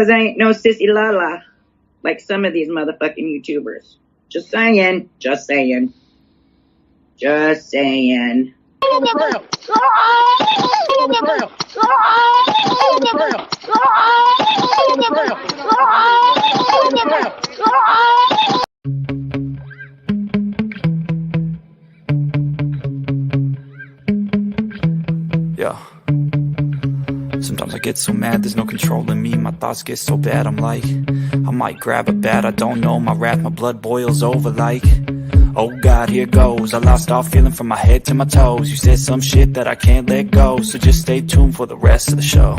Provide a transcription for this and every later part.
I ain't no sissy la like some of these motherfucking YouTubers. Just saying. Just saying. Just saying. On the ground. On the ground. On the ground. On the ground. On the ground. Yeah. Sometimes I get so mad, there's no controlling me. My thoughts get so bad, I'm like, I might grab a bat, I don't know. My wrath, my blood boils over like, oh God, here goes. I lost all feeling from my head to my toes. You said some shit that I can't let go, so just stay tuned for the rest of the show.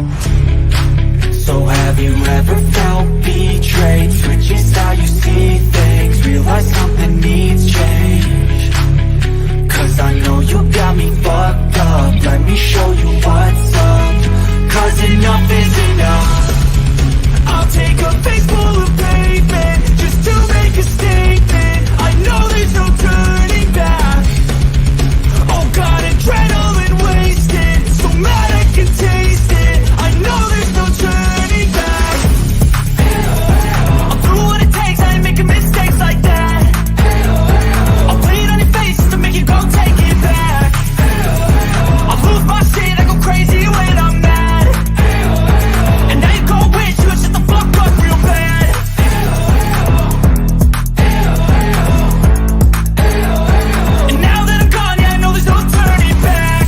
So have you ever felt betrayed? Switches how you see things, realize something needs change. Cause I know you got me fucked up, let me show you what's up. Cause enough is enough. I'll take a face full of pavement just to make a statement. I know there's no turning back. Oh God, adrenaline wasted, so mad I can taste it. I know there's no turning back. I'll do what it takes, I ain't making mistakes like that. I'll bleed on your face to make you go take it back. I'll lose my shit, I go crazy when I'm mad. And now you go wish you would shut the fuck up real bad. And now that I'm gone, yeah, I know there's no turning back.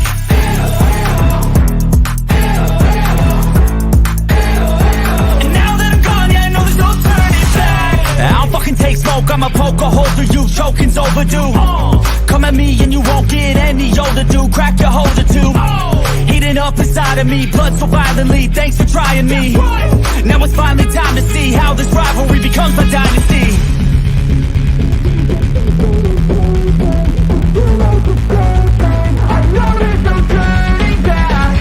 And now that I'm gone, yeah, I know there's no turning back. I don't fucking take smoke, I'm a poker holder, you choking's overdue. Come at me and you won't get any older, dude. Crack your holder too. Heating up inside of me, blood so violently. Thanks for trying me. Now it's finally time to see how this rivalry becomes my dynasty. I know there's no turning back.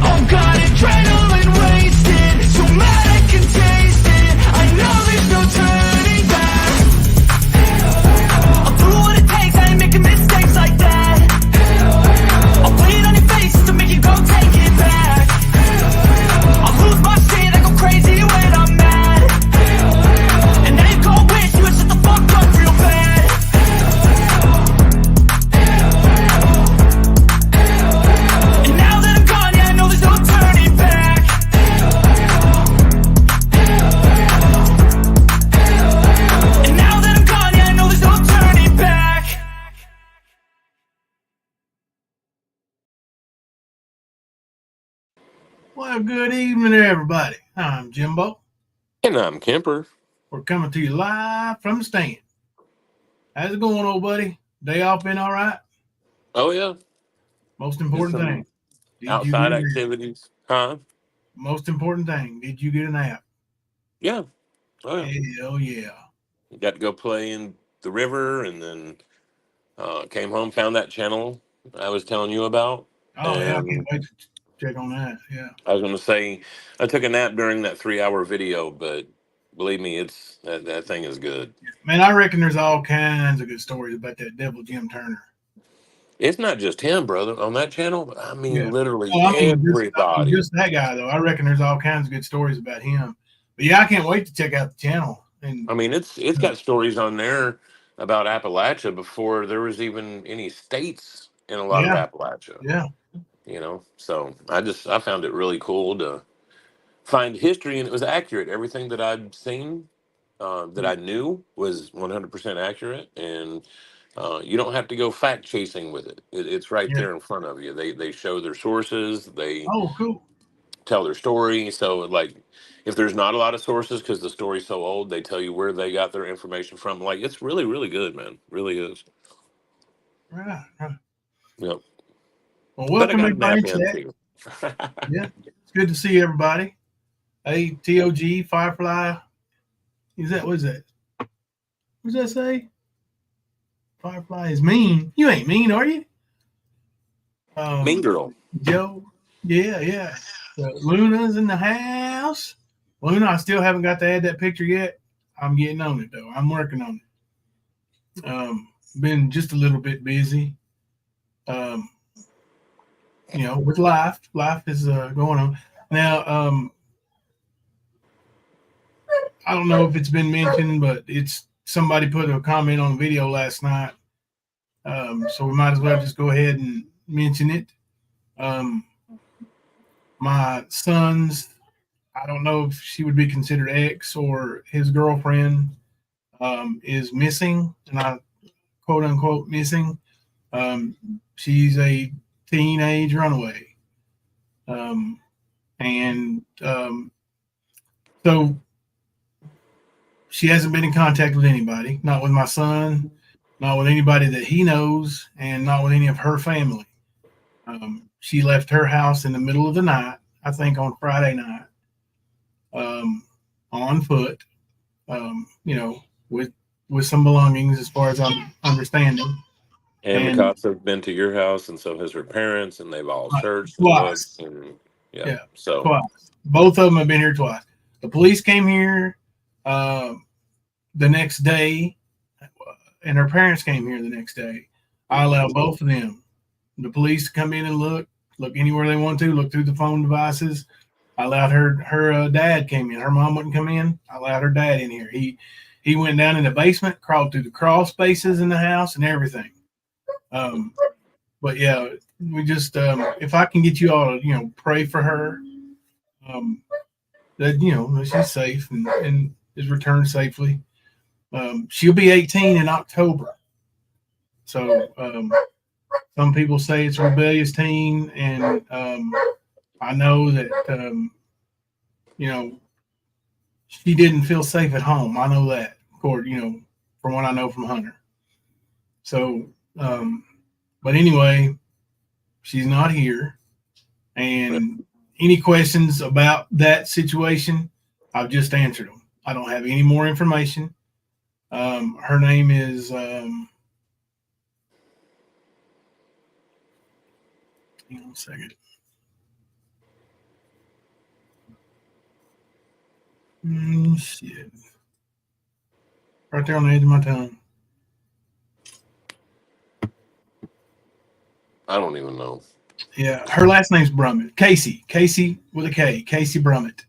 Oh God, adrenaline wasted, so mad I can taste it. I know there's no turning back. I'll do what it takes, I ain't making mistakes like that. I'll bleed on your face to make you go take it back. I'll lose my shit, I go crazy when I'm mad. And now you go wish you would shut the fuck up real bad. And now that I'm gone, yeah, I know there's no turning back. And now that I'm gone, yeah, I know there's no turning back. Well, good evening, everybody. I'm Jimbo. And I'm Kemper. We're coming to you live from the stand. How's it going, old buddy? Day off been all right? Oh, yeah. Most important Some thing. outside activities. Huh? Most important thing. Did you get a nap? Yeah. Oh, yeah. Hell yeah. Got to go play in the river and then came home, found that channel I was telling you about. Oh, yeah. I And can't wait to check on that. Yeah. I was going to say, I took a nap during that 3-hour video, but believe me, that thing is good. Man, I reckon there's all kinds of good stories about that devil Jim Turner. It's not just him, brother, on that channel. I mean, Yeah. literally everybody. just that guy, though. I reckon there's all kinds of good stories about him. But yeah, I can't wait to check out the channel. And I mean, it's got stories on there about Appalachia before there was even any states in a lot of Appalachia. Yeah. You know, so I found it really cool to find history, and it was accurate. Everything that I'd seen, that I knew was 100% accurate, and you don't have to go fact chasing with it. It's right there in front of you. They show their sources. They cool. tell their story. So like, if there's not a lot of sources because the story's so old, they tell you where they got their information from. Like, it's really, really good, man. Really is. Right. Yep. Well, welcome everybody to that. Yeah, it's good to see everybody. Hey, TOG, Firefly. What is that? What does that say? Firefly is mean. You ain't mean, are you? Mean girl. Joe. Yeah. Luna's in the house. Luna, I still haven't got to add that picture yet. I'm getting on it, though. I'm working on it. Been just a little bit busy. With life. Life is going on. Now, I don't know if it's been mentioned, but it's somebody put a comment on the video last night. So we might as well just go ahead and mention it. My son's, I don't know if she would be considered ex or his girlfriend, is missing, and I quote unquote missing. She's a teenage runaway. So she hasn't been in contact with anybody, not with my son, not with anybody that he knows, and not with any of her family. She left her house in the middle of the night, I think on Friday night, on foot, with some belongings, as far as I'm understanding. And the cops have been to your house, and so has her parents, and they've all searched and twice. looked, and so twice. Both of them have been here twice. The police came here the next day, and her parents came here the next day. I allowed both of them, the police, to come in and look anywhere they want to, look through the phone devices. I allowed her dad came in. Her mom wouldn't come in. I allowed her dad in here. He went down in the basement, crawled through the crawl spaces in the house and everything. But yeah, we just if I can get you all to pray for her, that she's safe and is returned safely. She'll be 18 in October. So some people say it's a rebellious teen, and I know that she didn't feel safe at home. I know that, from what I know from Hunter. So, but anyway, she's not here, and any questions about that situation, I've just answered them. I don't have any more information. Her name is hang on a second. Shit. Right there on the edge of my tongue. I don't even know. Yeah, her last name's Brummett. Casey with a K. Casey Brummett.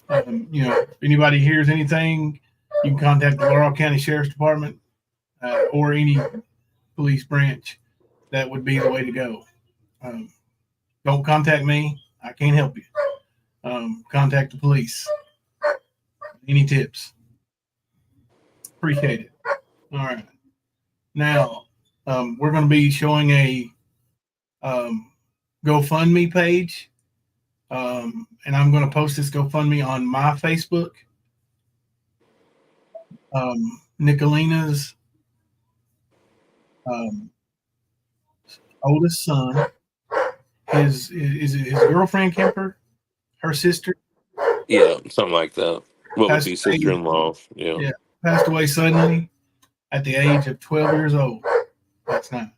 If anybody hears anything, you can contact the Laurel County Sheriff's Department or any police branch. That would be the way to go. Don't contact me. I can't help you. Contact the police. Any tips? Appreciate it. All right. Now, we're going to be showing a GoFundMe page. And I'm going to post this GoFundMe on my Facebook. Nicolina's oldest son, his girlfriend, Kemper, her sister. Yeah, something like that. What would be sister-in-law? Yeah, passed away suddenly at the age of 12 years old last night.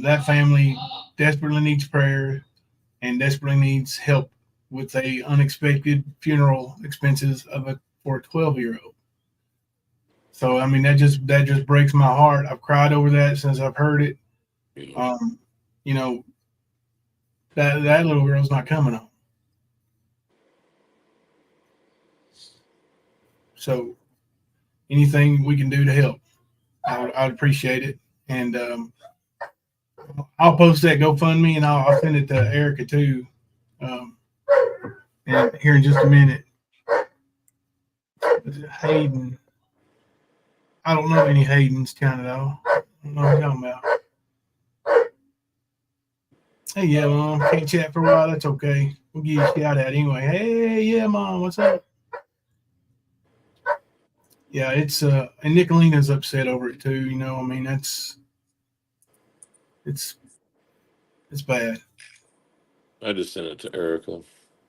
That family desperately needs prayer and desperately needs help with a unexpected funeral expenses for a 12-year-old. So I mean that just breaks my heart. I've cried over that since I've heard it. That little girl's not coming home. So anything we can do to help, I'd appreciate it. And I'll post that GoFundMe and I'll send it to Erica too. And here in just a minute. Is it Hayden? I don't know any Haydens, Canada. I don't know what you're talking about. Hey, yeah, Mom. Can't chat for a while. That's okay. We'll give you a shout out anyway. Hey, yeah, Mom. What's up? Yeah, it's and Nicolina's upset over it too. I mean, it's bad. I just sent it to Erica.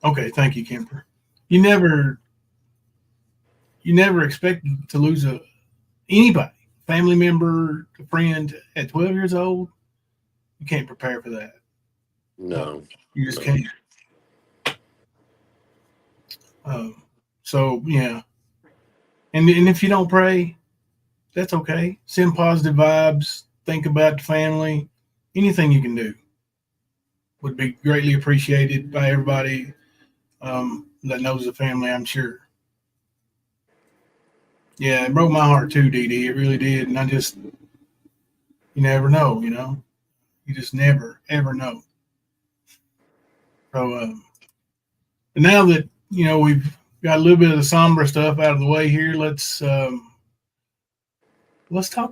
Okay, thank you, Kemper. You never expect to lose anybody, family member, a friend at 12 years old. You can't prepare for that. No, you just can't. So yeah, and if you don't pray, that's okay. Send positive vibes. Think about the family. Anything you can do would be greatly appreciated by everybody. that knows the family, I'm sure. Yeah, it broke my heart too, DD. It really did. And you never know, You just never, ever know. So, now that, we've got a little bit of the somber stuff out of the way here, let's talk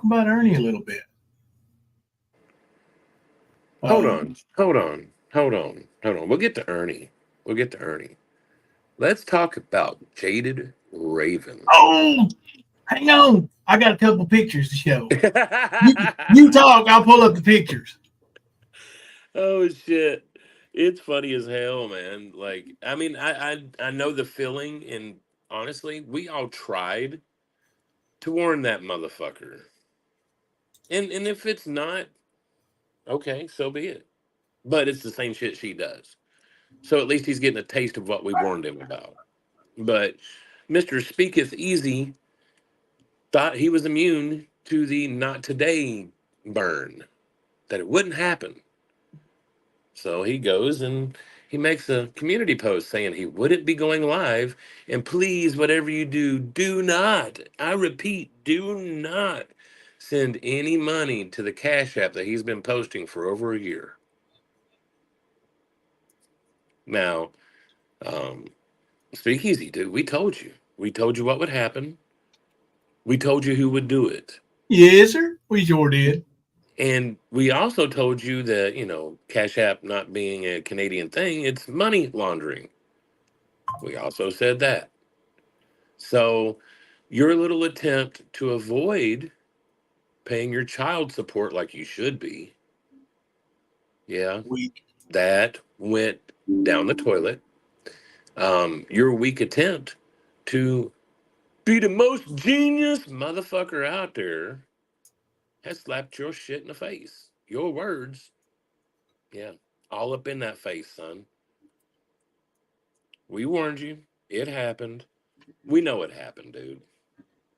about Ernie a little bit. Hold on. We'll get to Ernie. Let's talk about Jaded Raven. Oh, hang on. I got a couple pictures to show. You talk, I'll pull up the pictures. Oh shit. It's funny as hell, man. Like, I mean, I know the feeling, and honestly, we all tried to warn that motherfucker. And if it's not, okay, so be it. But it's the same shit she does. So at least he's getting a taste of what we warned him about. But Mr. Speaketh Easy thought he was immune to the not today burn, that it wouldn't happen. So he goes and he makes a community post saying he wouldn't be going live. And please, whatever you do, do not, I repeat, do not send any money to the Cash App that he's been posting for over a year. Now, speak easy, dude. We told you. We told you what would happen. We told you who would do it. Yes, sir. We sure did. And we also told you that, Cash App not being a Canadian thing, it's money laundering. We also said that. So your little attempt to avoid paying your child support like you should be, yeah, that went down the toilet. Your weak attempt to be the most genius motherfucker out there has slapped your shit in the face. Your words, yeah, all up in that face, son. We warned you. It happened. We know it happened, dude.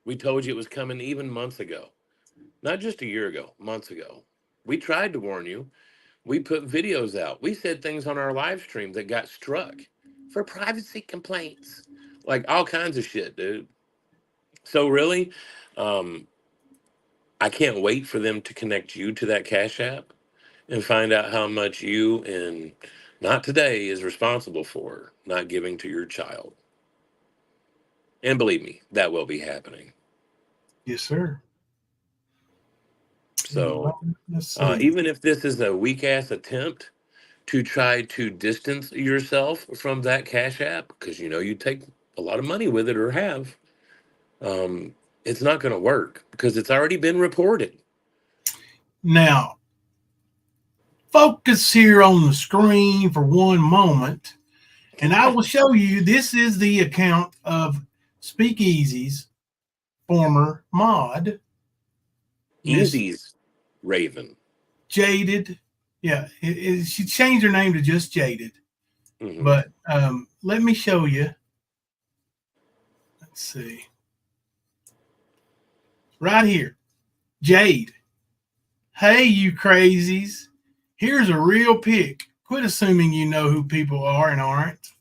We told you it was coming even months ago. Not just a year ago, months ago. We tried to warn you. We put videos out. We said things on our live stream that got struck for privacy complaints. Like all kinds of shit, dude. So really, I can't wait for them to connect you to that Cash App and find out how much you and not today is responsible for not giving to your child. And believe me, that will be happening. Yes, sir. So even if this is a weak ass attempt to try to distance yourself from that Cash App, because you take a lot of money with it or have, it's not going to work because it's already been reported. Now, focus here on the screen for one moment, and I will show you. This is the account of Speakeasy's former mod, Easy's Raven. Jaded. Yeah, she changed her name to just Jaded. Mm-hmm. But let me show you. Let's see. Right here. Jade. Hey, you crazies. Here's a real pic. Quit assuming you know who people are and aren't.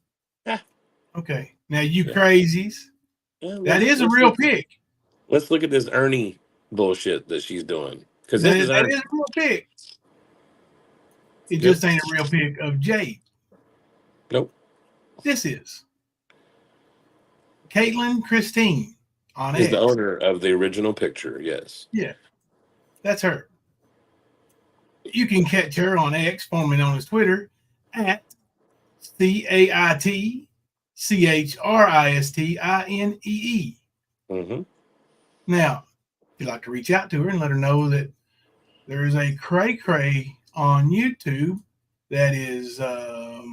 Yeah. Okay. Now, you crazies. Yeah, that is a real pic. Let's look at this Ernie bullshit that she's doing. Because that is a real pic. It just ain't a real pic of Jade. Nope. This is Caitlin Christine on Is X. the owner of the original picture, yes. Yeah. That's her. You can catch her on X, formerly known as Twitter, at CAITCHRISTINEE. Mm-hmm. Now, if you'd like to reach out to her and let her know that there is a cray-cray on YouTube that is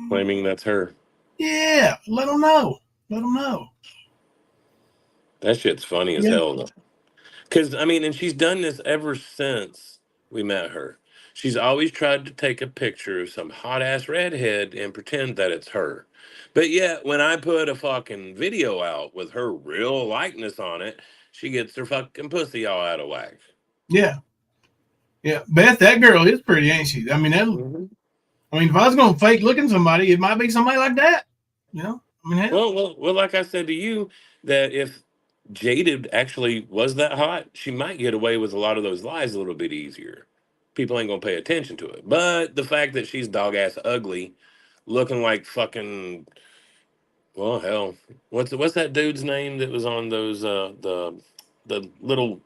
claiming that's her. Yeah, let them know. Let them know. That shit's funny as hell, though. Because, and she's done this ever since we met her. She's always tried to take a picture of some hot-ass redhead and pretend that it's her. But yet, when I put a fucking video out with her real likeness on it, she gets her fucking pussy all out of whack. Yeah. Yeah. Beth, that girl is pretty, ain't she? If I was going to fake looking somebody, it might be somebody like that. I mean, hell, Well, like I said to you, that if Jaded actually was that hot, she might get away with a lot of those lies a little bit easier. People ain't gonna pay attention to it. But the fact that she's dog ass ugly, looking like fucking, well, hell, what's that dude's name that was on those the little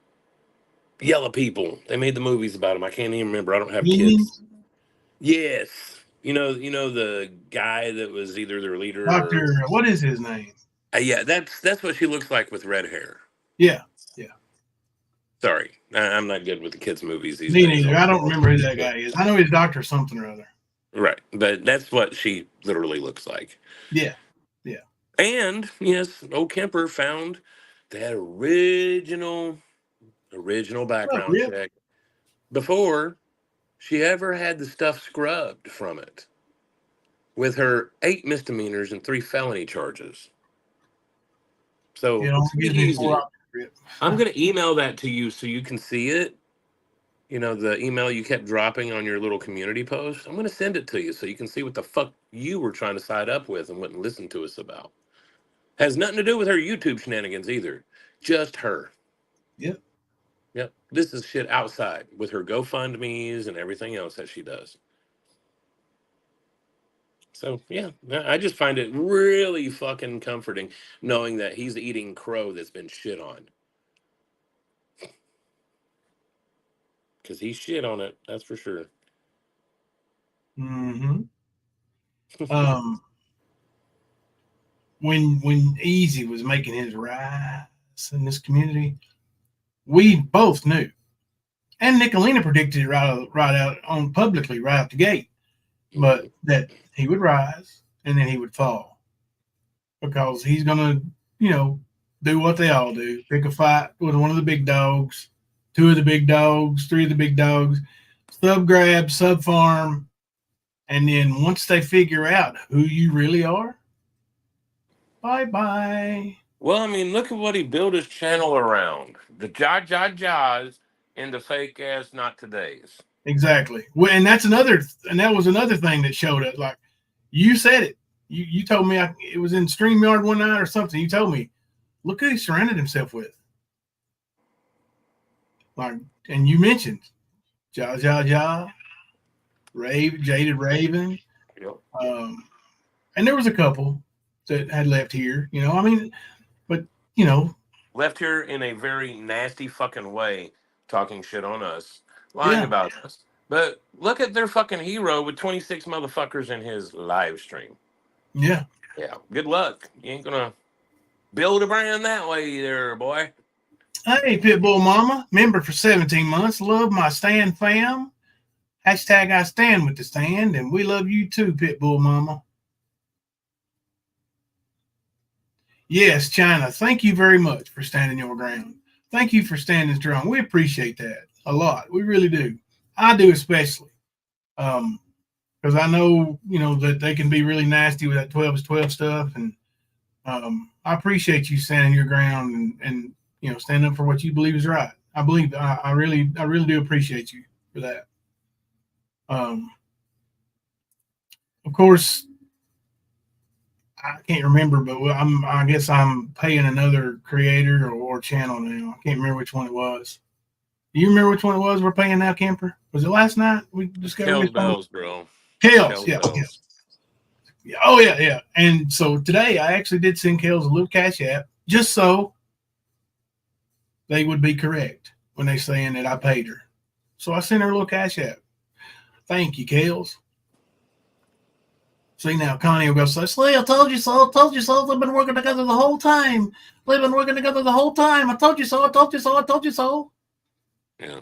yellow people? They made the movies about him. I can't even remember. I don't have kids. Minions, Yes, you know the guy that was either their leader or Doctor, what is his name? yeah, that's what she looks like with red hair. Yeah, yeah. Sorry, I'm not good with the kids' movies these Me days. neither. I don't remember who that guy is. I know he's Doctor something or other. Right, but that's what she literally looks like. Yeah, yeah. And yes, old Kemper found that original Oh, background yeah. check before she ever had the stuff scrubbed from it, with her 8 misdemeanors and 3 felony charges. It So only it's pretty gives me 4 easy. options. Rip. I'm gonna email that to you so you can see it. You know, the email you kept dropping on your little community post. I'm gonna send it to you so you can see what the fuck you were trying to side up with and wouldn't listen to us about. Has nothing to do with her YouTube shenanigans either. Just her. Yep. Yep. This is shit outside with her GoFundMe's and everything else that she does. So yeah, I just find it really fucking comforting knowing that he's eating crow that's been shit on. Because he shit on it, that's for sure. Mm-hmm. Um, when Easy was making his rise in this community, we both knew, and Nicolina predicted it right out on publicly right out the gate, but that he would rise and then he would fall because he's gonna, do what they all do: pick a fight with one of the big dogs, 2 of the big dogs, 3 of the big dogs, sub grab, sub farm, and then once they figure out who you really are, bye bye. Well, I mean, look at what he built his channel around. The jaws and the fake ass not today's. Exactly. Well, and that was another thing that showed up. Like you said it. You told me it was in StreamYard one night or something. You told me, look who he surrounded himself with. Like, and you mentioned Jaded Raven. Yep. And there was a couple that had left here, I mean, but you know, Left here in a very nasty fucking way, talking shit on us, lying yeah, about us. But look at their fucking hero with 26 motherfuckers in his live stream. yeah. Yeah, good luck. You ain't gonna build a brand that way there, boy. Hey, Pitbull Mama, member for 17 months. Love my stand fam. Hashtag I stand with the stand, and we love you too, Pitbull Mama. Yes, China, thank you very much for standing your ground. Thank you for standing strong. We appreciate that a lot. We really do. I do especially. Because I know, that they can be really nasty with that 12 is 12 stuff. And I appreciate you standing your ground and stand up for what you believe is right. I really do appreciate you for that. Of course, I can't remember, but I guess I'm paying another creator or channel now. I can't remember which one it was. Do you remember which one it was we're paying now, Kemper? Was it last night we discovered? Hell's bells, bro. Kels, yeah. Yeah. Oh, yeah. And so today I actually did send Kels a little cash app just so they would be correct when they saying that I paid her. So I sent her a little cash app. Thank you, Kels. See, now Connie will go say, Slee, I told you so. I told you so. They've been working together the whole time. They've been working together the whole time. I told you so. I told you so. I told you so. Yeah.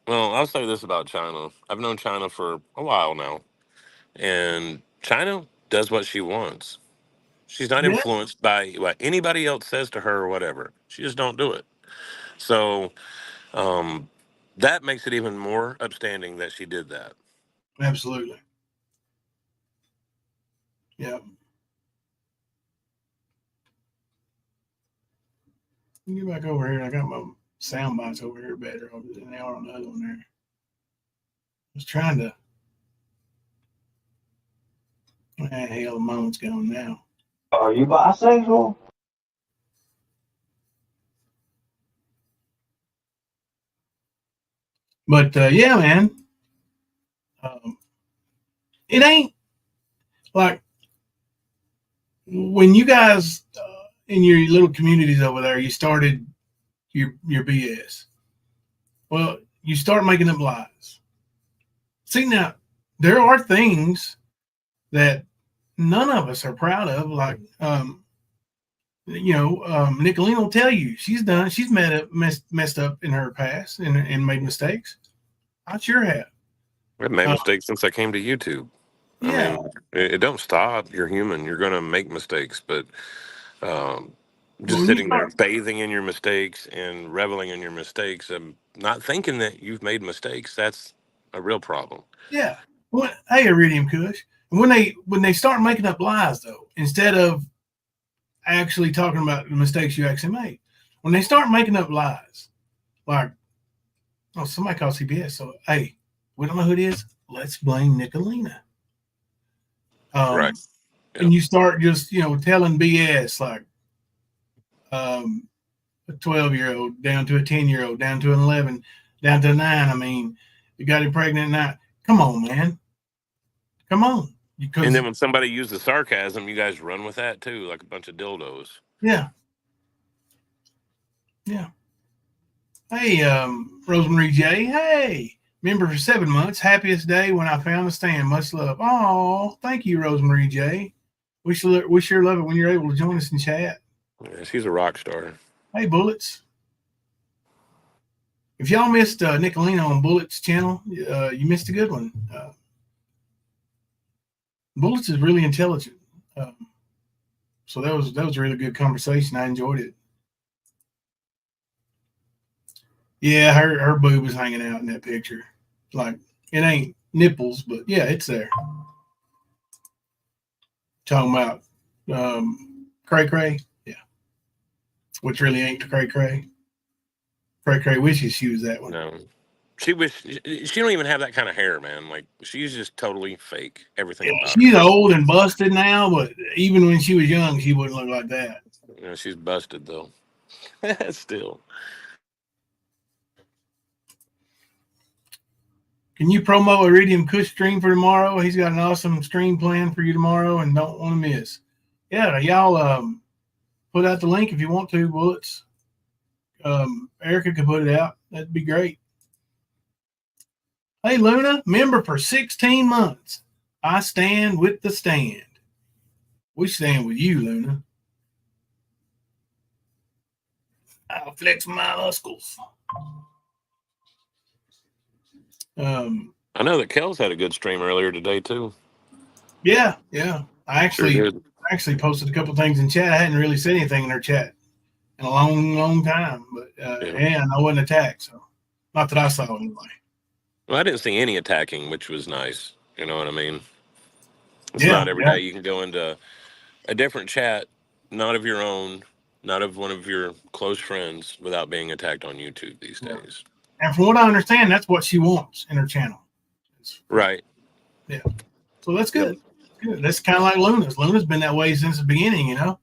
Well, I'll say this about China. I've known China for a while now, and China does what she wants. She's not Yeah, influenced by what anybody else says to her or whatever. She just don't do it. So that makes it even more upstanding that she did that. absolutely. Yeah. Get back over here. I got my sound bites over here better than they are on the other one there. I was trying to. Hell, the moment's gone now. Are you bisexual? But yeah, man, it ain't like when you guys in your little communities over there, you started your BS. Well, you start making up lies. See, now there are things that none of us are proud of, like Nicolene will tell you she's messed up in her past and made mistakes. I sure have. I've made mistakes since I came to YouTube. I Yeah. mean, it don't stop. You're human. You're going to make mistakes, but um, But just when you sitting there start, bathing in your mistakes and reveling in your mistakes and not thinking that you've made mistakes, that's a real problem. yeah. Hey, Iridium Kush. When they start making up lies, though, instead of actually talking about the mistakes you actually made, when they start making up lies, like, oh, somebody called CBS, so hey, we don't know who it is. Let's blame Nicolina. Right. Yeah. And you start just telling BS like a 12-year-old down to a 10-year-old down to an 11 down to a 9. I mean, you got him pregnant at 9. Come on, man. Come on. And Because then when somebody uses sarcasm, you guys run with that too, like a bunch of dildos. yeah. Hey, Rosemary J. Hey, member for 7 months. Happiest day when I found the stand. Much love. Oh, thank you, Rosemary J. We sure love it when you're able to join us in chat. Yeah, she's a rock star. Hey, Bullets. If y'all missed Nicolino on Bullets' channel, you missed a good one. Bullets is really intelligent. So that was a really good conversation. I enjoyed it. Yeah, her boob is hanging out in that picture. Like, it ain't nipples, but yeah, it's there. Talking about cray cray, yeah, which really ain't cray cray. Cray cray wishes she was that one. No, she don't even have that kind of hair, man. Like, she's just totally fake. Everything about her. She's old and busted now, but even when she was young, she wouldn't look like that. Yeah, she's busted though. Still. Can you promo Iridium Kush stream for tomorrow? He's got an awesome stream planned for you tomorrow and don't want to miss. Yeah, y'all put out the link if you want to, Bullets. Erica can put it out. That'd be great. Hey, Luna, member for 16 months. I stand with the stand. We stand with you, Luna. I'll flex my muscles. I know that Kel's had a good stream earlier today too. Yeah. I actually posted a couple things in chat. I hadn't really said anything in her chat in a long time, but and I wasn't attacked, so not that I saw anyway. Well, I didn't see any attacking, which was nice. You know what I mean? It's not every day you can go into a different chat, not of your own, not of one of your close friends, without being attacked on YouTube these days. And from what I understand, that's what she wants in her channel. Right. Yeah. So that's good. Good. That's kind of like Luna's. Luna's been that way since the beginning, you know.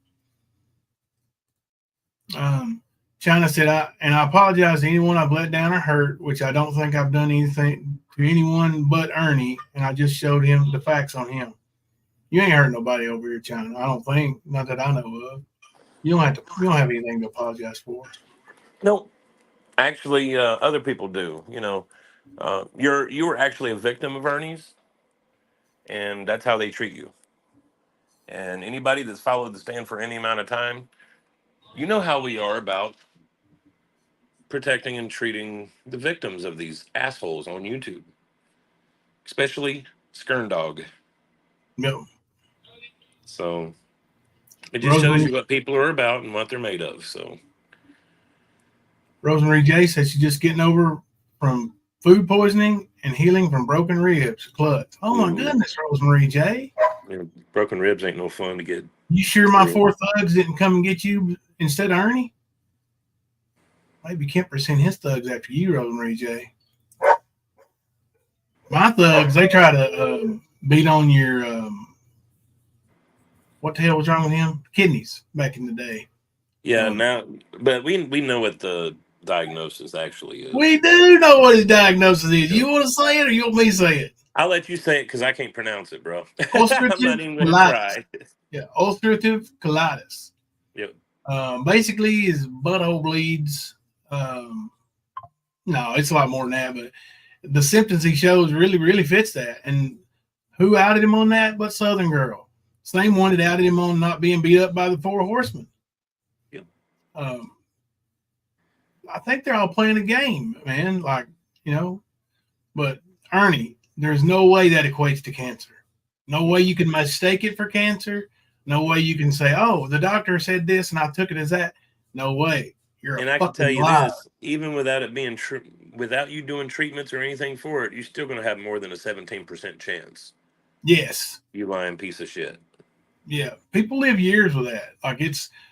China said, I apologize to anyone I've let down or hurt, which I don't think I've done anything to anyone but Ernie, and I just showed him the facts on him. You ain't hurt nobody over here, China. I don't think, not that I know of. You don't have anything to apologize for. No, actually, other people do. You know, you were actually a victim of Ernie's, and that's how they treat you. And anybody that's followed the stand for any amount of time, you know how we are about protecting and treating the victims of these assholes on YouTube, especially Skirndog. No. So it just shows you what people are about and what they're made of. So Rosemary J says she's just getting over from food poisoning and healing from broken ribs. Clutch. Oh my goodness, Rosemary J. Broken ribs ain't no fun to get. You sure my 4 thugs didn't come and get you instead of Ernie? Maybe Kemper sent his thugs after you, Rosemary J. My thugs, they try to beat on your what the hell was wrong with him? Kidneys back in the day. Yeah, now, but we know what the diagnosis actually is. We do know what his diagnosis is. You want to say it or you want me to say it? I'll let you say it because I can't pronounce it, bro. I'm Ulcerative not even going to colitis. try. Yeah, ulcerative colitis. Yep. Basically, his butthole bleeds. No, it's a lot more than that, but the symptoms he shows really fits that. And who outed him on that but Southern Girl? Same one that outed him on not being beat up by the Four Horsemen. Yep. I think they're all playing a game, man. Like, you know, but Ernie, there's no way that equates to cancer. No way you can mistake it for cancer. No way you can say, oh, the doctor said this and I took it as that. No way. You're And a I can tell fucking you liar. this, even without it being true, without you doing treatments or anything for it, you're still going to have more than a 17% chance. Yes. You lying piece of shit. Yeah. People live years with that. Like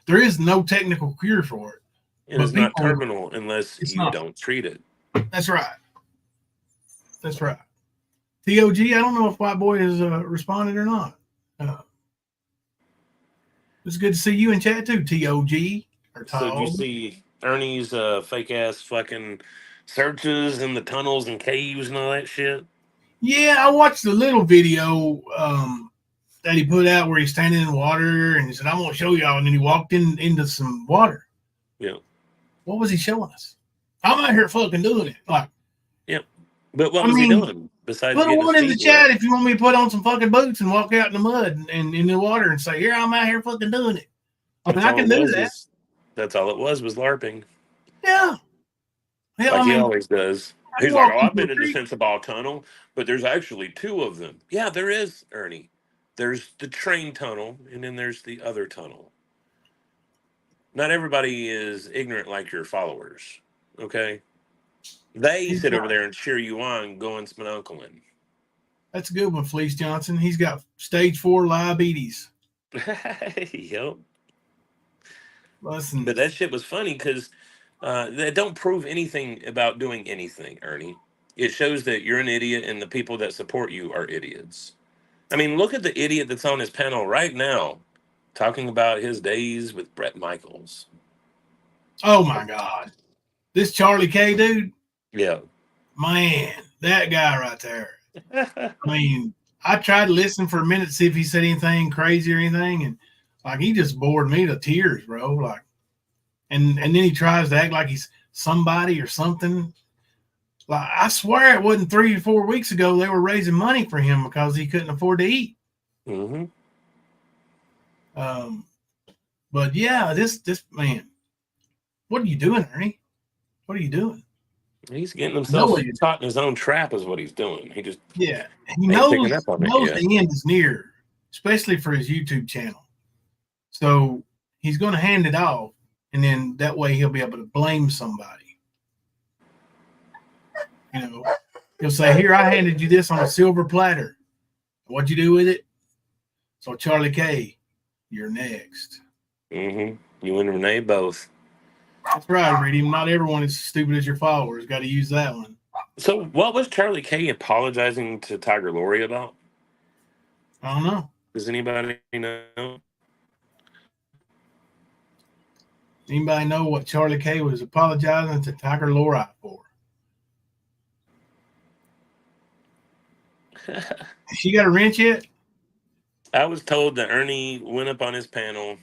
there is no technical cure for it. And it's not terminal unless you don't treat it. That's right. That's right. TOG, I don't know if White Boy has responded or not. It's good to see you in chat too, TOG. So did you see Ernie's fake ass fucking searches in the tunnels and caves and all that shit? Yeah, I watched the little video that he put out where he's standing in water and he said, I'm going to show y'all. And then he walked into some water. Yeah. What was he showing us? I'm out here fucking doing it. Like, yeah. But what was he doing besides put getting one his in the feet chat wet? if you want me to put on some fucking boots and walk out in the mud and in the water and say, here, I'm out here fucking doing it. I mean, I can do that. That's all it was LARPing. Yeah. Hell, Like he always does. He's like, oh, I've been in the Sensible Tunnel, but there's actually two of them. Yeah, there is, Ernie. There's the train tunnel, and then there's the other tunnel. Not everybody is ignorant like your followers, okay? They sit over there and cheer you on, going smonuncling. That's a good one, Fleece Johnson. He's got stage 4 diabetes. Yep. Listen. But that shit was funny because they don't prove anything about doing anything, Ernie. It shows that you're an idiot and the people that support you are idiots. I mean, look at the idiot that's on his panel right now talking about his days with Bret Michaels. Oh, my God. This Charlie K dude? Yeah. Man, that guy right there. I mean, I tried to listen for a minute to see if he said anything crazy or anything, and like he just bored me to tears, bro. Like, and then he tries to act like he's somebody or something. Like, I swear it wasn't 3 or 4 weeks ago they were raising money for him because he couldn't afford to eat. Mm-hmm. But yeah, this man, what are you doing, Ernie? What are you doing? He's getting himself caught in his own trap is what he's doing. He just he knows the end is near, especially for his YouTube channel. So he's going to hand it off, and then that way he'll be able to blame somebody. You know, he'll say, "Here, I handed you this on a silver platter. What'd you do with it?" So Charlie K, you're next. Mm-hmm. You and Renee both. That's right, Reedy. Not everyone is as stupid as your followers. Got to use that one. So what was Charlie K apologizing to Tiger Lori about? I don't know. Does anybody know? Anybody know what Charlie K was apologizing to Tiger Lori for? She got a wrench yet? I was told that Ernie went up on his panel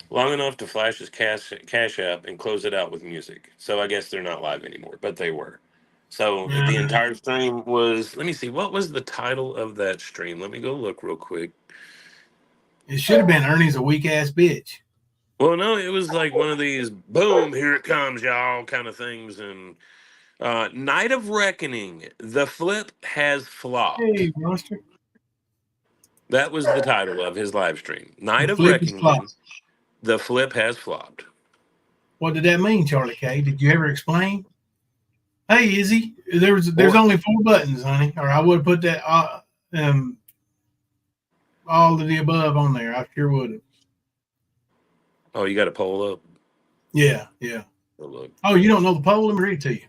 long enough to flash his cash app and close it out with music. So I guess they're not live anymore, but they were. So the entire stream was, let me see, what was the title of that stream? Let me go look real quick. It should have been Ernie's a weak ass bitch. Well, no, it was like one of these, boom, here it comes, y'all, kind of things. And Night of Reckoning, the flip has flopped. Hey, monster. That was the title of his live stream. Night of Reckoning, the flip has flopped. What did that mean, Charlie K? Did you ever explain? Hey, Izzy, there's only 4 buttons, honey, or I would have put that all of the above on there. I sure would have. Oh, you got a poll up? Yeah. Oh, look. Oh, you don't know the poll? Let me read it to you.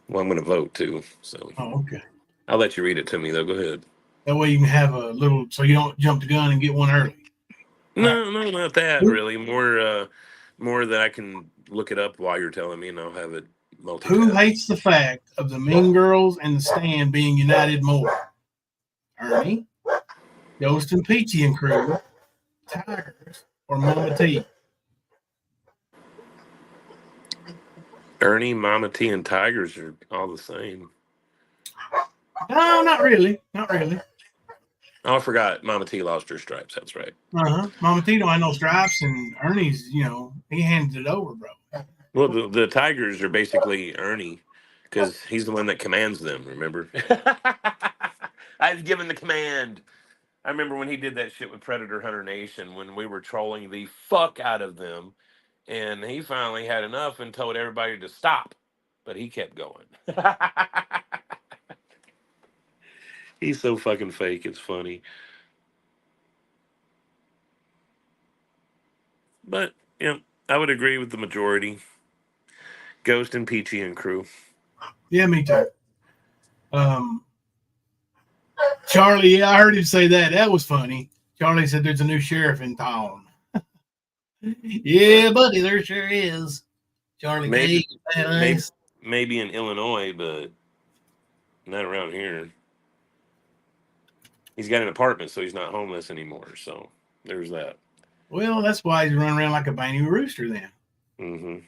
Well, I'm going to vote too. So. Oh, okay. I'll let you read it to me, though. Go ahead. That way you can have a little, so you don't jump the gun and get one early. No, not that really. More that I can look it up while you're telling me, and I'll have it multitask. Who hates the fact of the Mean Girls and the Stand being united more? Ernie, Ghost and Peachy and crew, Tigers, or Mama T? Ernie, Mama T, and Tigers are all the same. No, not really. Not really. Oh, I forgot. Mama T lost her stripes. That's right. Mama T don't have no stripes, and Ernie's, he hands it over, bro. Well, the Tigers are basically Ernie because he's the one that commands them, remember? I was given the command. I remember when he did that shit with Predator Hunter Nation when we were trolling the fuck out of them. And he finally had enough and told everybody to stop. But he kept going. He's so fucking fake. It's funny. But, I would agree with the majority. Ghost and Peachy and crew. Yeah, me too. Charlie, yeah, I heard him say that. That was funny. Charlie said there's a new sheriff in town. Yeah, buddy, there sure is. Charlie Maybe, K. maybe in Illinois, but not around here. He's got an apartment, so he's not homeless anymore. So there's that. Well, that's why he's running around like a bangy rooster then. Mm-hmm.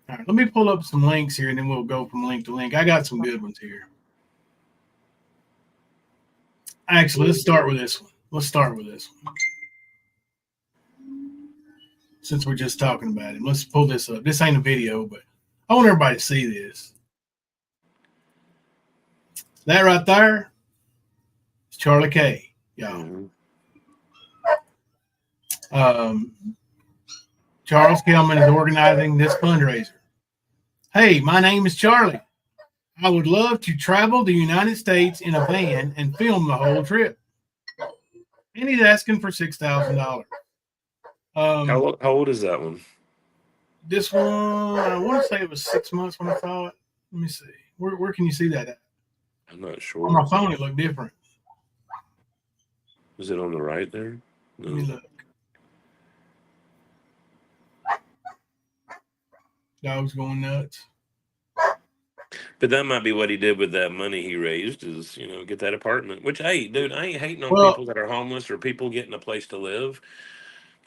All right, let me pull up some links here, and then we'll go from link to link. I got some good ones here. Actually, let's start with this one. Since we're just talking about him, let's pull this up. This ain't a video, but I want everybody to see this. That right there is Charlie K, y'all. Mm-hmm. Charles Kelman is organizing this fundraiser. Hey, my name is Charlie. I would love to travel the United States in a van and film the whole trip. And he's asking for $6,000. How old is that one? This one, I want to say it was 6 months when I saw it. Let me see. Where can you see that at? I'm not sure. On my phone, it looked different. Is it on the right there? No. Let me look. Dog's going nuts. But that might be what he did with that money he raised is, get that apartment. Which, hey, dude, I ain't hating on people that are homeless or people getting a place to live.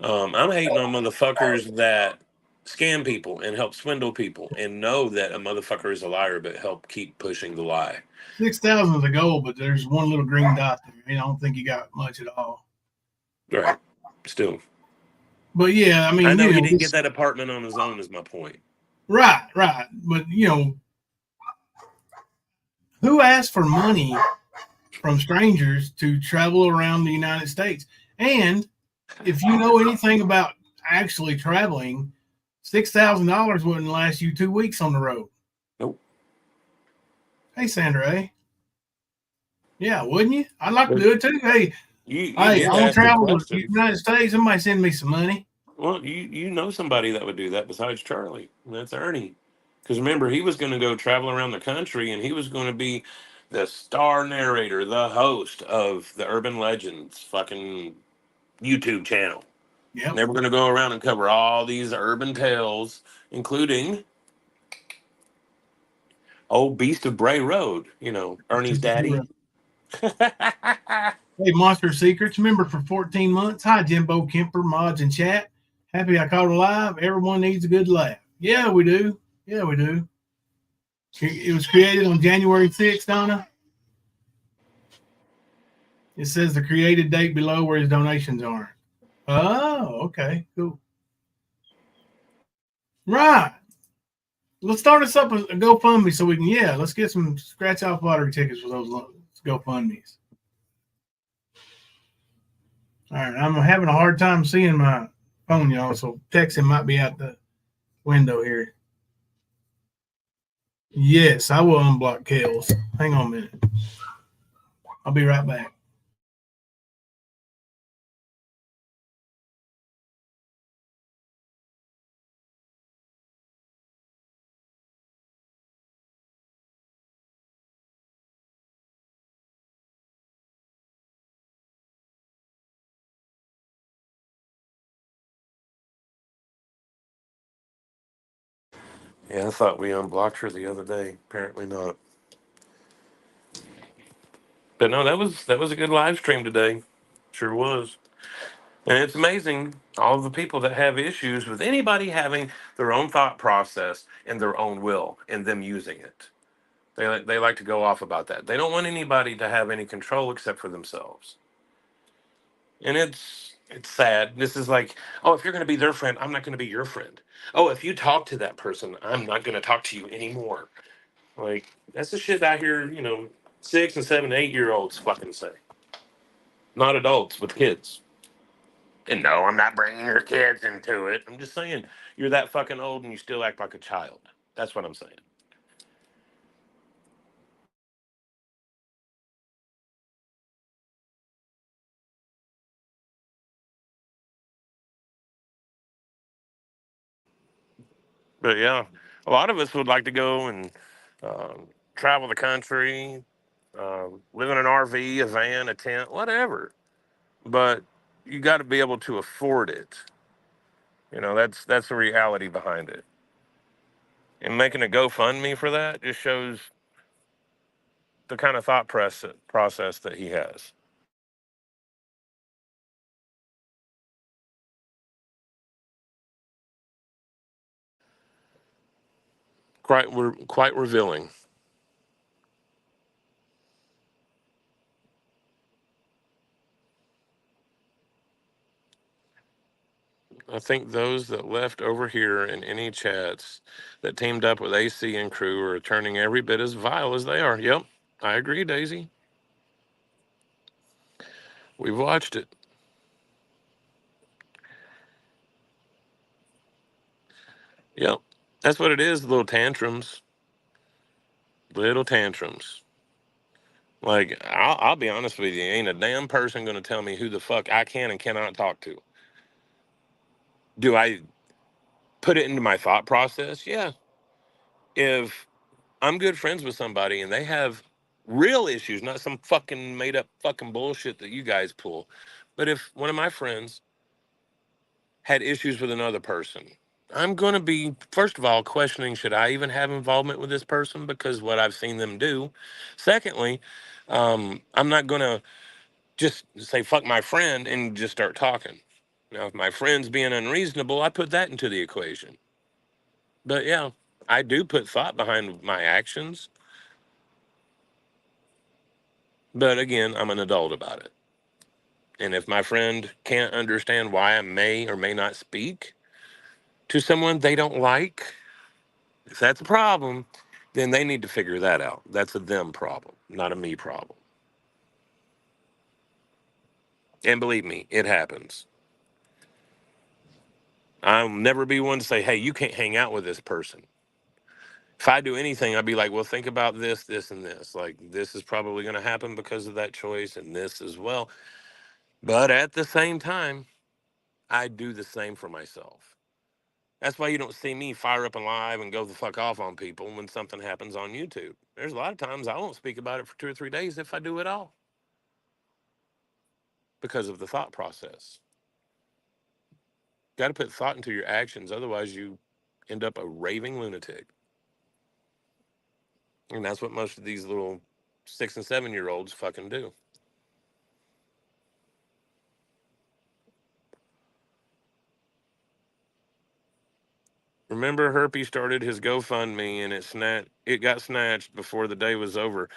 I'm hating on motherfuckers that scam people and help swindle people and know that a motherfucker is a liar but help keep pushing the lie. 6,000 is a goal, but there's one little green dot there. I don't think you got much at all. Right. Still. But yeah, I mean, I know he didn't get that apartment on his own is my point. Right. But, who asked for money from strangers to travel around the United States? And if you know anything about actually traveling, $6,000 wouldn't last you 2 weeks on the road. Nope. Hey, Sandra, eh? Yeah, wouldn't you? I'd like to do it too. Hey, I want to travel to the United States. Somebody send me some money. Well, you know somebody that would do that besides Charlie. And that's Ernie. Because remember, he was going to go travel around the country, and he was going to be the star narrator, the host of the Urban Legends fucking YouTube channel. Yep. And they were going to go around and cover all these urban tales, including old Beast of Bray Road, Ernie's daddy. Hey, Monster Secrets, member for 14 months. Hi, Jimbo, Kemper, Mods, and chat. Happy I caught alive. Everyone needs a good laugh. Yeah, we do. It was created on January 6th, Donna. It says the created date below where his donations are. Oh, okay, cool. Right. Let's start us up a GoFundMe so we can, let's get some scratch-off lottery tickets for those GoFundMes. All right, I'm having a hard time seeing my phone, y'all, so texting might be out the window here. Yes, I will unblock Kales. Hang on a minute. I'll be right back. Yeah, I thought we unblocked her the other day. Apparently not. But no, that was a good live stream today. Sure was. And it's amazing all of the people that have issues with anybody having their own thought process and their own will and them using it. They like to go off about that. They don't want anybody to have any control except for themselves. And it's sad. This is like, oh, if you're going to be their friend, I'm not going to be your friend. Oh, if you talk to that person, I'm not going to talk to you anymore. Like, that's the shit I hear, 6 and 7, 8 year olds fucking say. Not adults with kids. And no, I'm not bringing your kids into it. I'm just saying, you're that fucking old and you still act like a child. That's what I'm saying. But yeah, a lot of us would like to go and um, travel the country, live in an RV, a van, a tent, whatever. But you got to be able to afford it. That's the reality behind it. And making a GoFundMe for that just shows the kind of thought process that he has. Quite revealing. I think those that left over here in any chats that teamed up with AC and crew are turning every bit as vile as they are. Yep, I agree, Daisy. We've watched it. Yep, that's what it is. Little tantrums. Little tantrums. Like, I'll be honest with you, ain't a damn person going to tell me who the fuck I can and cannot talk to. Do I put it into my thought process? Yeah. If I'm good friends with somebody and they have real issues, not some fucking made up fucking bullshit that you guys pull, but if one of my friends had issues with another person, I'm going to be, first of all, questioning should I even have involvement with this person because what I've seen them do. Secondly, I'm not going to just say fuck my friend and just start talking. Now, if my friend's being unreasonable, I put that into the equation. But yeah, I do put thought behind my actions. But again, I'm an adult about it. And if my friend can't understand why I may or may not speak to someone they don't like, if that's a problem, then they need to figure that out. That's a them problem, not a me problem. And believe me, it happens. I'll never be one to say, hey, you can't hang out with this person. If I do anything, I'd be like, well, think about this, this, and this. Like, this is probably going to happen because of that choice, and this as well. But at the same time, I do the same for myself. That's why you don't see me fire up and live and go the fuck off on people when something happens on YouTube. There's a lot of times I won't speak about it for 2 or 3 days if I do at all because of the thought process. Got to put thought into your actions. Otherwise, you end up a raving lunatic. And that's what most of these little 6 and 7 year olds fucking do. Remember, Herpy started his GoFundMe and it got snatched before the day was over.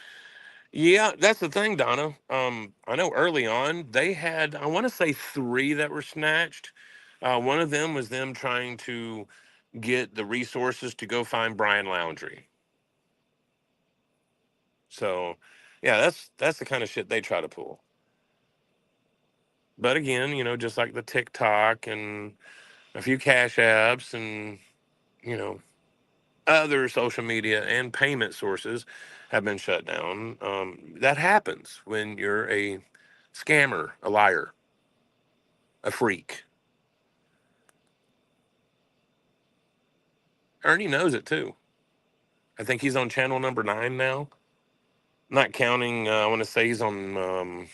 Yeah, that's the thing, Donna. I know early on they had, I want to say 3 that were snatched. One of them was them trying to get the resources to go find Brian Laundrie. So, yeah, that's the kind of shit they try to pull. But again, just like the TikTok and a few cash apps and you know other social media and payment sources have been shut down. That happens when you're a scammer, a liar, a freak. Ernie knows it too. I think he's on channel number 9 now. Not counting, I want to say he's on.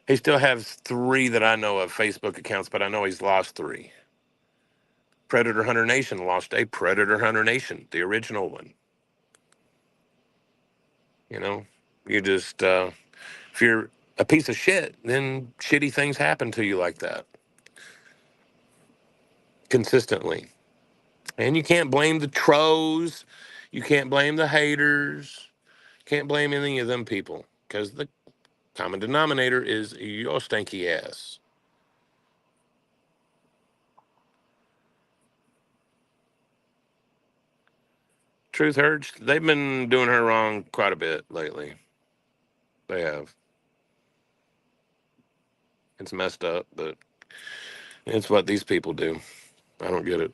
He still has 3 that I know of Facebook accounts, but I know he's lost 3. Predator Hunter Nation lost a Predator Hunter Nation, the original one. You know, you just, if you're a piece of shit, then shitty things happen to you like that consistently. And you can't blame the trolls. You can't blame the haters. Can't blame any of them people because the common denominator is your stanky ass. Truth hurts. They've been doing her wrong quite a bit lately. They have. It's messed up, but it's what these people do. I don't get it.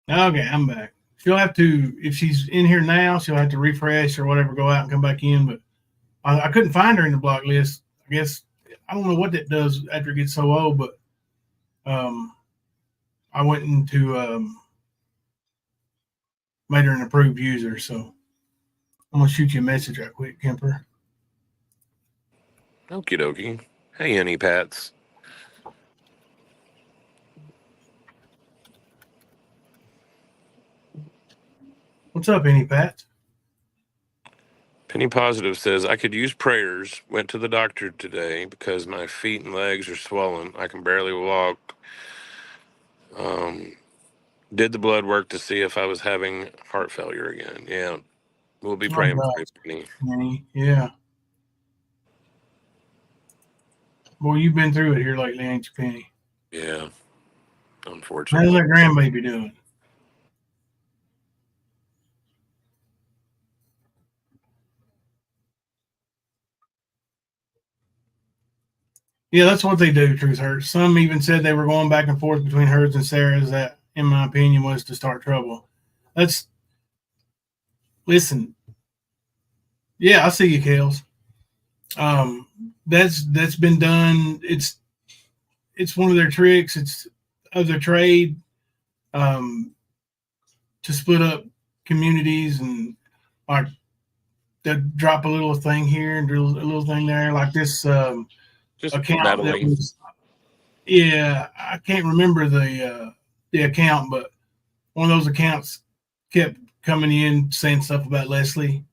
Okay, I'm back. She'll have to, if she's in here now, she'll have to refresh or whatever, go out and come back in. But I couldn't find her in the block list. I guess I don't know what that does after it gets so old, but I went into made her an approved user. So I'm gonna shoot you a message right quick, Kemper. Okie dokie. Hey, Annie Pats. What's up, Any Pat? Penny Positive says, I could use prayers. Went to the doctor today because my feet and legs are swollen. I can barely walk. Did the blood work to see if I was having heart failure again. Yeah. We'll be Oh praying for God, you, Penny. Penny. Yeah. Boy, you've been through it here lately, ain't you, Penny? Yeah. How's Unfortunately. that grandbaby doing? Yeah, that's what they do, Truth Hurts. Some even said they were going back and forth between Hurts and Sarah's. That, in my opinion, was to start trouble. Let's listen. Yeah, I see you, Kales. That's been done. It's one of their tricks. It's of their trade um, to split up communities and like they drop a little thing here and do a little thing there, like this Just account that meddling. was. Yeah, I can't remember the account, but one of those accounts kept coming in saying stuff about Leslie,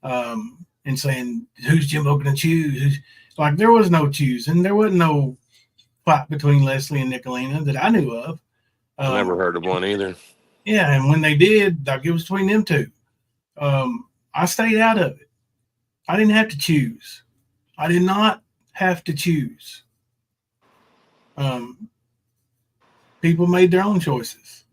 and saying who's Jimbo going to choose? Like there was no choosing, there wasn't no fight between Leslie and Nicolina that I knew of. I never heard of one either. Yeah, and when they did, like it was between them two. I stayed out of it. I didn't have to choose. I did not have to choose. People made their own choices,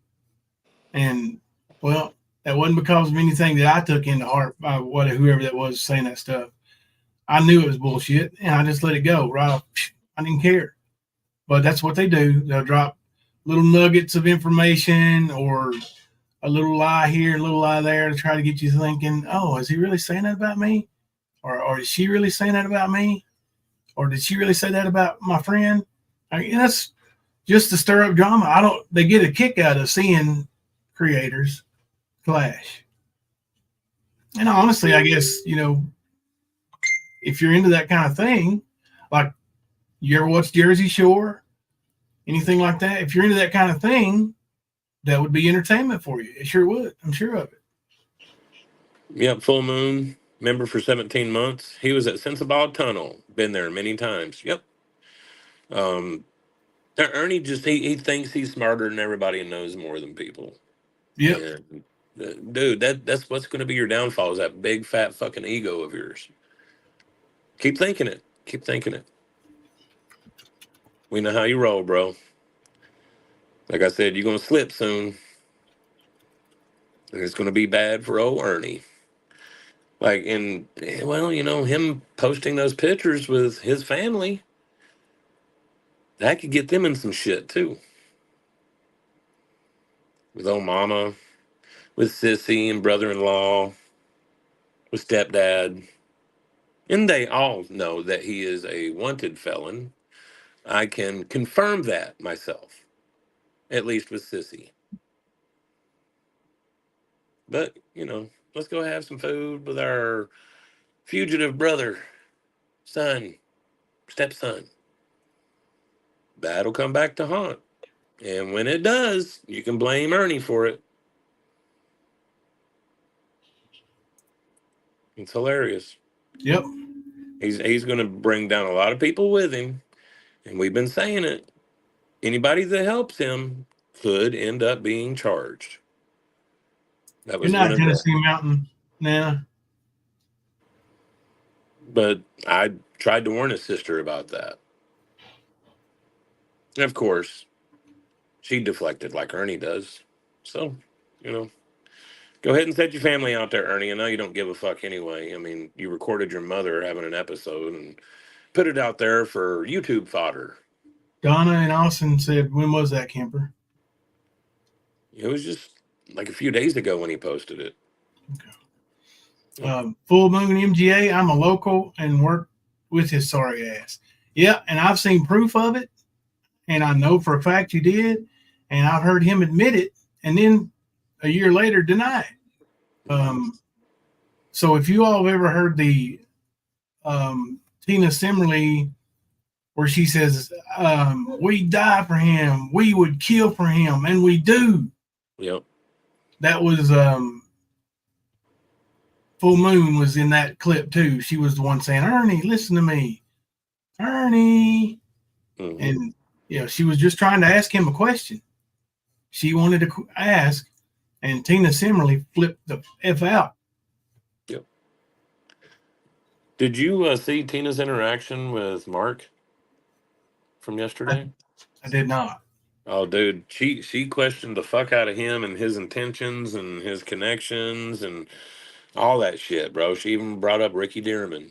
and well, that wasn't because of anything that I took into heart by whoever that was saying that stuff. I knew it was bullshit, and I just let it go right off. I didn't care. But that's what they do. They'll drop little nuggets of information or a little lie here, a little lie there to try to get you thinking, oh, is he really saying that about me? Or is she really saying that about me? Or did she really say that about my friend? I mean, that's just to stir up drama. They get a kick out of seeing creators clash. And honestly, I guess, if you're into that kind of thing, like you ever watch Jersey Shore, anything like that, if you're into that kind of thing, that would be entertainment for you. It sure would. I'm sure of it. Yep, Full Moon, member for 17 months. He was at Sensabaugh Tunnel. Been there many times. Yep. Ernie just, he thinks he's smarter than everybody and knows more than people. Yep. And dude, that's what's going to be your downfall is that big fat fucking ego of yours. Keep thinking it. Keep thinking it. We know how you roll, bro. Like I said, you're going to slip soon. And it's going to be bad for old Ernie. Like, and, well, him posting those pictures with his family, that could get them in some shit, too. With old mama, with sissy and brother-in-law, with stepdad. And they all know that he is a wanted felon. I can confirm that myself, at least with sissy. But, let's go have some food with our fugitive brother, son, stepson. That'll come back to haunt. And when it does, you can blame Ernie for it. It's hilarious. Yep. He's going to bring down a lot of people with him, and we've been saying it. Anybody that helps him could end up being charged. That You're was one not of the. Tennessee Mountain, Nana. But I tried to warn his sister about that. And of course, she deflected like Ernie does. So, you know, go ahead and set your family out there, Ernie. I know you don't give a fuck anyway. I mean, you recorded your mother having an episode and put it out there for YouTube fodder. Donna and Austin said, when was that, Kemper? It was just like a few days ago when he posted it. Full Moon MGA, I'm a local and work with his sorry ass. Yeah, and I've seen proof of it, and I know for a fact you did, and I've heard him admit it, and then a year later deny it. So if you all have ever heard the Tina Simmerly where she says, we die for him, we would kill for him, and we do. Yep. That was Full Moon was in that clip too. She was the one saying, Ernie, listen to me. Ernie. Mm-hmm. And, you know, she was just trying to ask him a question. She wanted to ask, and Tina Simmerly flipped the F out. Yep. Did you see Tina's interaction with Mark from yesterday? I did not. Oh, dude, she questioned the fuck out of him and his intentions and his connections and all that shit, bro. She even brought up Ricky Dearman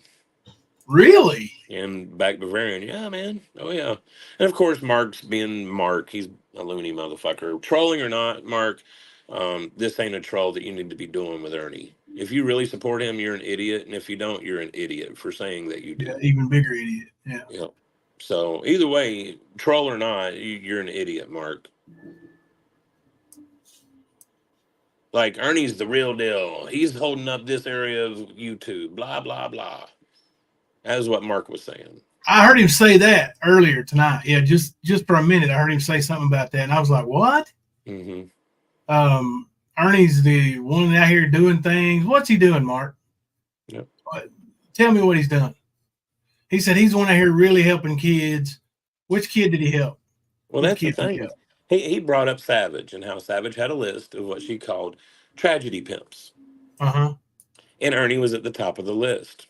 Really? and back Bavarian. Yeah, man. Oh, yeah. And of course, Mark's being Mark. He's a loony motherfucker. Trolling or not, Mark, this ain't a troll that you need to be doing with Ernie. If you really support him, you're an idiot. And if you don't, you're an idiot for saying that you do. Yeah, even bigger idiot. Yeah. Yeah. So either way, troll or not, you're an idiot, Mark. Like, Ernie's the real deal. He's holding up this area of YouTube. Blah, blah, blah. That is what Mark was saying. I heard him say that earlier tonight. Yeah, just for a minute, I heard him say something about that, and I was like, "What?" Mm-hmm. Ernie's the one out here doing things. What's he doing, Mark? Yep. Tell me what he's done. He said he's one out here really helping kids. Which kid did he help? Well, that's the thing. He brought up Savage and how Savage had a list of what she called tragedy pimps. Uh-huh. And Ernie was at the top of the list.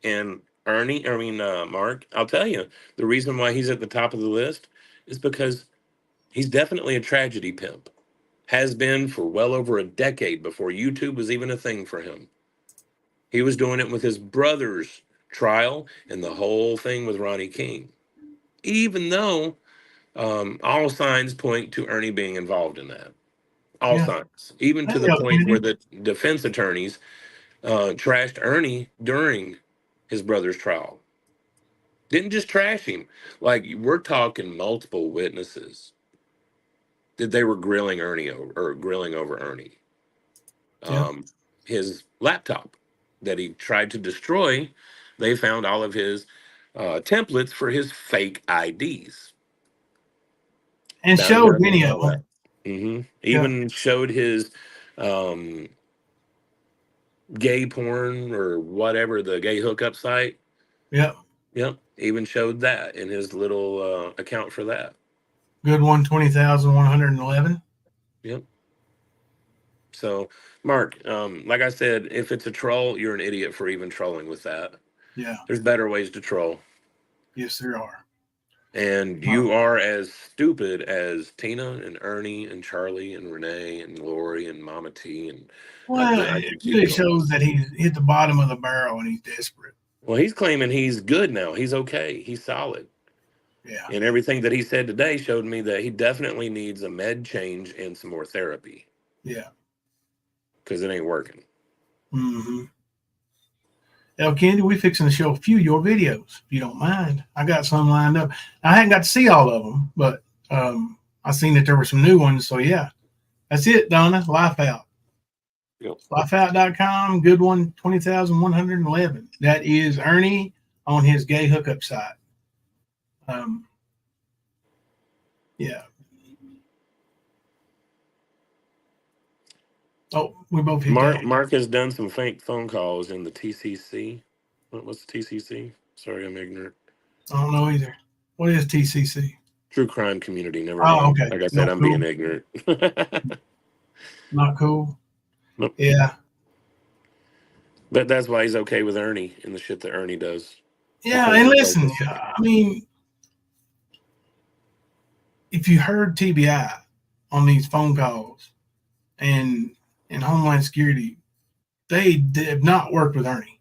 And Mark, I'll tell you, the reason why he's at the top of the list is because he's definitely a tragedy pimp. Has been for well over a decade before YouTube was even a thing for him. He was doing it with his brother's trial and the whole thing with Ronnie King. Even though all signs point to Ernie being involved in that. All signs. Even to the point where the defense attorneys trashed Ernie during his brother's trial. Didn't just trash him. Like, we're talking multiple witnesses that they were grilling Ernie over Ernie. His laptop that he tried to destroy, they found all of his templates for his fake IDs. And showed many of them. Mm-hmm. Even showed his gay porn or whatever, the gay hookup site. Yep. Even showed that in his little account for that. Good one, 20,111. Yep. So, Mark, like I said, if it's a troll, you're an idiot for even trolling with that. Yeah. There's better ways to troll. Yes, there are. And you are as stupid as Tina and Ernie and Charlie and Renee and Lori and Mama T. And it really shows that he's hit the bottom of the barrel and he's desperate. Well, he's claiming he's good now. He's okay. He's solid. Yeah. And everything that he said today showed me that he definitely needs a med change and some more therapy. Yeah. Because it ain't working. Mm-hmm. El Candy, we fixing to show a few of your videos, if you don't mind. I got some lined up. I hadn't got to see all of them, but I seen that there were some new ones. So, yeah. That's it, Donna. Life Out. Yep. Lifeout.com. Good one, 20,111. That is Ernie on his gay hookup site. Yeah. Oh, we both hit that. Mark has done some fake phone calls in the TCC. What's the TCC? Sorry, I'm ignorant. I don't know either. What is TCC? True crime community. Never Oh, mind. okay. Like I said, Not I'm cool. being ignorant. Not cool. Nope. Yeah. But that's why he's okay with Ernie and the shit that Ernie does. Yeah, Because and it's listen, like this. I mean, if you heard TBI on these phone calls and Homeland Security, they have not worked with Ernie.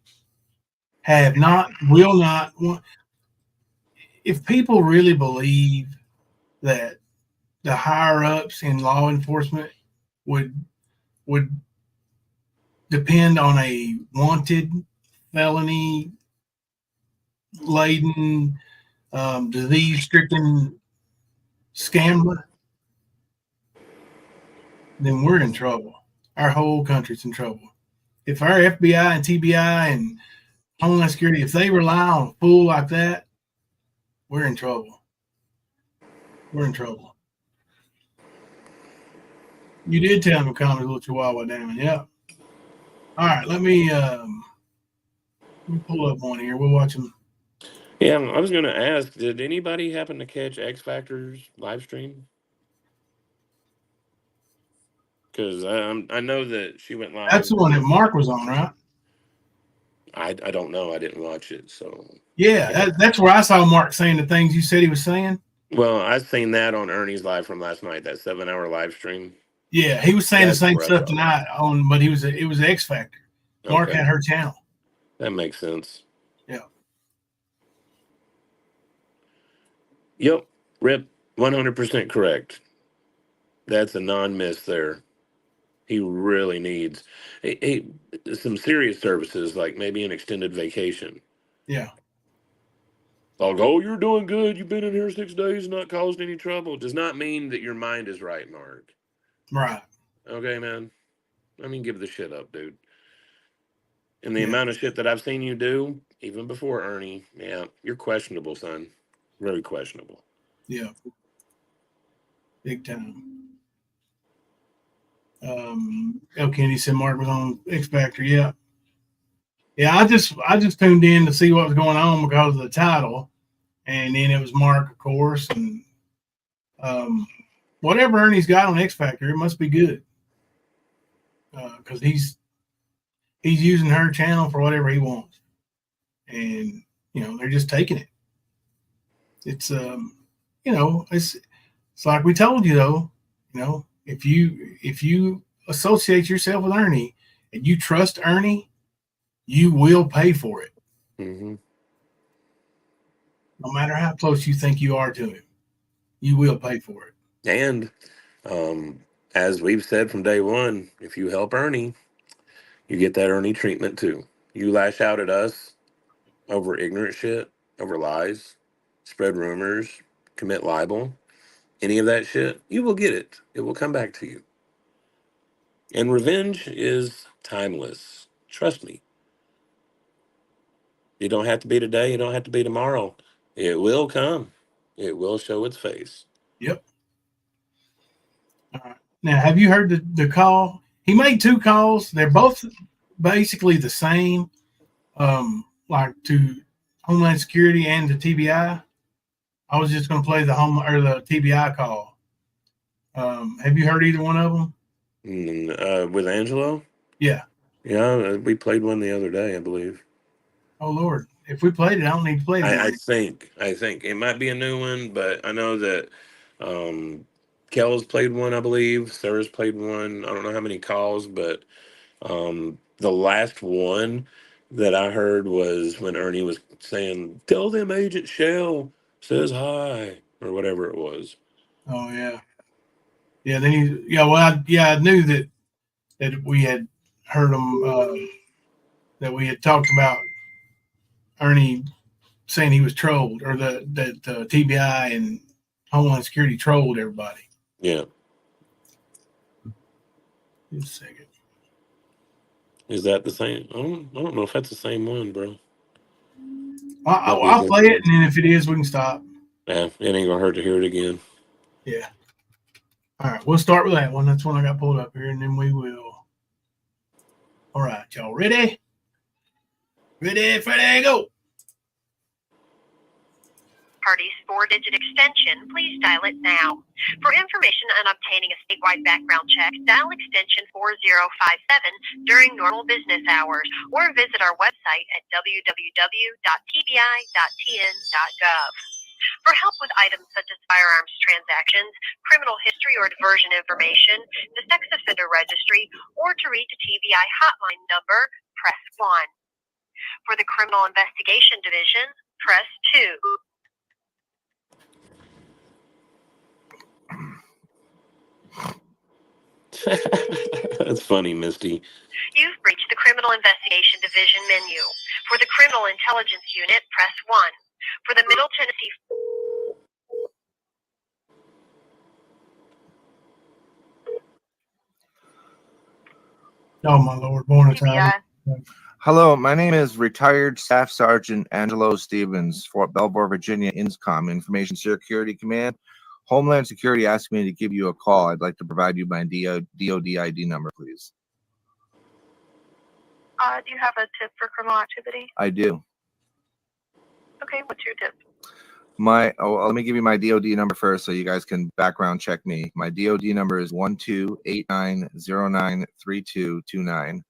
Have not, will not. If people really believe that the higher ups in law enforcement would depend on a wanted, felony laden, disease stricken scammer, then we're in trouble. Our whole country's in trouble. If our FBI and TBI and Homeland Security, if they rely on a fool like that, we're in trouble. We're in trouble. You did tell him to calm his little chihuahua down. Yeah. All right. Let me pull up one here. We'll watch him. Yeah, I was going to ask, did anybody happen to catch X Factor's live stream? Because I know that she went live. That's the one that Mark was on, right? I don't know. I didn't watch it, so. Yeah, that's where I saw Mark saying the things you said he was saying. Well, I've seen that on Ernie's live from last night, that 7-hour live stream. Yeah, he was saying That's the same where I stuff saw it. tonight but it was X Factor. Mark Okay. had her channel. That makes sense. Yeah. Yep. Rip, 100% correct. That's a non-miss there. He really needs some serious services, like maybe an extended vacation. Yeah. Like, oh, you're doing good. You've been in here 6 days, not caused any trouble. Does not mean that your mind is right, Mark. Right. Okay, man. I mean, give the shit up, dude. And the amount of shit that I've seen you do, even before Ernie, yeah, you're questionable, son. Very questionable. Yeah. Big time. Kennedy said Mark was on X Factor. Yeah. Yeah, I just tuned in to see what was going on because of the title. And then it was Mark, of course, and whatever Ernie's got on X Factor, it must be good. Because he's using her channel for whatever he wants. And they're just taking it. It's it's like we told you though, if you associate yourself with Ernie and you trust Ernie, you will pay for it. Mm-hmm. No matter how close you think you are to him, you will pay for it. And as we've said from day one, if you help Ernie, you get that Ernie treatment too. You lash out at us over ignorant shit, over lies, spread rumors, commit libel, any of that shit, you will get it. It will come back to you. And revenge is timeless. Trust me. You don't have to be today. You don't have to be tomorrow. It will come. It will show its face. Yep. All right. Now, have you heard the call? He made 2 calls. They're both basically the same, like to Homeland Security and to TBI. I was just going to play the TBI call. Have you heard either one of them? With Angelo? Yeah. Yeah, we played one the other day, I believe. Oh, Lord. If we played it, I don't need to play it. I think it might be a new one, but I know that Kel's played one, I believe. Sarah's played one. I don't know how many calls, but the last one that I heard was when Ernie was saying, "Tell them Agent Shell says hi," or whatever it was. Oh, yeah. Yeah, then I knew that we had heard him, that we had talked about Ernie saying he was trolled, or that TBI and Homeland Security trolled everybody. Yeah. Just a second. Is that the same? I don't know if that's the same one, bro. I'll play it, and then if it is, we can stop. Yeah, it ain't gonna hurt to hear it again. Yeah. All right, we'll start with that one. That's one I got pulled up here, and then we will All right, y'all ready? Ready, Freddy, go. Party's 4-digit extension, please dial it now. For information on obtaining a statewide background check, dial extension 4057 during normal business hours or visit our website at www.tbi.tn.gov. For help with items such as firearms transactions, criminal history or diversion information, the sex offender registry, or to reach a TBI hotline number, press 1. For the Criminal Investigation Division, press 2. That's funny, Misty. You've reached the Criminal Investigation Division menu. For the Criminal Intelligence Unit, press 1. For the Middle Tennessee... Oh, my Lord. Born a child. Hello, my name is retired Staff Sergeant Angelo Stevens, Fort Belvoir, Virginia, INSCOM, Information Security Command. Homeland Security asked me to give you a call. I'd like to provide you my DOD ID number, please. do you have a tip for criminal activity? I do. Okay, what's your tip? Let me give you my DOD number first so you guys can background check me. My DOD number is 1289093229.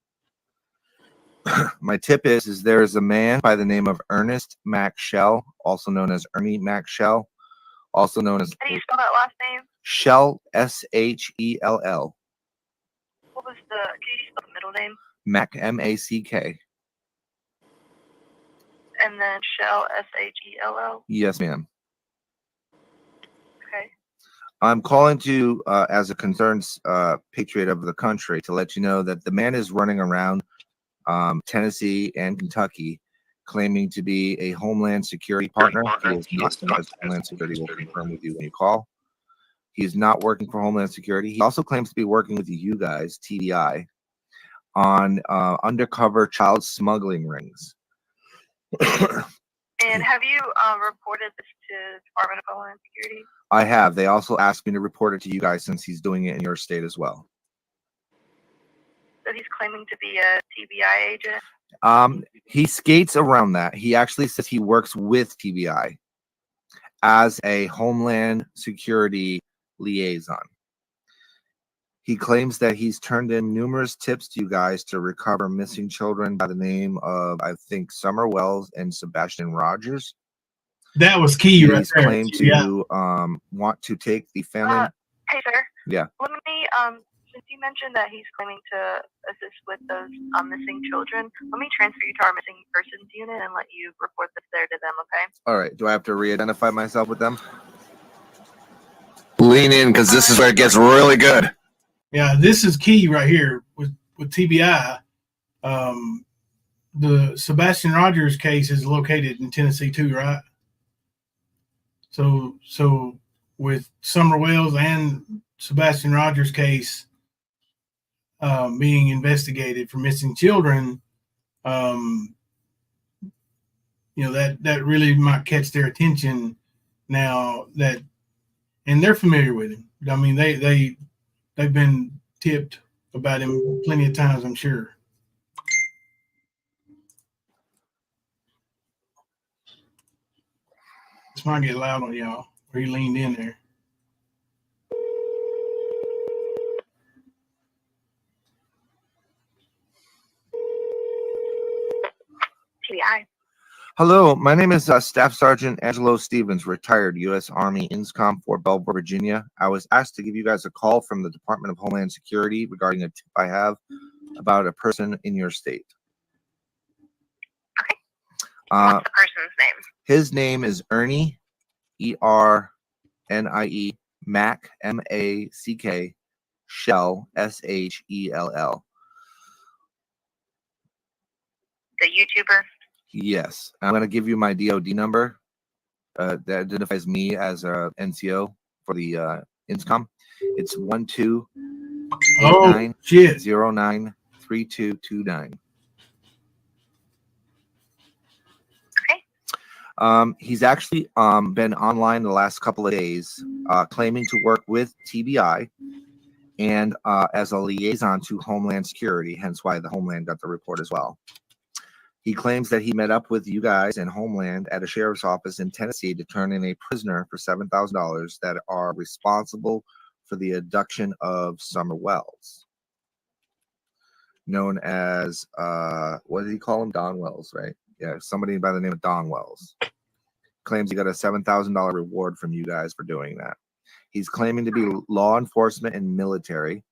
My tip is there is a man by the name of Ernest Mac Shell, also known as Ernie Mac Shell, also known as... How do you spell that last name? Shell, S-H-E-L-L. What was the... Can you spell the middle name? Mac, M-A-C-K. And then Shell, S-H-E-L-L? Yes, ma'am. Okay. I'm calling to, as a concerned patriot of the country, to let you know that the man is running around Tennessee and Kentucky claiming to be a Homeland Security partner. He is not, as Homeland Security will confirm with you when you call. He is not working for Homeland Security. He also claims to be working with you guys, TDI, on undercover child smuggling rings. And have you reported this to Department of Homeland Security? I have. They also asked me to report it to you guys since he's doing it in your state as well. So he's claiming to be a TBI agent? He skates around that. He actually says he works with TBI as a Homeland Security liaison. He claims that he's turned in numerous tips to you guys to recover missing children by the name of, I think, Summer Wells and Sebastian Rogers. That was key right there. He's claimed to want to take the family. Hey, sir. Yeah. Let me, since you mentioned that he's claiming to assist with those missing children, let me transfer you to our missing persons unit and let you report this there to them, okay? All right. Do I have to re-identify myself with them? Lean in, because this is where it gets really good. Yeah, this is key right here with TBI. The Sebastian Rogers case is located in Tennessee too, right? So with Summer Wells and Sebastian Rogers case being investigated for missing children, that really might catch their attention now that, and they're familiar with him. I mean, they've been tipped about him plenty of times, I'm sure. This might get loud on y'all, where he leaned in there. TBI. Hello, my name is Staff Sergeant Angelo Stevens, retired U.S. Army INSCOM, Fort Belvoir, Virginia. I was asked to give you guys a call from the Department of Homeland Security regarding a tip I have about a person in your state. Okay. What's the person's name? His name is Ernie, E-R-N-I-E, Mac, M-A-C-K, Shell, S-H-E-L-L. The YouTuber? Yes. I'm going to give you my DOD number that identifies me as a NCO for the INSCOM. It's 1289093229. Okay. He's actually been online the last couple of days claiming to work with TBI and as a liaison to Homeland Security, hence why the Homeland got the report as well. He claims that he met up with you guys and Homeland at a sheriff's office in Tennessee to turn in a prisoner for $7,000 that are responsible for the abduction of Summer Wells, known as, what did he call him? Don Wells, right? Yeah, somebody by the name of Don Wells. Claims he got a $7,000 reward from you guys for doing that. He's claiming to be law enforcement and military.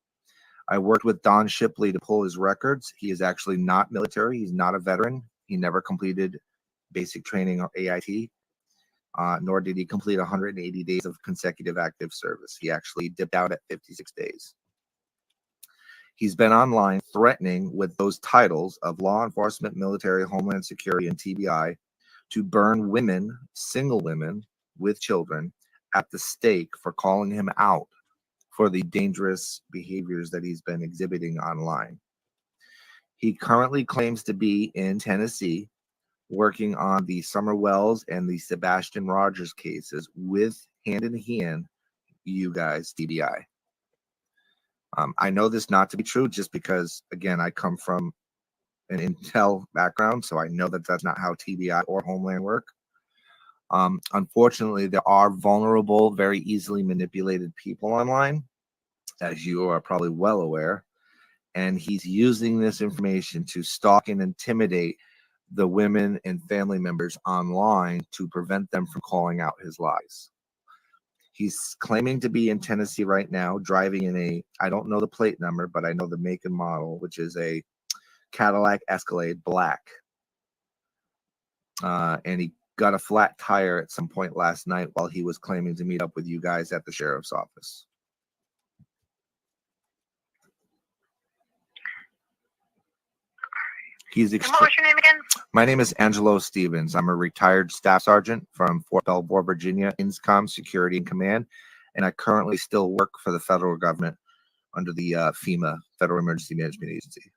I worked with Don Shipley to pull his records. He is actually not military. He's not a veteran. He never completed basic training or AIT, nor did he complete 180 days of consecutive active service. He actually dipped out at 56 days. He's been online threatening with those titles of law enforcement, military, homeland security, and TBI to burn women, single women with children, at the stake for calling him out for the dangerous behaviors that he's been exhibiting online. He currently claims to be in Tennessee working on the Summer Wells and the Sebastian Rogers cases with hand in hand, you guys, TBI. I know this not to be true just because, again, I come from an intel background, so I know that that's not how TBI or Homeland work. Unfortunately, there are vulnerable, very easily manipulated people online, as you are probably well aware, and he's using this information to stalk and intimidate the women and family members online to prevent them from calling out his lies. He's claiming to be in Tennessee right now, driving in a, I don't know the plate number, but I know the make and model, which is a Cadillac Escalade black. And he got a flat tire at some point last night while he was claiming to meet up with you guys at the sheriff's office. And what was your name again? My name is Angelo Stevens. I'm a retired staff sergeant from Fort Belvoir, Virginia, INSCOM Security and Command, and I currently still work for the federal government under the FEMA, Federal Emergency Management Agency.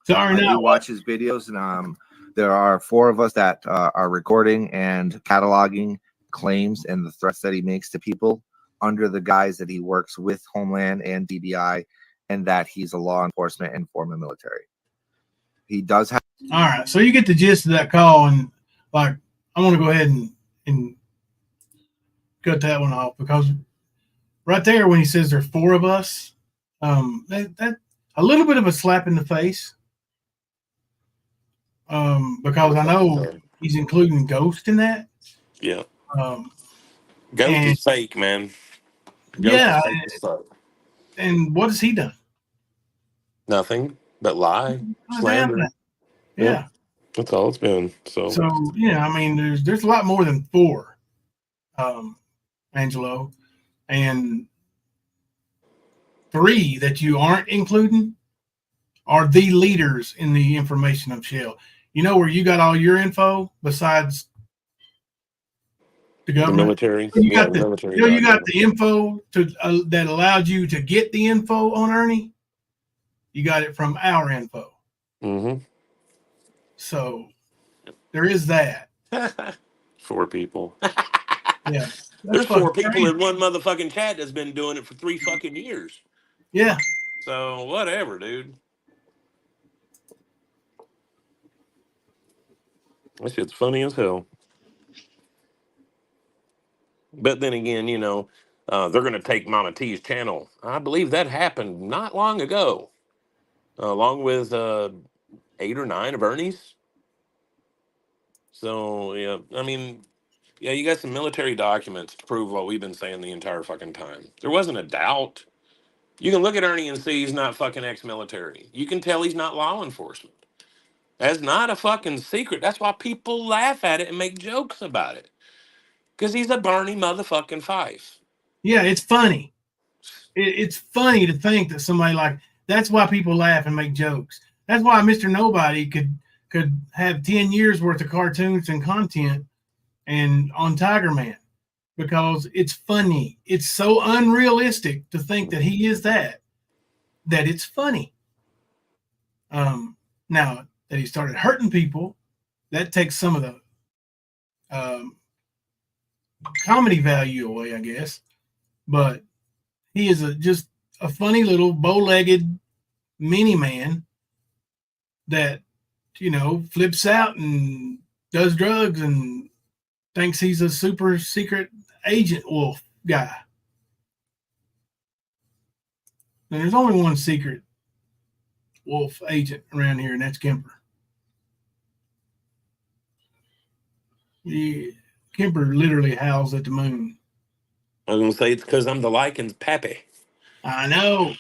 Sorry, I do watch his videos, and there are 4 of us that are recording and cataloging claims and the threats that he makes to people under the guise that he works with Homeland and DBI, and that he's a law enforcement and former military. He does have. All right, so you get the gist of that call, and like I want to go ahead and cut that one off, because right there when he says there's 4 of us, that a little bit of a slap in the face, because I know he's including Ghost in that. Yeah. Ghost is fake, man. Ghost yeah, is fake as fuck. And what has he done? Nothing but lie, slander. Yeah. That's all it's been. So yeah, I mean, there's a lot more than 4, Angelo, and 3 that you aren't including are the leaders in the information of Shell. You know where you got all your info besides the government? The military. You got the info to that allowed you to get the info on Ernie. You got it from our info. Mm-hmm. So there is that. 4 people. Yeah. There's 4 people in one motherfucking chat that's been doing it for 3 fucking years. Yeah. So whatever, dude. That shit's funny as hell. But then again, you know, they're going to take Mama T's channel. I believe that happened not long ago, along with 8 or 9 of Ernie's. So, yeah, I mean, yeah, you got some military documents to prove what we've been saying the entire fucking time. There wasn't a doubt. You can look at Ernie and see he's not fucking ex-military. You can tell he's not law enforcement. That's not a fucking secret. That's why people laugh at it and make jokes about it. Because he's a Barney motherfucking Fife. Yeah, it's funny. It's funny to think that somebody like, that's why people laugh and make jokes. That's why Mr. Nobody could have 10 years worth of cartoons and content and on Tiger Man, because it's funny. It's so unrealistic to think that he is that it's funny. Now that he started hurting people, that takes some of the comedy value away, I guess. But he is just a funny little bow-legged mini man that, you know, flips out and does drugs and thinks he's a super secret agent wolf guy. And there's only one secret wolf agent around here, and that's Kemper. Kemper literally howls at the moon. I was going to say it's because I'm the Lycan's pappy. I know.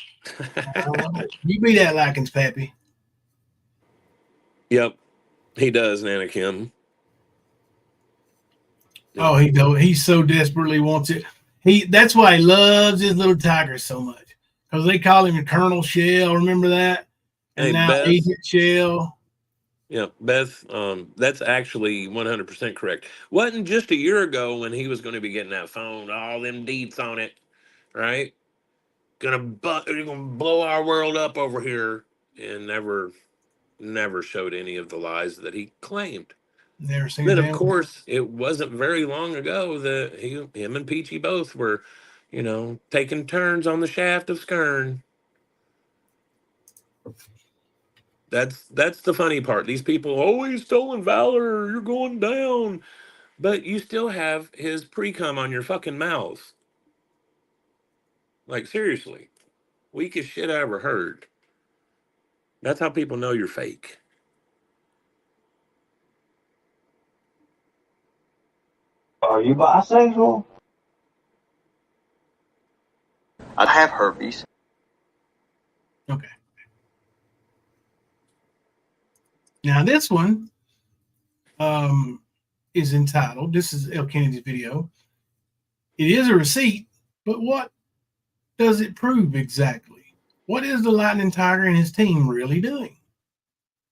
You be that Lycan's pappy. Yep, he does, Nana Kim. Yep. Oh, he so desperately wants it. That's why he loves his little tiger so much. Because they call him Colonel Shell, remember that? And hey, now Beth, Agent Shell. Yeah, Beth, that's actually 100% correct. Wasn't just a year ago when he was going to be getting that phone, all them deets on it, right? You're gonna blow our world up over here, and never showed any of the lies that he claimed. Never seen Then, of him. course, it wasn't very long ago that him and Peachy both were, taking turns on the shaft of Skern. That's the funny part. These people, oh, he's stolen Valor, you're going down. But you still have his pre-cum on your fucking mouth. Like, seriously. Weakest shit I ever heard. That's how people know you're fake. Are you bisexual? I have herpes. Okay. Now this one is entitled, this is El Kennedy's video. It is a receipt, but what does it prove exactly? What is the Lightning Tiger and his team really doing?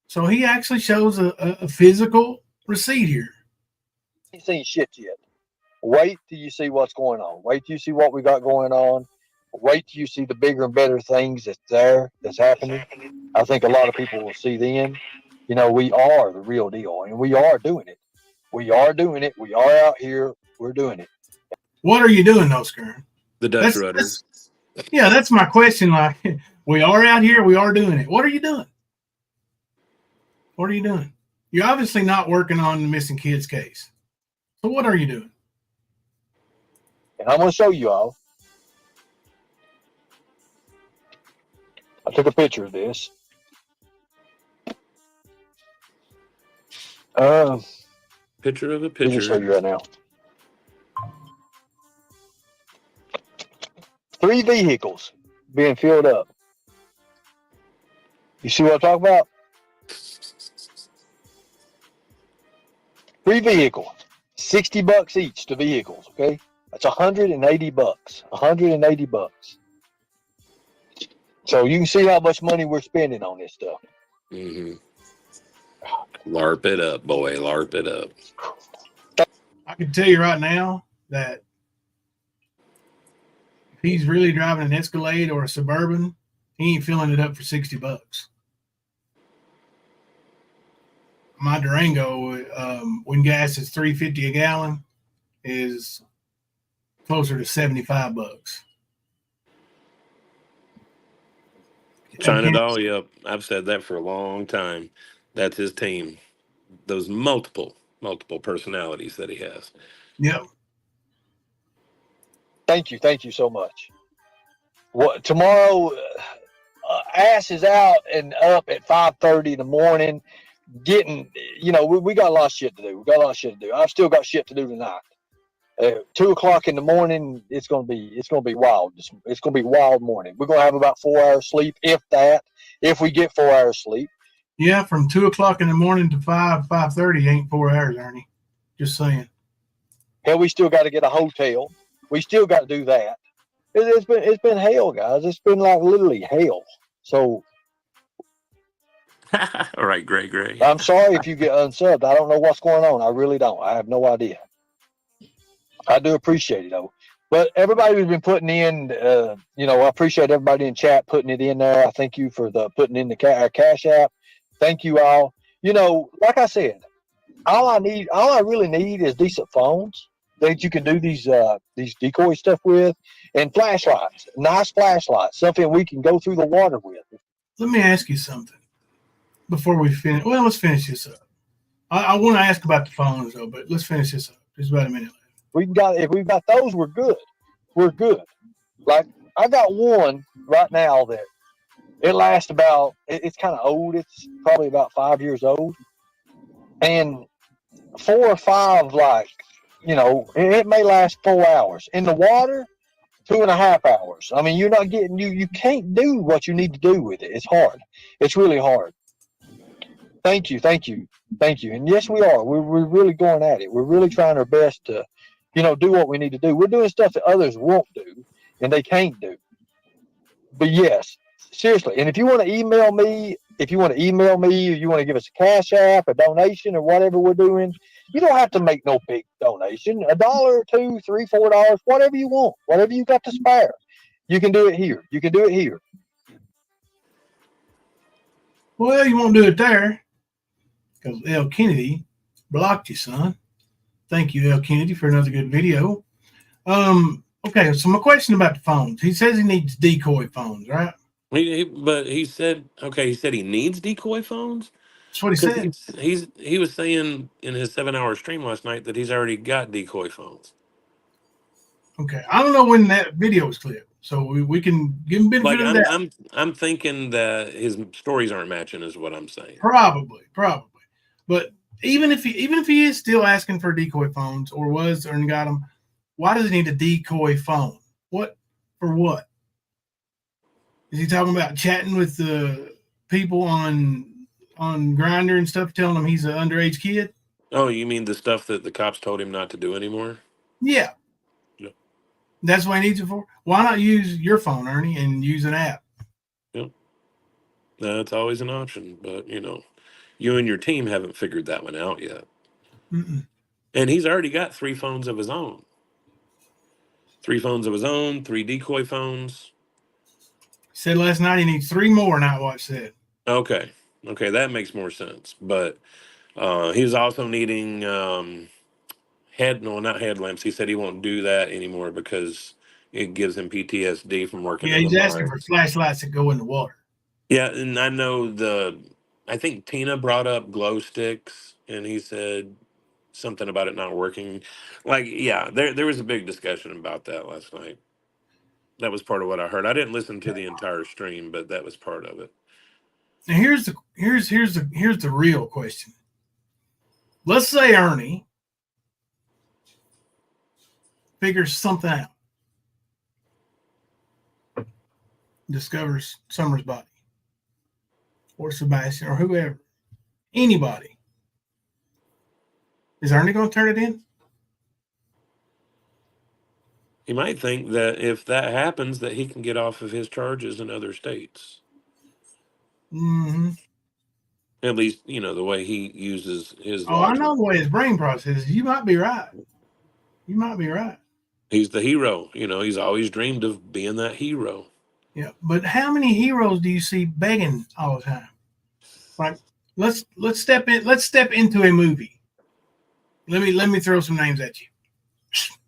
So he actually shows a physical receipt here. Ain't seen shit yet. Wait till you see what's going on. Wait till you see what we got going on. Wait till you see the bigger and better things that's happening. I think a lot of people will see then. You know, we are the real deal, and we are doing it. We are doing it. We are out here. We're doing it. What are you doing, though, Skern? The Dutch rudders. Yeah, that's my question. Like, we are out here. We are doing it. What are you doing? What are you doing? You're obviously not working on the missing kids case. So what are you doing? And I'm going to show you all. I took a picture of this. Picture of a Let me just show picture. you right now. 3 vehicles being filled up. You see what I'm talking about? 3 vehicles, $60 each, the vehicles. Okay, that's $180. $180. So you can see how much money we're spending on this stuff. Mm-hmm. LARP it up, boy. LARP it up. I can tell you right now that if he's really driving an Escalade or a Suburban, he ain't filling it up for $60. My Durango, when gas is $3.50 a gallon, is closer to $75. China Doll, yep. I've said that for a long time. That's his team. Those multiple personalities that he has. Yep. Thank you so much. What tomorrow? Ass is out and up at 5:30 in the morning. Getting, we got a lot of shit to do. I've still got shit to do tonight. 2 o'clock in the morning, it's gonna be wild. It's gonna be wild morning. We're gonna have about 4 hours sleep, if we get 4 hours sleep. Yeah, from 2 o'clock in the morning to 5:30 ain't 4 hours, Ernie. Just saying. Hell, we still got to get a hotel. We still got to do that. It's been hell, guys. It's been like literally hell. So. All right, Gray. I'm sorry if you get unsubbed. I don't know what's going on. I really don't. I have no idea. I do appreciate it, though. But everybody who's been putting in, I appreciate everybody in chat putting it in there. I thank you for putting in our Cash App. Thank you all. Like I said, all I really need is decent phones that you can do these decoy stuff with, and flashlights, nice flashlights, something we can go through the water with. Let me ask you something before we finish. Well, let's finish this up. I want to ask about the phones though, but let's finish this up. There's about a minute left. If we've got those, we're good. We're good. Like I got one right now that it lasts about. It's kind of old. It's probably about 5 years old, and 4 or 5, like, it may last 4 hours in the water. 2.5 hours. I mean, you're not getting you can't do what you need to do with it. It's hard. It's really hard. Thank you. And yes, we are. We're really going at it. We're really trying our best to, do what we need to do. We're doing stuff that others won't do and they can't do. But yes, seriously. And if you want to email me, or you want to give us a cash app, a donation, or whatever we're doing, you don't have to make no big donation. $1, $2, $3, $4, whatever you want, whatever you got to spare. You can do it here. Well, you won't do it there because L. Kennedy blocked you, son. Thank you, L. Kennedy, for another good video. Okay, so my question about the phones. He says he needs decoy phones, right? But he said he needs decoy phones. That's what he said. He was saying in his 7-hour stream last night that he's already got decoy phones. Okay, I don't know when that video was clipped, so we can give him benefit of that. I'm thinking that his stories aren't matching, is what I'm saying. Probably, but even if he is still asking for decoy phones, or got them, why does he need a decoy phone? What for? What is he talking about? Chatting with the people on Grindr and stuff, telling them he's an underage kid? Oh, you mean the stuff that the cops told him not to do anymore? Yeah. Yep. That's what he needs it for. Why not use your phone, Ernie, and use an app? Yep. That's always an option, but you and your team haven't figured that one out yet. Mm-mm. And he's already got 3 phones of his own. 3 phones of his own, 3 decoy phones. He said last night he needs 3 more, Nightwatch said. Okay, that makes more sense. But he was also needing not headlamps. He said he won't do that anymore because it gives him PTSD from working in the he's asking mine. for flashlights that go in the water. Yeah, and I know I think Tina brought up glow sticks, and he said something about it not working. Like, yeah, there was a big discussion about that last night. That was part of what I heard. I didn't listen to the entire stream, but that was part of it. Now here's the real question. Let's say Ernie figures something out, discovers Summer's body, or Sebastian, or whoever, anybody. Is Ernie going to turn it in? He might think that if that happens, that he can get off of his charges in other states. Mm-hmm. At least, the way he uses his logic. I know the way his brain processes. You might be right. He's the hero. He's always dreamed of being that hero. Yeah, but how many heroes do you see begging all the time? Like, let's step into a movie. Let me throw some names at you.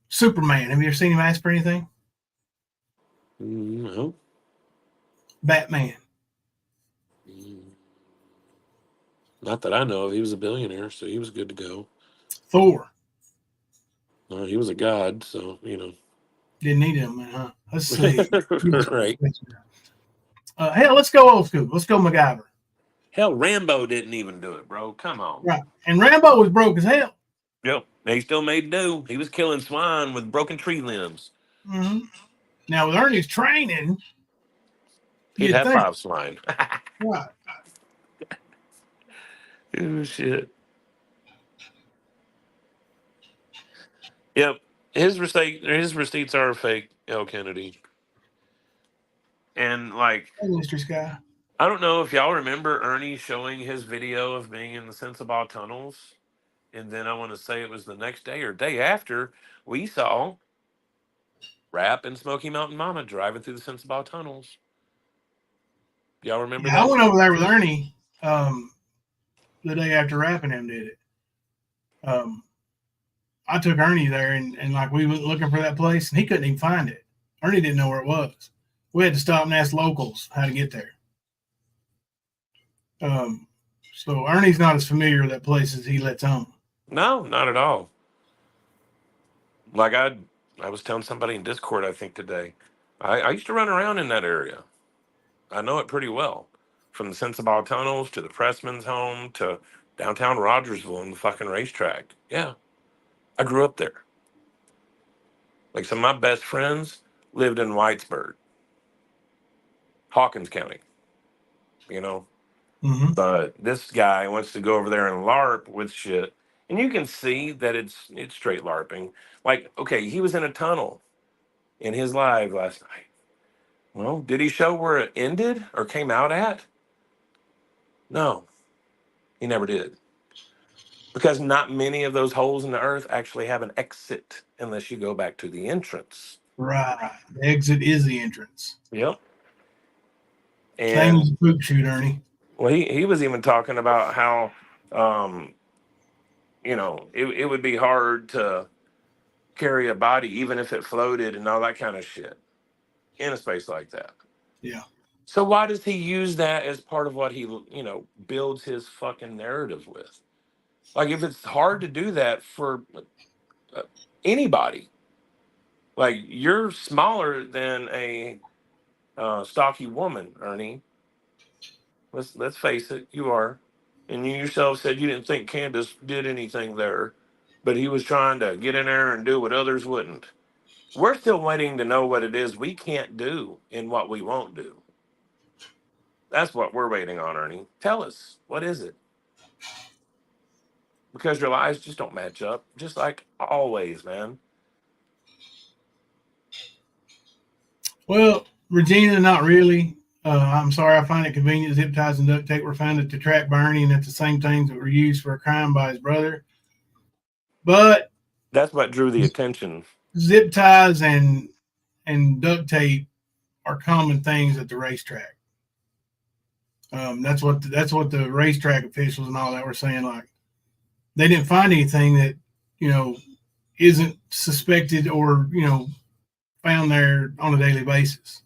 Superman. Have you ever seen him ask for anything? No. Batman. Not that I know of. He was a billionaire, so he was good to go. Thor. He was a god, so Didn't need him, huh? Let's see. Right. Hell, let's go old school. Let's go MacGyver. Hell, Rambo didn't even do it, bro. Come on. Right. And Rambo was broke as hell. Yep. He still made do. He was killing swine with broken tree limbs. Mm-hmm. Now, with Ernie's training, he'd have 5 swine. Right. Oh, shit. Yep. His receipts are fake, L. Kennedy. And Mystery Sky. I don't know if y'all remember Ernie showing his video of being in the Sensabaugh tunnels. And then I want to say it was the next day or day after, we saw Rap and Smoky Mountain Mama driving through the Sensabaugh tunnels. Y'all remember that? I went over there with Ernie the day after Rap and him did it. I took Ernie there and like we went looking for that place and he couldn't even find it. Ernie didn't know where it was. We had to stop and ask locals how to get there. So Ernie's not as familiar with that place as he lets on. No, not at all. Like I was telling somebody in Discord, I think today, I used to run around in that area. I know it pretty well. From the Sensabaugh tunnels to the Pressman's home to downtown Rogersville and the fucking racetrack. Yeah. I grew up there. Like some of my best friends lived in Whitesburg, Hawkins County, you know. Mm-hmm. But this guy wants to go over there and LARP with shit. And you can see that it's straight LARPing. Like, okay, he was in a tunnel in his live last night. Well, did he show where it ended or came out at? No, he never did. Because not many of those holes in the earth actually have an exit unless you go back to the entrance. Right. The exit is the entrance. Yep. Same as And a poop shoot, Ernie. well, he was even talking about how, you know, it would be hard to carry a body even if it floated and all that kind of shit in a space like that. Yeah. So why does he use that as part of what he, you know, builds his fucking narrative with? Like, if it's hard to do that for anybody, like, you're smaller than a stocky woman, Ernie. Let's face it, you are. And you yourself said you didn't think Candace did anything there, but he was trying to get in there and do what others wouldn't. We're still waiting to know what it is we can't do and what we won't do. That's what we're waiting on, Ernie. Tell us, what is it? Because your lies just don't match up, just like always, man. Well, Regina, not really. I'm sorry. I find it convenient zip ties and duct tape were found to track Bernie, and that's the same things that were used for a crime by his brother. But That's what drew the attention. zip ties and duct tape are common things at the racetrack. That's what the racetrack officials and all that were saying. Like, they didn't find anything that, you know, isn't suspected or, you know, found there on a daily basis.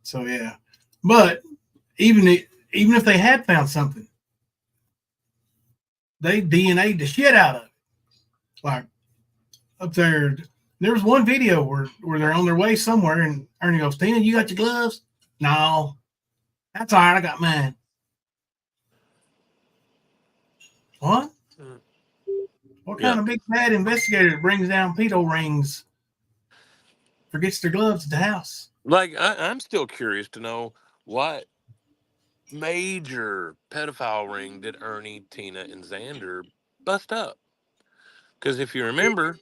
So yeah, but even if they had found something, they DNA'd the shit out of it. Like, up there, there was one video where they're on their way somewhere, and Ernie goes, "Tina, you got your gloves?" No, that's all right. I got mine. What? What kind of big bad investigator brings down pedo rings, forgets their gloves at the house? Like, I'm still curious to know what major pedophile ring did Ernie, Tina, and Xander bust up? Because if you remember,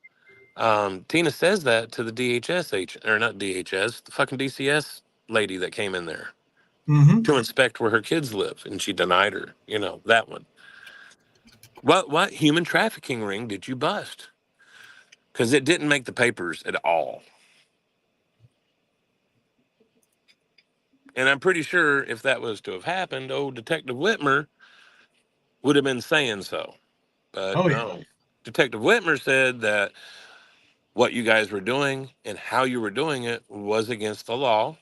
Tina says that to the DHS or not DHS, the fucking DCS lady that came in there to inspect where her kids live, and she denied her. You know, that one. What human trafficking ring did you bust? Because it didn't make the papers at all. And I'm pretty sure if that was to have happened, old Detective Whitmer would have been saying so. But no. Detective Whitmer said that what you guys were doing and how you were doing it was against the law,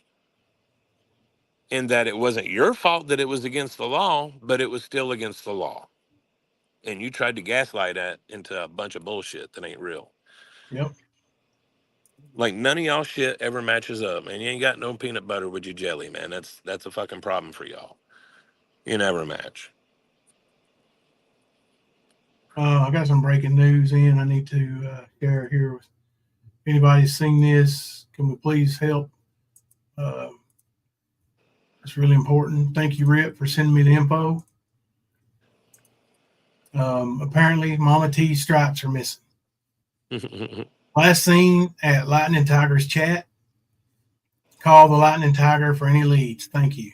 and that it wasn't your fault that it was against the law, but it was still against the law. And you tried to gaslight that into a bunch of bullshit that ain't real. Yep. Like, none of y'all shit ever matches up, man. You ain't got no peanut butter with your jelly, man. That's a fucking problem for y'all. You never match. I got some breaking news in. I need to share here with anybody's seen this. Can we please help? It's really important. Thank you, Rip, for sending me the info. Apparently, Mama T's stripes are missing. Last seen at Lightning Tiger's chat. Call the Lightning Tiger for any leads. Thank you.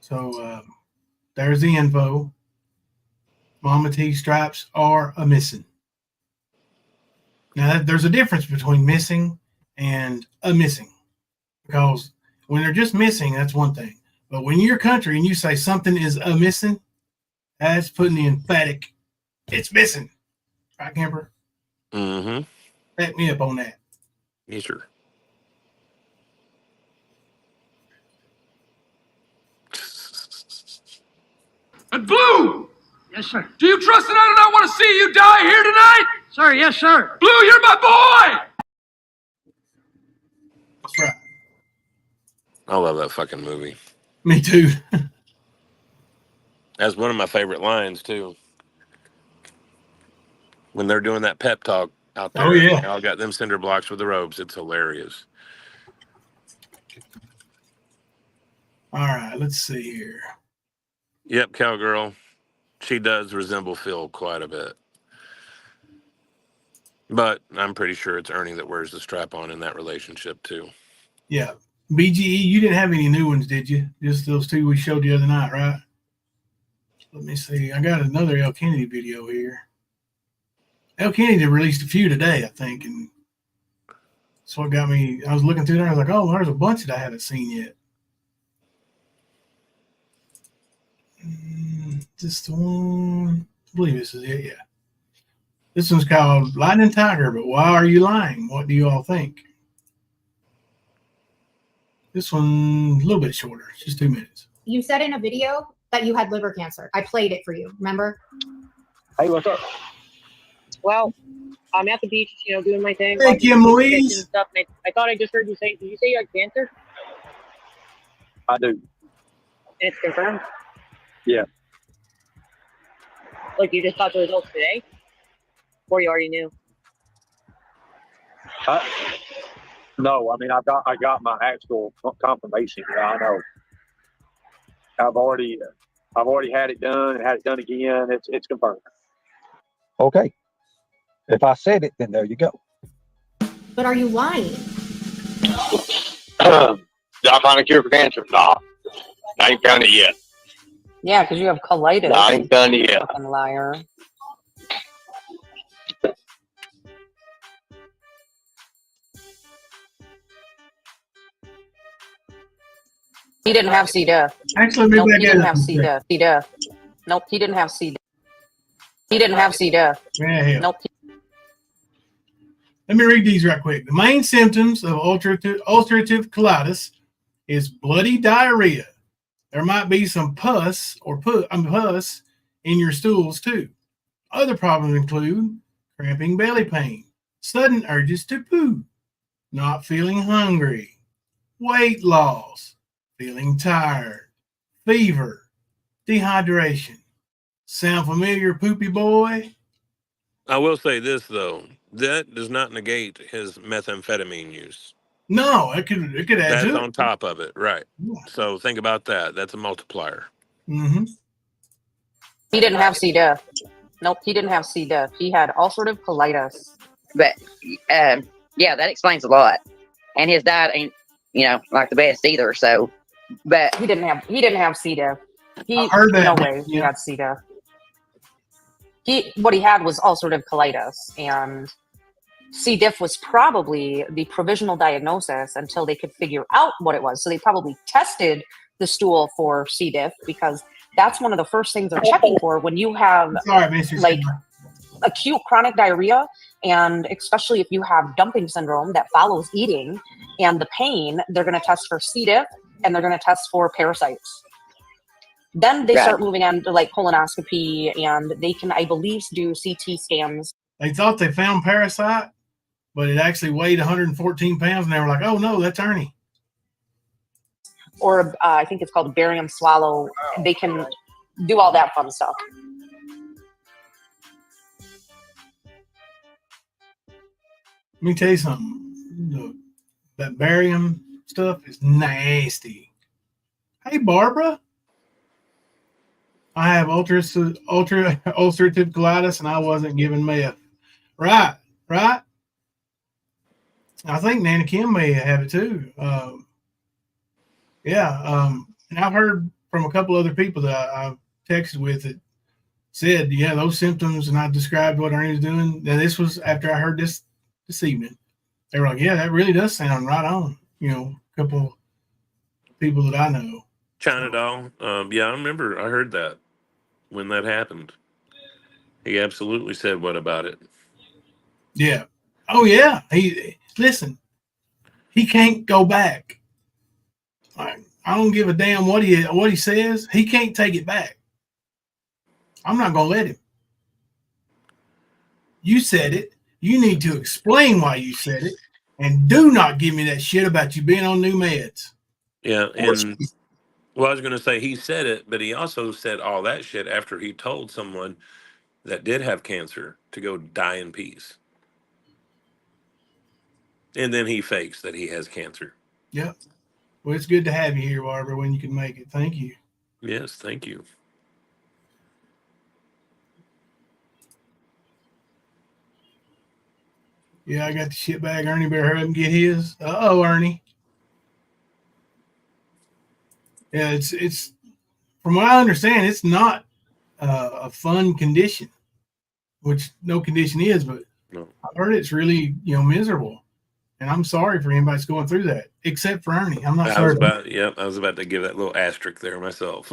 So there's the info. Mama T's stripes are a missing. Now, there's a difference between missing and a missing. Because when they're just missing, that's one thing. But when you're country and you say something is a missing, That's putting the emphatic. It's missing. Right, Camper? Mm-hmm. Back me up on that. Yes, sir. And Blue! Yes, sir. Do you trust that I do not want to see you die here tonight? Sir, yes, sir. Blue, you're my boy! That's right. I love that fucking movie. Me too. That's one of my favorite lines, too. When they're doing that pep talk out there. Oh, yeah. They all got them cinder blocks with the ropes. It's hilarious. All right, let's see here. Yep, Cowgirl. She does resemble Phil quite a bit. But I'm pretty sure it's Ernie that wears the strap on in that relationship, too. Yeah. BGE, you didn't have any new ones, did you? Just those two we showed the other night, right? Let me see. I got another El Kennedy video here. El Kennedy released a few today, I think, and that's what got me. I was looking through there. I was like, oh, there's a bunch that I haven't seen yet. Just one. I believe this is it, yeah. This one's called Lightning Tiger, but why are you lying? What do you all think? This one, a little bit shorter, just 2 minutes. You said in a video that you had liver cancer. I played it for you, remember? Hey, what's up? Well, I'm at the beach, doing my thing. Thank you, Louise. And stuff, and I thought I just heard you say, did you say you had cancer? I do. And it's confirmed? Yeah. Like, you just got the results today? Or you already knew? No, I mean, I got my actual confirmation. Yeah, I know. I've already had it done and had it done again. It's confirmed. Okay. If I said it, then there you go. But are you lying? Did I find a cure for cancer? Nah. I ain't found it yet. Yeah, because you have colitis. Nah, I ain't done it yet. Fucking liar. He didn't have C. diff. Actually, Nope, maybe he I didn't got have C. diff. C. diff. Nope, he didn't have C. diff. He didn't have C. diff. Yeah, Nope. Let me read these right quick. The main symptoms of ulcerative colitis is bloody diarrhea. There might be some pus in your stools too. Other problems include cramping belly pain, sudden urges to poo, not feeling hungry, weight loss, feeling tired, fever, dehydration. Sound familiar, poopy boy? I will say this, though. That does not negate his methamphetamine use. No, it could add That's to on it. top of it, right? Yeah. So think about that. That's a multiplier. Mm-hmm. He didn't have C. diff. Nope, he didn't have C. diff. He had ulcerative colitis. But yeah, that explains a lot. And his diet ain't, like the best either. So, but He didn't have C. diff. I heard that. No way he Yeah. had C. diff. What he had was ulcerative colitis, and C. diff was probably the provisional diagnosis until they could figure out what it was. So they probably tested the stool for C. diff because that's one of the first things they're checking for when you have like acute chronic diarrhea, and especially if you have dumping syndrome that follows eating and the pain, they're going to test for C. diff and they're going to test for parasites. Then they start moving on to like colonoscopy, and they can, I believe, do CT scans. They thought they found parasite, but it actually weighed 114 pounds, and they were like, oh no, that's Ernie. Or I think it's called barium swallow. They can do all that fun stuff. Let me tell you something. That barium stuff is nasty. Hey, Barbara. I have ulcerative colitis, and I wasn't given meth. Right. I think Nana Kim may have it too. And I've heard from a couple other people that I've texted with that said, yeah, those symptoms, and I described what Ernie was doing. Now, this was after I heard this evening. They were like, yeah, that really does sound right on. A couple people that I know. China doll. Yeah, I remember. I heard that. when that happened. He absolutely said, "What about it?" Yeah. Oh yeah. Listen. He can't go back. I don't give a damn what he says. He can't take it back. I'm not gonna let him. You said it. You need to explain why you said it, and do not give me that shit about you being on new meds. Yeah, and well, I was going to say he said it, but he also said all that shit after he told someone that did have cancer to go die in peace. And then he fakes that he has cancer. Yep. Well, it's good to have you here, Barbara, when you can make it. Thank you. Yes, thank you. Yeah, I got the shit bag. Ernie better hurry up and get his. Ernie. Yeah, it's from what I understand, it's not a fun condition, which no condition is, but No. I've heard it's really miserable. And I'm sorry for anybody that's going through that, except for Ernie. I'm not I sorry. was about to give that little asterisk there myself.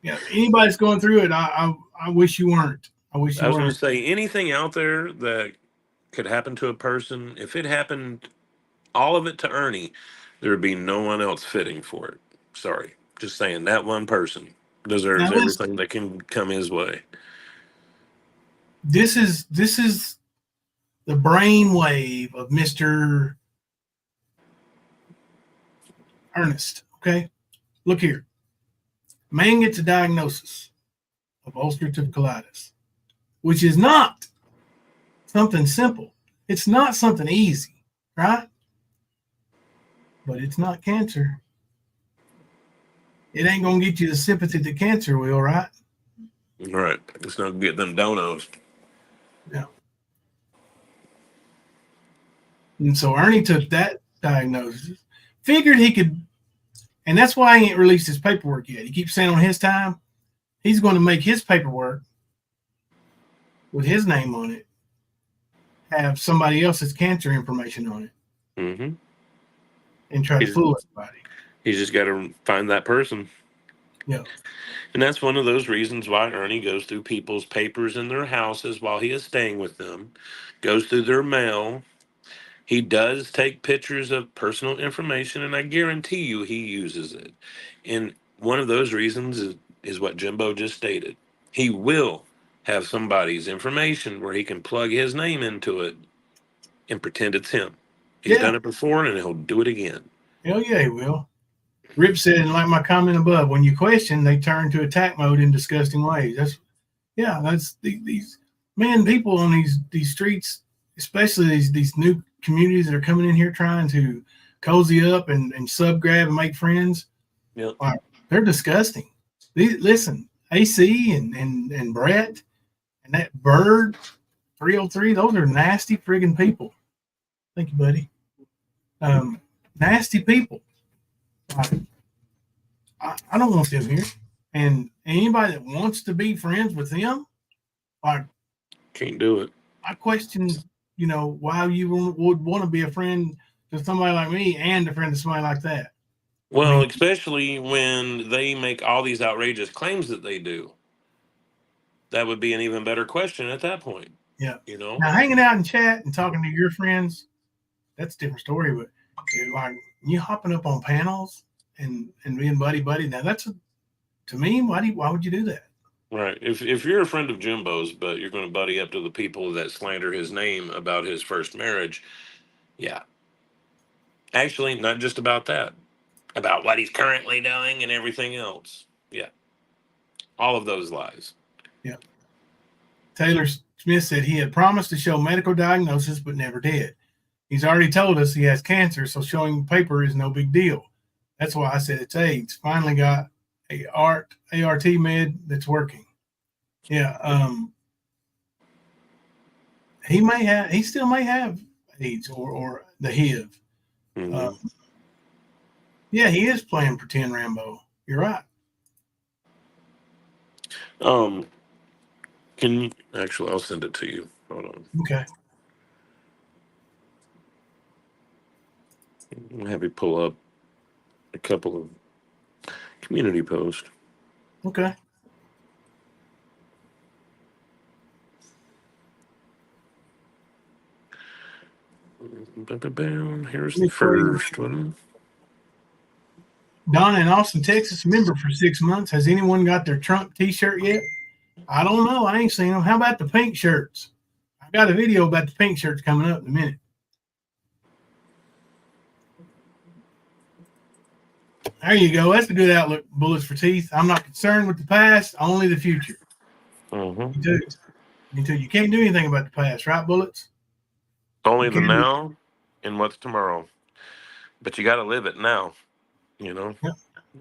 Yeah, anybody that's going through it, I wish you weren't. I wish you I was going weren't. to say anything out there that could happen to a person, if it happened, all of it to Ernie, there would be no one else fitting for it. Sorry. Just saying that one person deserves Now listen, everything that can come his way. this is the brain wave of Mr. Ernest. Okay, look here. Man gets a diagnosis of ulcerative colitis, which is not something simple. It's not something easy, right? But it's not cancer. It ain't gonna get you the sympathy that cancer will, right? Right. It's not get them donos. Yeah. And so Ernie took that diagnosis, figured he could, and that's why he ain't released his paperwork yet. He keeps saying on his time, he's going to make his paperwork with his name on it, have somebody else's cancer information on it, Mm-hmm. and try to fool everybody. He's just got to find that person. Yeah. And that's one of those reasons why Ernie goes through people's papers in their houses while he is staying with them, goes through their mail. He does take pictures of personal information, and I guarantee you he uses it. And one of those reasons is what Jimbo just stated. He will have somebody's information where he can plug his name into it and pretend it's him. He's done it before, and he'll do it again. Hell yeah, he will. Rip said, and like my comment above, when you question, they turn to attack mode in disgusting ways. That's these people on these streets, especially these new communities that are coming in here trying to cozy up and sub grab and make friends. Yep. They're disgusting. Listen, AC and Brett and that Bird 303, those are nasty friggin' people. Thank you, buddy. Nasty people. I don't want them here. And anybody that wants to be friends with them, can't do it. I question, why you would want to be a friend to somebody like me and a friend to somebody like that. Well, especially when they make all these outrageous claims that they do. That would be an even better question at that point. Yeah. Now, hanging out and chat and talking to your friends, that's a different story. But like you hopping up on panels and being buddy, now to me, why would you do that? Right. If you're a friend of Jimbo's, but you're going to buddy up to the people that slander his name about his first marriage, yeah. Actually, not just about that, about what he's currently doing and everything else. Yeah. All of those lies. Yeah. Taylor Smith said he had promised to show medical diagnosis, but never did. He's already told us he has cancer, so showing paper is no big deal. That's why I said it's AIDS. Finally got a ART med that's working. Yeah. He still may have AIDS or the HIV. Mm-hmm. Yeah, he is playing pretend Rambo. You're right. Can you actually? I'll send it to you. Hold on. Okay. I'll have you pull up a couple of community posts. Okay. Here's the first one. Donna in Austin, Texas, member for 6 months. Has anyone got their Trump T-shirt yet? I don't know. I ain't seen them. How about the pink shirts? I got a video about the pink shirts coming up in a minute. There you go. That's a good outlook. Bullets for teeth. I'm not concerned with the past, only the future. Mm-hmm. You can't do anything about the past, right, Bullets? Only the now and what's tomorrow. But you got to live it now, you know,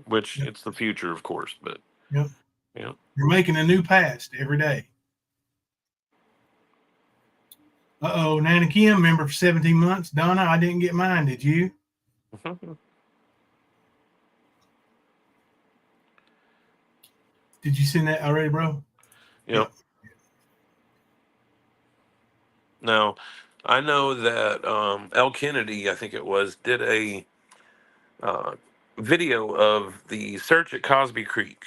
which it's the future, of course. But Yep. You're making a new past every day. Uh-oh, Nana Kim, member for 17 months. Donna, I didn't get mine. Did you? Did you send that already, bro? Yep. Now, I know that L. Kennedy, I think it was, did a video of the search at Cosby Creek.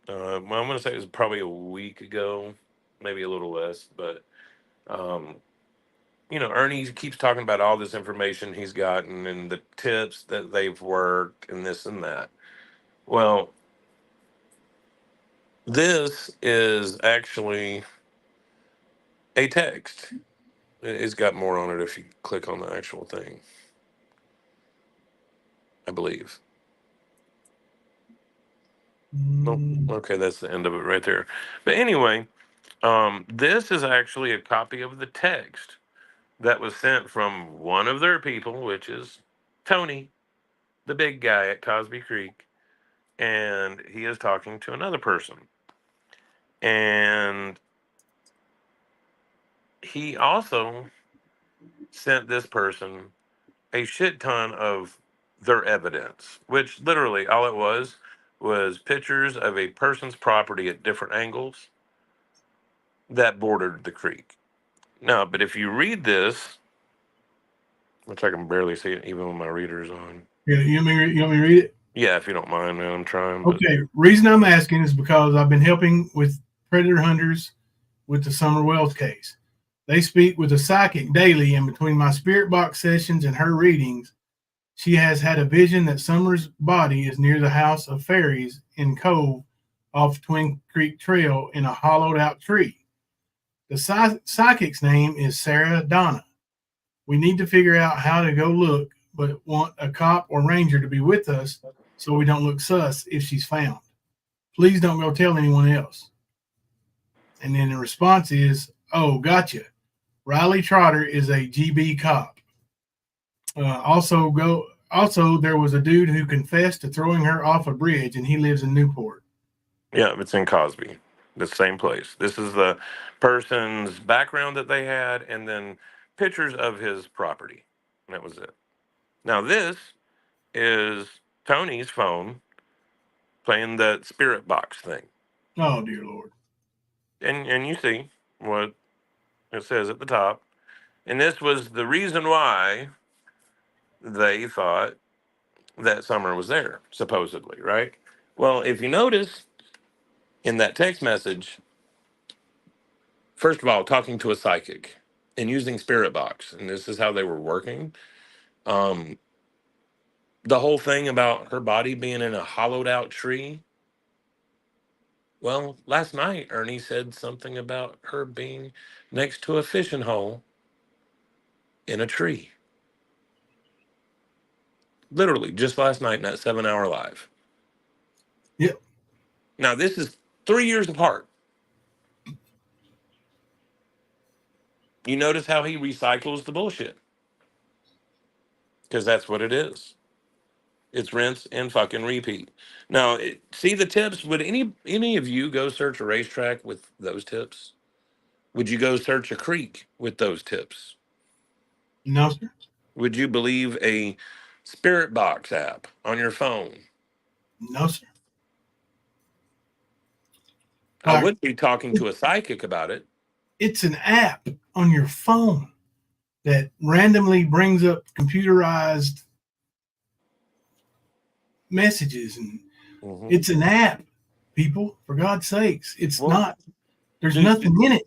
Well, I'm going to say it was probably a week ago, maybe a little less. But, you know, Ernie keeps talking about all this information he's gotten and the tips that they've worked and this and that. Well, this is actually a text. It's got more on it if you click on the actual thing, I believe. Nope. Okay, that's the end of it right there. But anyway, this is actually a copy of the text that was sent from one of their people, which is Tony, the big guy at Cosby Creek, and he is talking to another person. And he also sent this person a shit ton of their evidence, which literally all it was pictures of a person's property at different angles that bordered the creek. Now, but if you read this, which I can barely see it even when my reader's on. Yeah, you want me to read it? Yeah, if you don't mind, man, I'm trying. Okay, reason I'm asking is because I've been helping with predator hunters with the Summer Wells case. They speak with a psychic daily, and between my spirit box sessions and her readings, she has had a vision that Summer's body is near the House of Fairies in Cove off Twin Creek Trail in a hollowed out tree. The psychic's name is Sarah Donna. We need to figure out how to go look, but want a cop or ranger to be with us so we don't look sus if she's found. Please don't go tell anyone else. And then the response is, oh, gotcha. Riley Trotter is a GB cop. Also, there was a dude who confessed to throwing her off a bridge, and he lives in Newport. Yeah, it's in Cosby, the same place. This is the person's background that they had, and then pictures of his property. And that was it. Now, this is Tony's phone playing the spirit box thing. Oh, dear Lord. And you see what it says at the top. And this was the reason why they thought that Summer was there, supposedly, right? Well, if you notice in that text message, first of all, talking to a psychic and using spirit box, and this is how they were working. The whole thing about her body being in a hollowed out tree. Well, last night, Ernie said something about her being next to a fishing hole in a tree. Literally, just last night in that 7-hour live. Yep. Now, this is 3 years apart. You notice how he recycles the bullshit. Because that's what it is. It's rinse and fucking repeat. Now, see the tips? Would any of you go search a racetrack with those tips? Would you go search a creek with those tips? No, sir. Would you believe a spirit box app on your phone? No, sir. I would be talking to a psychic about it. It's an app on your phone that randomly brings up computerized messages, and it's an app, people, for God's sakes. It's not, there's nothing in it.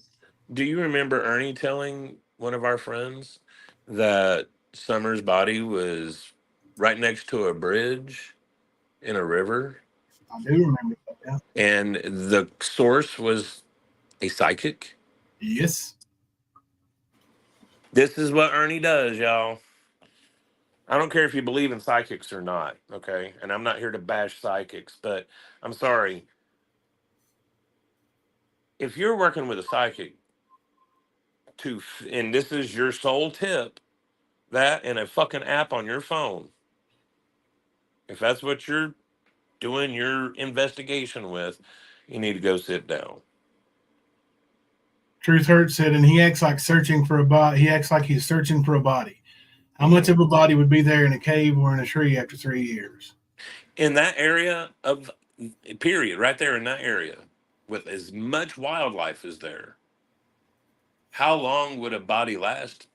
Do you remember Ernie telling one of our friends, that Summer's body was right next to a bridge in a river, I do remember that. Yeah. and the source was a psychic? Yes. This is what Ernie does, y'all. I don't care if you believe in psychics or not, okay? And I'm not here to bash psychics, but I'm sorry. If you're working with a psychic and this is your sole tip, that and a fucking app on your phone, if that's what you're doing your investigation with, you need to go sit down. Truth Hurt said, and he acts like searching for a body. He acts like he's searching for a body. How much of a body would be there in a cave or in a tree after 3 years? In that area of period, right there in that area, with as much wildlife as there, how long would a body last?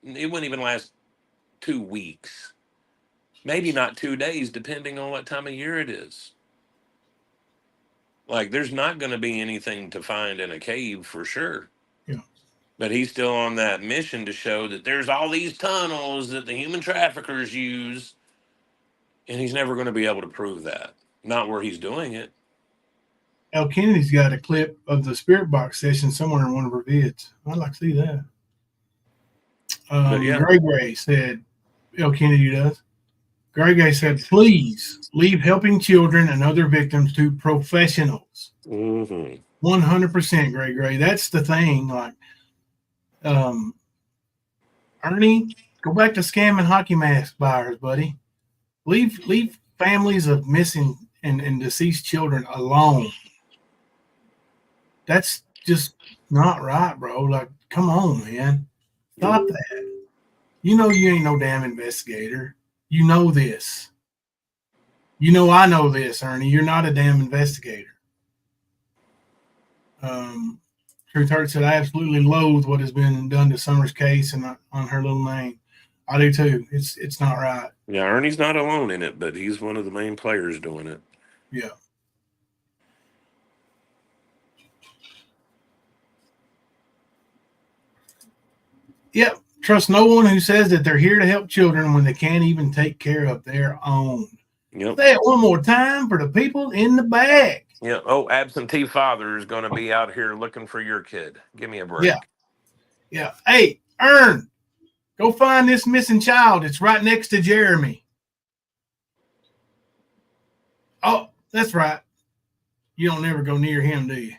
It wouldn't even last 2 weeks. Maybe not 2 days, depending on what time of year it is. Like, there's not going to be anything to find in a cave for sure. Yeah. But he's still on that mission to show that there's all these tunnels that the human traffickers use, and he's never going to be able to prove that. Not where he's doing it. El Kennedy's got a clip of the Spirit Box session somewhere in one of her vids. I'd like to see that. Yeah. Gray said, El Kennedy does. Gray said, please leave helping children and other victims to professionals. 100% Gray. That's the thing. Like, Ernie, go back to scamming hockey mask buyers, buddy. Leave families of missing and deceased children alone. That's just not right, bro. Like, come on, man. Stop that. You know you ain't no damn investigator. You know this. You know I know this, Ernie. You're not a damn investigator. Truth Hurt said, I absolutely loathe what has been done to Summer's case and on her little name. I do too. It's not right. Yeah, Ernie's not alone in it, but he's one of the main players doing it. Yeah. Yep. Trust no one who says that they're here to help children when they can't even take care of their own. Yep. Say it one more time for the people in the back. Yeah. Oh, absentee father is going to be out here looking for your kid. Give me a break. Yeah. Hey, Ern, go find this missing child. It's right next to Jeremy. Oh, that's right. You don't ever go near him, do you?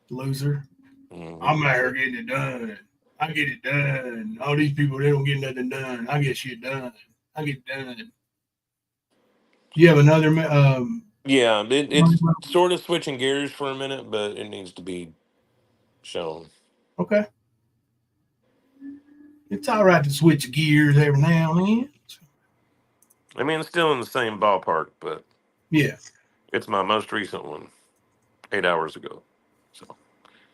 Loser. I'm out here getting it done. I get it done. All these people, they don't get nothing done. I get shit done. I get it done. You have another? Yeah, it's sort of switching gears for a minute, but it needs to be shown. Okay. It's all right to switch gears every now and then. I mean, it's still in the same ballpark, but yeah, it's my most recent one, 8 hours ago. So,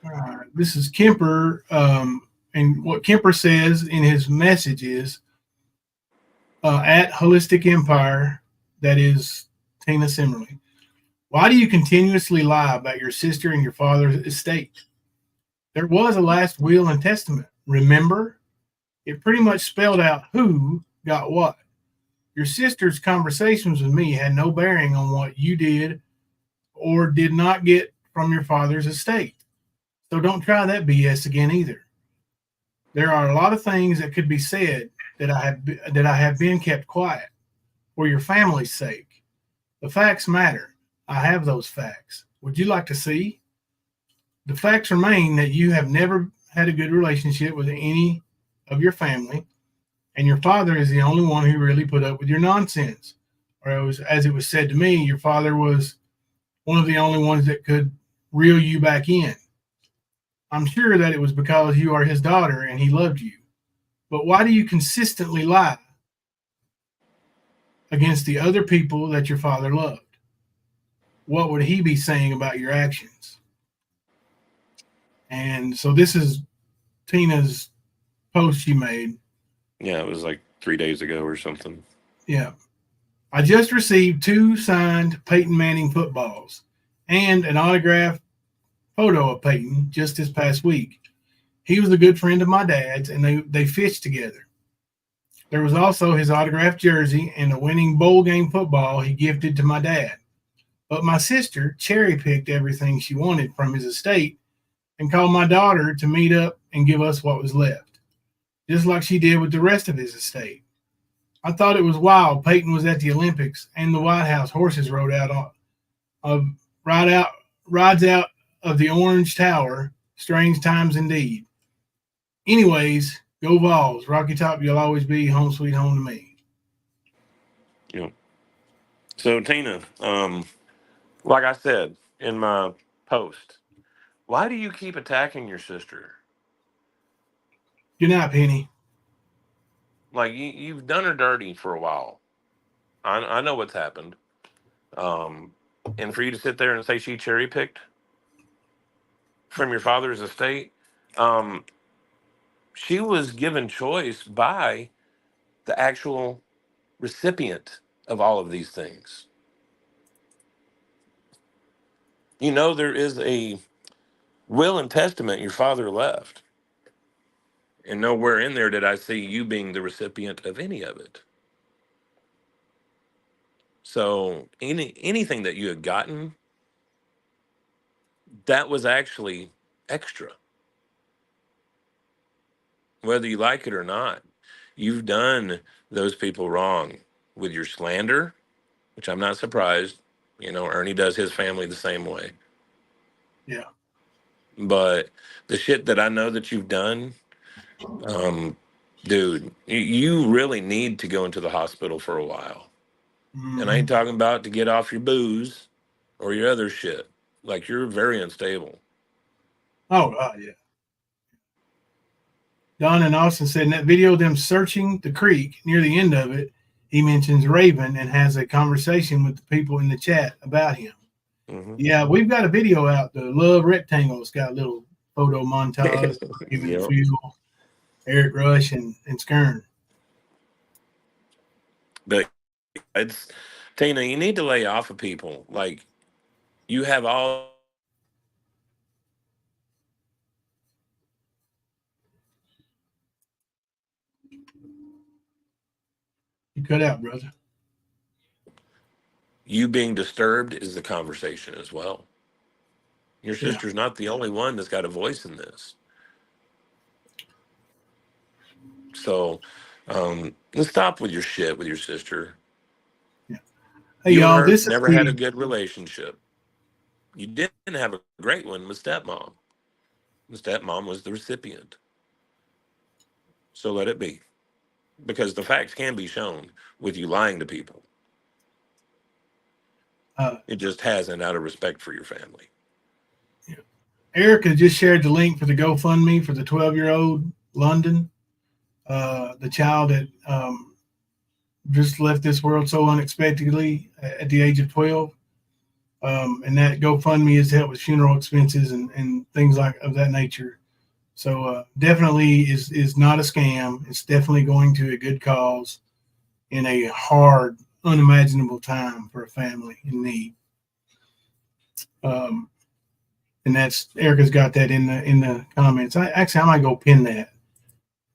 all right. This is Kemper, and what Kemper says in his message is at Holistic Empire, that is Tina Simmerly. Why do you continuously lie about your sister and your father's estate? There was a last will and testament. Remember? It pretty much spelled out who got what. Your sister's conversations with me had no bearing on what you did or did not get from your father's estate. So don't try that BS again either. There are a lot of things that could be said that I have been kept quiet for your family's sake. The facts matter. I have those facts. Would you like to see? The facts remain that you have never had a good relationship with any of your family, and your father is the only one who really put up with your nonsense. Or as it was said to me, your father was one of the only ones that could reel you back in. I'm sure that it was because you are his daughter and he loved you. But why do you consistently lie against the other people that your father loved? What would he be saying about your actions? And so this is Tina's post she made. Yeah, it was like 3 days ago or something. Yeah. I just received 2 signed Peyton Manning footballs and an autographed photo of Peyton just this past week. He was a good friend of my dad's, and they fished together. There was also his autographed jersey and a winning bowl game football he gifted to my dad. But my sister cherry-picked everything she wanted from his estate and called my daughter to meet up and give us what was left, just like she did with the rest of his estate. I thought it was wild. Peyton was at the Olympics and the White House. Horses rode out rides out of the Orange Tower. Strange times indeed. Anyways, go Vols. Rocky Top, you'll always be home sweet home to me. Yeah. So Tina, like I said in my post, why do you keep attacking your sister? Good night, Penny. Like you've done her dirty for a while. I know what's happened. And for you to sit there and say she cherry picked from your father's estate, she was given choice by the actual recipient of all of these things. You know, there is a will and testament your father left. And nowhere in there did I see you being the recipient of any of it. So anything that you had gotten, that was actually extra. Whether you like it or not, you've done those people wrong with your slander, which I'm not surprised. You know, Ernie does his family the same way. Yeah. But the shit that I know that you've done, dude, you really need to go into the hospital for a while. Mm-hmm. And I ain't talking about to get off your booze or your other shit. Like, you're very unstable. Oh, yeah. Don and Austin said in that video, them searching the creek, near the end of it, he mentions Raven and has a conversation with the people in the chat about him. Mm-hmm. Yeah, we've got a video out. The Love Rectangle. It's got a little photo montage. Giving Yep. Phil, Eric Rush, and Skern. But it's, Tina, you need to lay off of people. Like, you have all. You cut out, brother. You being disturbed is the conversation as well. Your sister's not the only one that's got a voice in this. So let's stop with your shit with your sister. Yeah. Hey, You and y'all, her this never is had a good relationship. You didn't have a great one with stepmom. The stepmom was the recipient. So let it be. Because the facts can be shown with you lying to people. It just hasn't out of respect for your family. Yeah. Erica just shared the link for the GoFundMe for the 12-year-old London, the child that just left this world so unexpectedly at the age of 12. And that GoFundMe is to help with funeral expenses and things like of that nature. So definitely is not a scam. It's definitely going to a good cause in a hard, unimaginable time for a family in need. And that's Erica's got that in the comments. I might go pin that.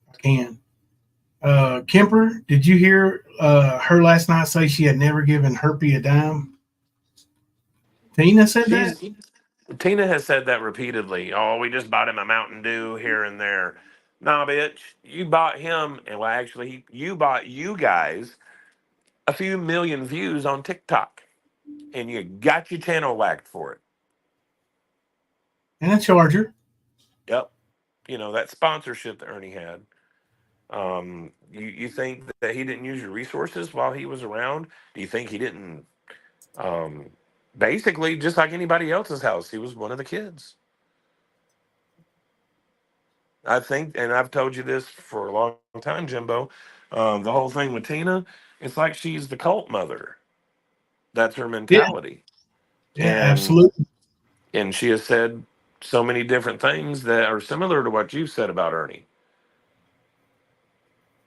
I can. Kemper, did you hear her last night say she had never given Herpy a dime? Tina said that? Tina has said that repeatedly. Oh, we just bought him a Mountain Dew here and there. Nah, bitch. You bought him, and well, actually, you bought you guys a few million views on TikTok, and you got your channel whacked for it. And a charger. Yep. You know, that sponsorship that Ernie had. You think that he didn't use your resources while he was around? Do you think he didn't? Basically, just like anybody else's house, he was one of the kids. I think, and I've told you this for a long time, Jimbo, the whole thing with Tina, it's like she's the cult mother. That's her mentality. Yeah, And, absolutely. And she has said so many different things that are similar to what you've said about Ernie.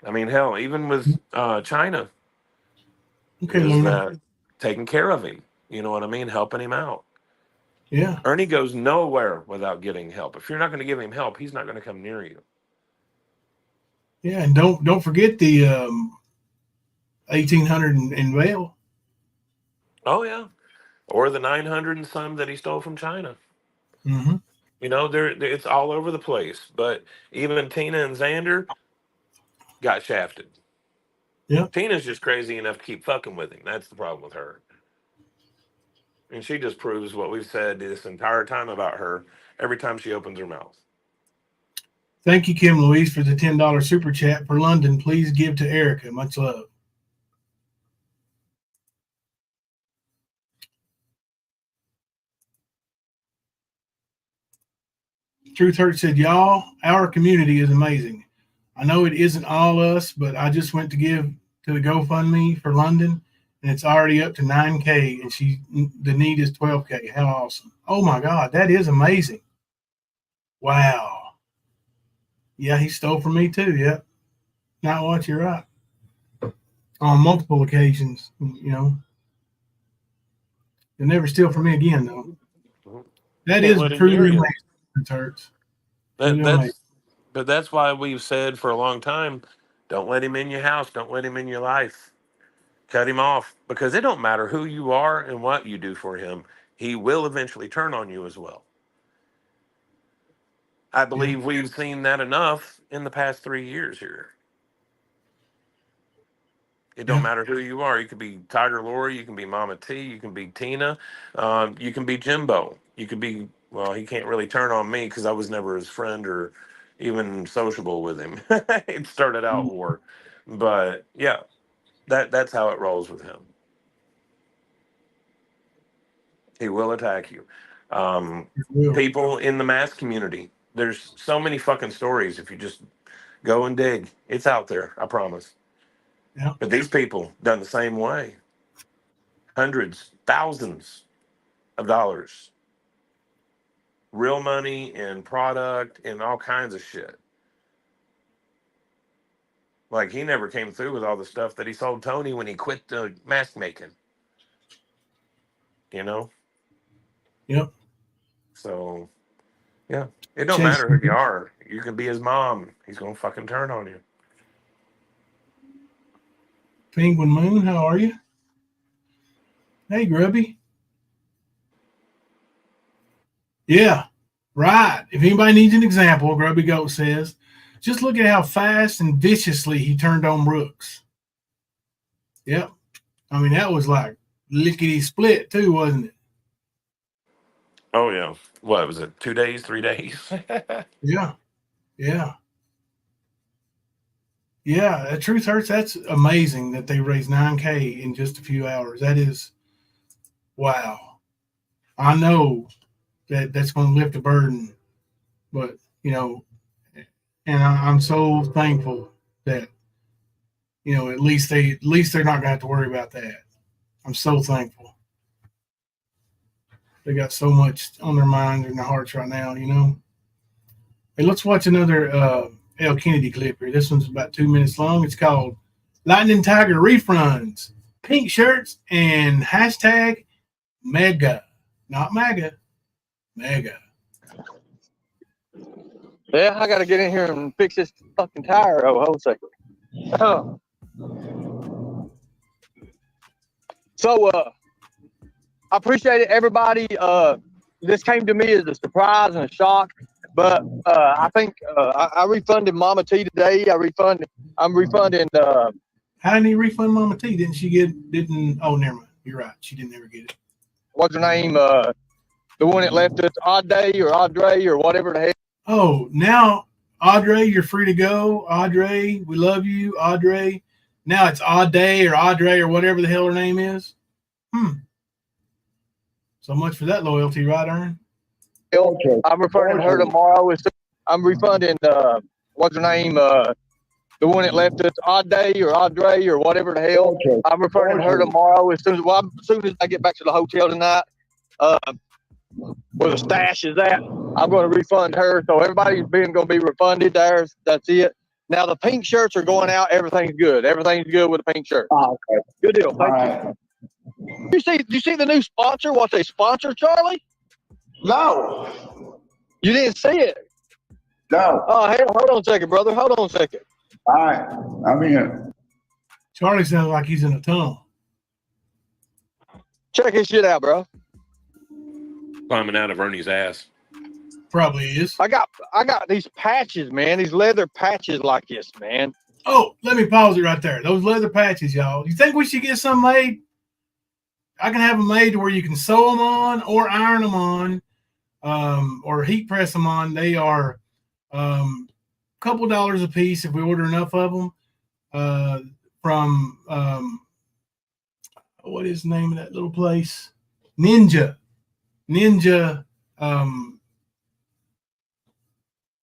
I mean, hell, even with China, Okay, is Luna. that taking care of him? You know what I mean? Helping him out. Yeah. Ernie goes nowhere without getting help. If you're not going to give him help, he's not going to come near you. Yeah, and don't forget the 1800 in Vail. Oh yeah, or the 900 and some that he stole from China. Mm-hmm. You know, it's all over the place. But even Tina and Xander got shafted. Yep. Tina's just crazy enough to keep fucking with him. That's the problem with her. And she just proves what we've said this entire time about her every time she opens her mouth. Thank you, Kim Louise, for the $10 super chat for London. Please give to Erica. Much love. Truth Hurt said, y'all, our community is amazing. I know it isn't all us, but I just went to give to the GoFundMe for London, and it's already up to 9K, and the need is 12K. How awesome. Oh my God, that is amazing. Wow. Yeah, he stole from me too. Yep. Not what you're right. On multiple occasions, you know. You'll never steal from me again, though. That is truly amazing. It hurts. But that's why we've said for a long time, don't let him in your house. Don't let him in your life. Cut him off, because it don't matter who you are and what you do for him. He will eventually turn on you as well. I believe we've seen that enough in the past 3 years here. It don't matter who you are. You could be Tiger Lori, you can be Mama T, you can be Tina, you can be Jimbo. You could be, well, he can't really turn on me because I was never his friend or even sociable with him. It started out war. But yeah, that's how it rolls with him. He will attack you. People in the mass community, there's so many fucking stories. If you just go and dig, it's out there, I promise. Yeah. But these people done the same way. Hundreds, thousands of dollars. Real money and product and all kinds of shit. Like, he never came through with all the stuff that he sold Tony when he quit the mask making. You know? Yep. So, yeah. It don't matter who you are. You can be his mom. He's going to fucking turn on you. Penguin Moon, how are you? Hey, Grubby. Yeah, right. If anybody needs an example, Grubby Goat says, just look at how fast and viciously he turned on Brooks. Yep. I mean, that was like lickety split too, wasn't it? Oh, yeah. What was it? 2 days, 3 days? Yeah. Yeah. Yeah. The Truth Hurts. That's amazing that they raised 9K in just a few hours. That is, wow. I know that's going to lift a burden, but, you know, and I'm so thankful that, you know, at least they're not going to have to worry about that. I'm so thankful. They got so much on their minds and their hearts right now, you know. Hey, let's watch another L. Kennedy clip here. This one's about 2 minutes long. It's called Lightning Tiger Refunds, Pink Shirts, and hashtag Mega. Not MAGA, Mega. Yeah, I got to get in here and fix this fucking tire. Oh, hold a second. So, I appreciate it, everybody. This came to me as a surprise and a shock, but I think I refunded Mama T today. I'm refunding. How didn't he refund Mama T? Oh, never mind. You're right. She didn't ever get it. What's her name? The one that left us, Audrey or whatever the hell. Oh, now, Audrey, you're free to go. Audrey, we love you. Audrey. Now it's Audrey or whatever the hell her name is. So much for that loyalty, right, Ernie? Okay. I'm refunding her tomorrow. I'm refunding, what's her name? The one that left us, Audrey or whatever the hell. Okay. I'm refunding her tomorrow as soon as I get back to the hotel tonight. Where the stash is at, I'm going to refund her. So everybody's going to be refunded. That's it. Now the pink shirts are going out. Everything's good. Everything's good with the pink shirt. Oh, okay. Good deal. Thank you. You see the new sponsor? What they sponsor, Charlie? No. You didn't see it? No. Oh, hell, hold on a second, brother. Hold on a second. All right. I'm here. Charlie sounds like he's in a tunnel. Check his shit out, bro. Climbing out of Ernie's ass. Probably is. I got these patches, man. These leather patches like this, man. Oh, let me pause it right there. Those leather patches, y'all. You think we should get some made? I can have them made to where you can sew them on or iron them on, or heat press them on. They are a couple dollars a piece if we order enough of them. From what is the name of that little place? Ninja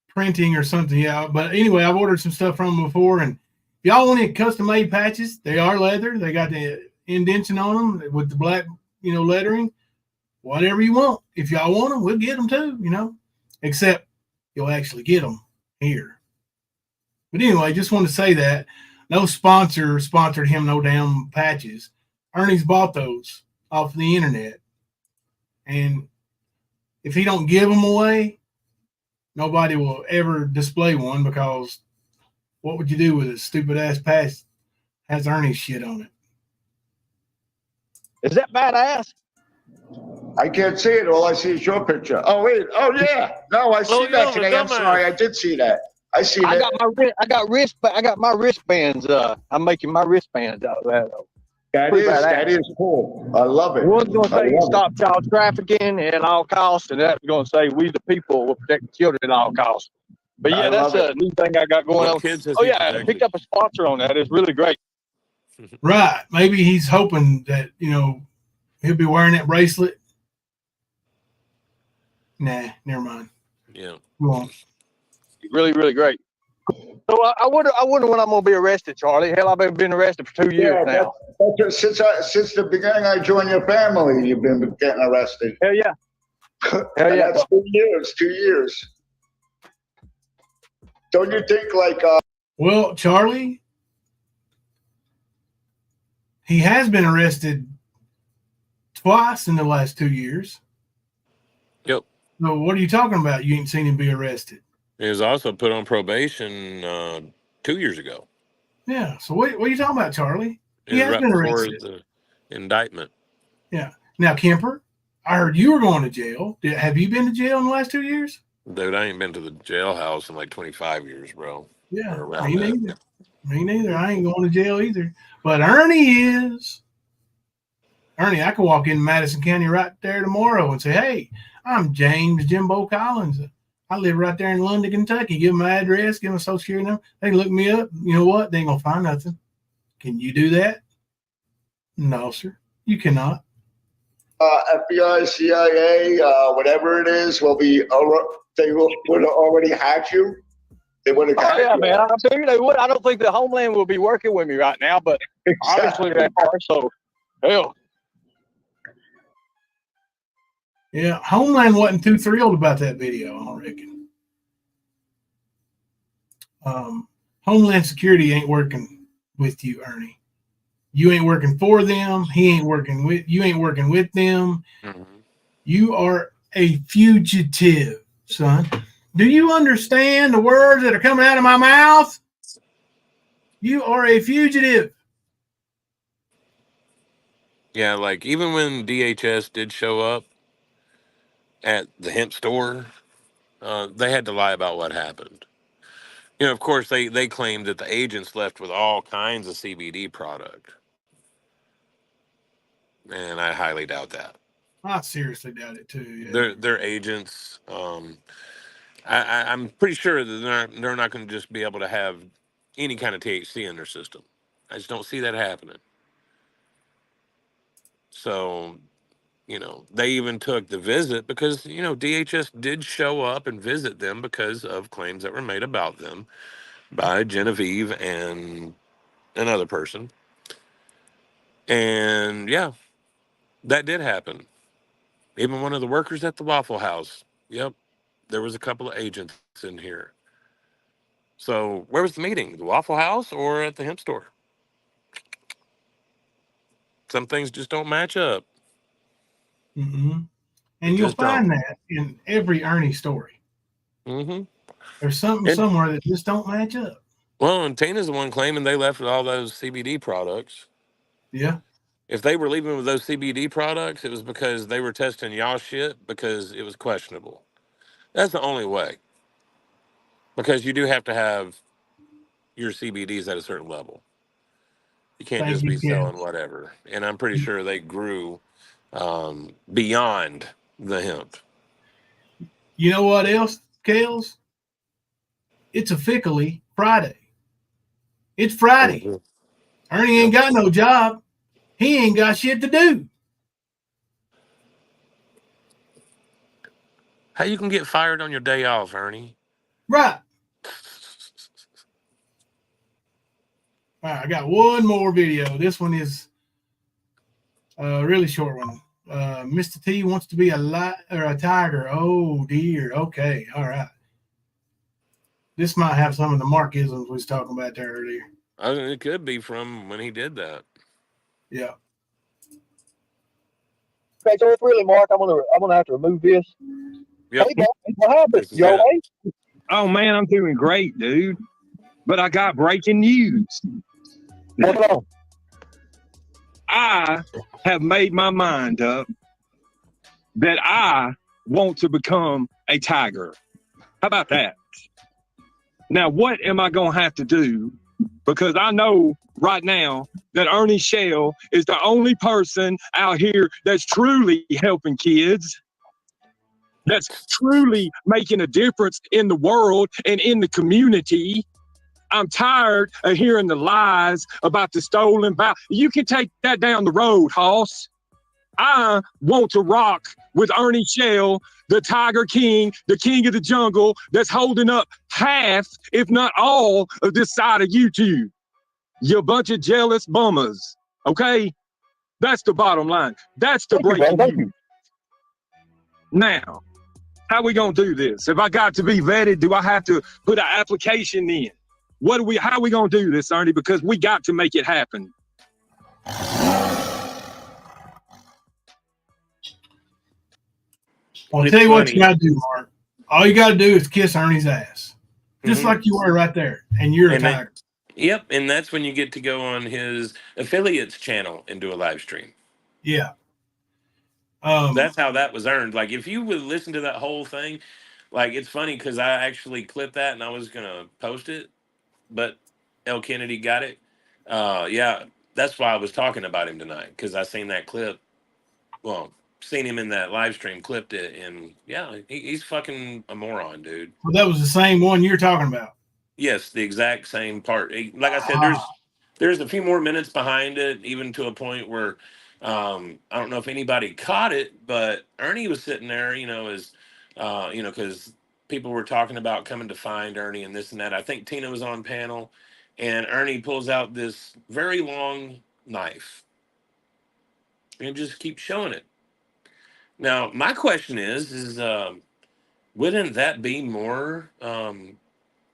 printing or something. Yeah, but anyway, I've ordered some stuff from them before, and if y'all want any custom made patches, they are leather. They got the indentation on them with the black, lettering. Whatever you want. If y'all want them, we'll get them too. Except you'll actually get them here. But anyway, just want to say that no sponsor sponsored him no damn patches. Ernie's bought those off the internet, and if he don't give them away, nobody will ever display one, because what would you do with a stupid ass patch that has Ernie's shit on it? Is that badass? I can't see it. All I see is your picture. Oh, wait. Oh, yeah. No, I see that today. I'm sorry. I did see that. I see that. I got my wristbands. I'm making my wristbands out of that. That is cool. I love it. One's going to say stop child trafficking at all costs, and that's going to say we the people will protect the children at all costs. But yeah, that's a new thing I got going on. Oh yeah, I picked up a sponsor on that. It's really great. Right. Maybe he's hoping that, he'll be wearing that bracelet. Nah, never mind. Yeah. Go on. Really, really great. So I wonder when I'm gonna be arrested, Charlie. Hell, I've been arrested for 2 years now. Since the beginning I joined your family, you've been getting arrested. Hell yeah. Hell yeah. That's 2 years. 2 years. Don't you think Well, Charlie, he has been arrested twice in the last 2 years. Yep. So what are you talking about? You ain't seen him be arrested. He was also put on probation 2 years ago. Yeah. So what are you talking about, Charlie? He has Right been before arrested. the indictment. Yeah. Now, Kemper, I heard you were going to jail. Have you been to jail in the last 2 years? Dude, I ain't been to the jailhouse in like 25 years, bro. Yeah, me neither. Me neither. I ain't going to jail either. But Ernie is. Ernie, I could walk in Madison County right there tomorrow and say, hey, I'm James Jimbo Collins. I live right there in London, Kentucky. Give them my address, give them a social security number. They can look me up. You know what? They ain't going to find nothing. Can you do that? No, sir. You cannot. FBI, CIA, whatever it is, would have already had you? They would have got yeah, man. I figured they would. I don't think the Homeland will be working with me right now, but obviously they are. So, hell. Yeah, Homeland wasn't too thrilled about that video, I reckon. Homeland Security ain't working with you, Ernie. You ain't working for them. He ain't working with you. Ain't working with them. Mm-hmm. You are a fugitive, son. Do you understand the words that are coming out of my mouth? You are a fugitive. Yeah, like even when DHS did show up at the hemp store, they had to lie about what happened. Of course, they claimed that the agents left with all kinds of CBD product. And I highly doubt that. I seriously doubt it too. Yeah. They're agents. I'm pretty sure that they're not going to just be able to have any kind of THC in their system. I just don't see that happening. So, they even took the visit because, DHS did show up and visit them because of claims that were made about them by Genevieve and another person. And yeah, that did happen. Even one of the workers at the Waffle House. Yep. There was a couple of agents in here. So where was the meeting? The Waffle House or at the hemp store? Some things just don't match up. Mm-hmm. And you'll Just don't. find that in every Ernie story. Mm-hmm. There's something somewhere that just don't match up. Well, and Tina's the one claiming they left with all those CBD products. Yeah. If they were leaving with those CBD products, it was because they were testing y'all shit because it was questionable. That's the only way. Because you do have to have your CBDs at a certain level. You can't Thank just you, be Ken. selling whatever. And I'm pretty sure they grew beyond the hemp. You know what else, Kales? It's officially Friday. It's Friday. Mhm. Ernie ain't got no job. He ain't got shit to do. How you can get fired on your day off, Ernie? Right. All right, I got one more video. This one is a really short one. Mr. T wants to be a tiger. Oh dear. Okay. All right. This might have some of the Markisms we was talking about there earlier. It could be from when he did that. Yeah. Okay, so it's really Mark. I'm gonna have to remove this. Yep. Hey, Mark, what happened? This is You all it. right? Oh man, I'm doing great, dude. But I got breaking news. What's wrong? I have made my mind up that I want to become a tiger. How about that? Now, what am I going to have to do? Because I know right now that Ernie Shell is the only person out here that's truly helping kids, that's truly making a difference in the world and in the community. I'm tired of hearing the lies about the stolen Valor. You can take that down the road, Hoss. I want to rock with Ernie Shell, the Tiger King, the king of the jungle, that's holding up half, if not all, of this side of YouTube. You bunch of jealous bummers, okay? That's the bottom line. That's the breaking news. Now, how we gonna do this? If I got to be vetted, do I have to put an application in? How are we gonna do this, Ernie? Because we got to make it happen. I'll tell you what you gotta do, Mark. All you gotta do is kiss Ernie's ass. Just like you were right there. And you're a tiger. Yep, and that's when you get to go on his affiliates channel and do a live stream. Yeah. That's how that was earned. Like, if you would listen to that whole thing, like, it's funny because I actually clipped that and I was going to post it, but L. Kennedy got it. Yeah, that's why I was talking about him tonight, because I seen that clip. Well, seen him in that live stream, clipped it, and yeah, he's fucking a moron, dude. Well, that was the same one you're talking about. Yes, the exact same part. Like I said, there's a few more minutes behind it, even to a point where I don't know if anybody caught it, but Ernie was sitting there, because people were talking about coming to find Ernie and this and that. I think Tina was on panel, and Ernie pulls out this very long knife and just keeps showing it. Now, my question is wouldn't that be more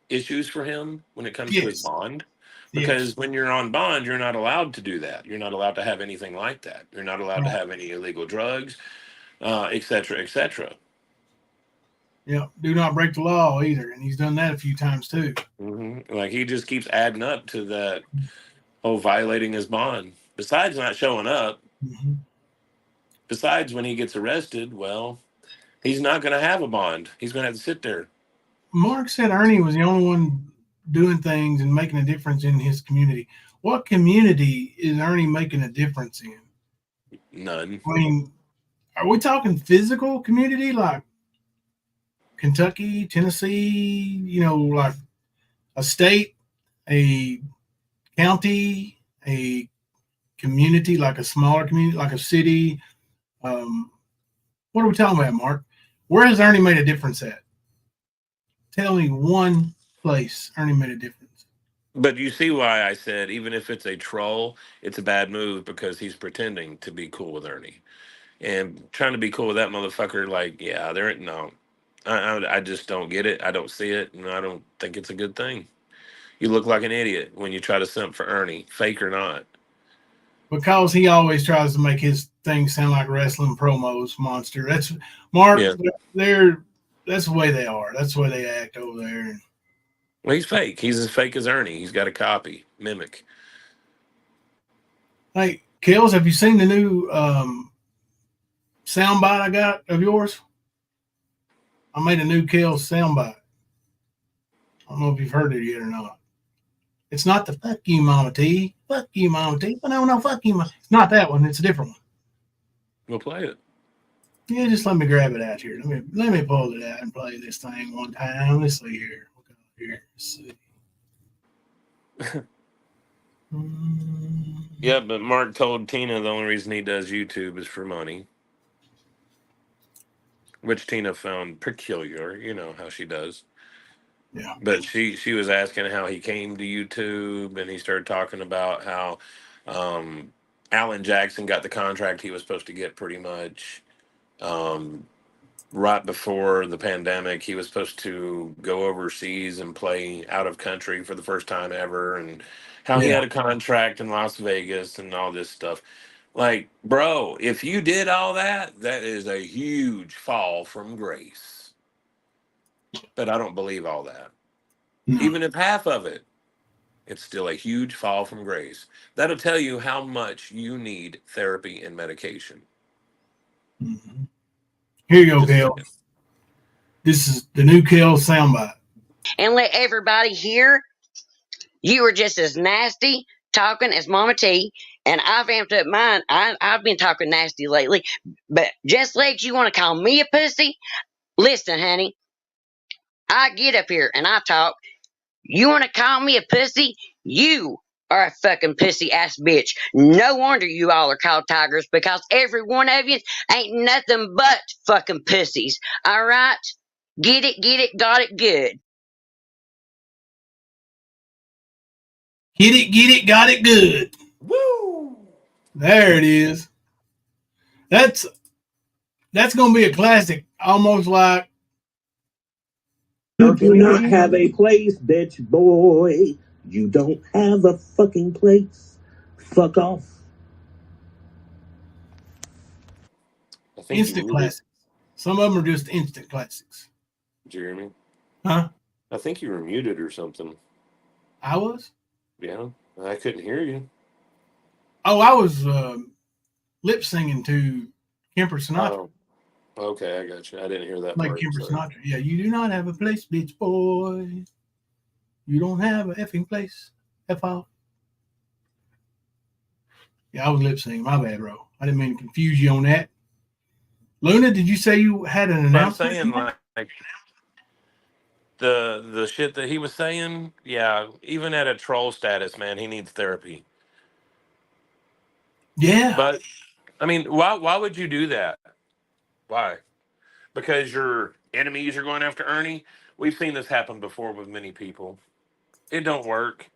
issues for him when it comes to his bond? Because when you're on bond, you're not allowed to do that. You're not allowed to have anything like that. You're not allowed to have any illegal drugs, et cetera, et cetera. Yeah, do not break the law either. And he's done that a few times too. Mm-hmm. Like, he just keeps adding up to that whole violating his bond. Besides not showing up, besides when he gets arrested, well, he's not going to have a bond. He's going to have to sit there. Mark said Ernie was the only one doing things and making a difference in his community. What community is Ernie making a difference in? None. I mean, are we talking physical community like Kentucky, Tennessee, like a state, a county, a community, like a smaller community, like a city? What are we talking about, Mark? Where has Ernie made a difference at? Tell me one place Ernie made a difference. But you see why I said, even if it's a troll, it's a bad move, because he's pretending to be cool with Ernie. And trying to be cool with that motherfucker, like, yeah, there ain't no. I just don't get it. I don't see it, and I don't think it's a good thing. You look like an idiot when you try to simp for Ernie, fake or not. because he always tries to make his things sound like wrestling promos. Monster. That's Mark. Yeah. That's the way they are. That's the way they act over there. Well, he's fake. He's as fake as Ernie. He's got a copy, mimic. Hey, Kels, have you seen the new soundbite I got of yours? I made a new Kels soundbite. I don't know if you've heard it yet or not. It's not the fuck you, Mama T. Fuck you, Mama T. But no, fuck you, Mama. It's not that one. It's a different one. We'll play it. Yeah, just let me grab it out here. Let me pull it out and play this thing one time. Let's see here. Let's see. Yeah, but Mark told Tina the only reason he does YouTube is for money, which Tina found peculiar. You know how she does. Yeah. But she was asking how he came to YouTube, and he started talking about how Alan Jackson got the contract he was supposed to get pretty much. Right before the pandemic, he was supposed to go overseas and play out of country for the first time ever, and how he had a contract in Las Vegas and all this stuff. Like, bro, if you did all that, that is a huge fall from grace. But I don't believe all that. No. Even if half of it, it's still a huge fall from grace. That'll tell you how much you need therapy and medication. Mm-hmm. Here you go, Kel. This is the new Kel soundbite. And let everybody hear you were just as nasty talking as Mama T, and I've amped up mine. I've been talking nasty lately, but just like you want to call me a pussy, listen, honey, I get up here and I talk. You want to call me a pussy? You are a fucking pussy ass bitch. No wonder you all are called tigers, because every one of you ain't nothing but fucking pussies. All right? Get it, got it good. Get it, got it good. Woo! There it is. That's gonna be a classic, almost like You do not have a place, bitch boy. You don't have a fucking place. Fuck off. instant classics. Some of them are just instant classics. Did you hear me? Huh? I think you were muted or something. I was? Yeah, I couldn't hear you. Oh, I was lip singing to Kemper Sinatra. Oh, okay, I got you. I didn't hear that Like part. Kemper Sorry. Sinatra. Yeah, you do not have a place, bitch boy. You don't have a effing place. F off. Yeah, I was lip singing. My bad, bro. I didn't mean to confuse you on that. Luna, did you say you had an announcement? I'm saying, like the shit that he was saying, yeah, even at a troll status, man, he needs therapy. Yeah. But I mean, why would you do that? Why? Because your enemies are going after Ernie? We've seen this happen before with many people. It don't work.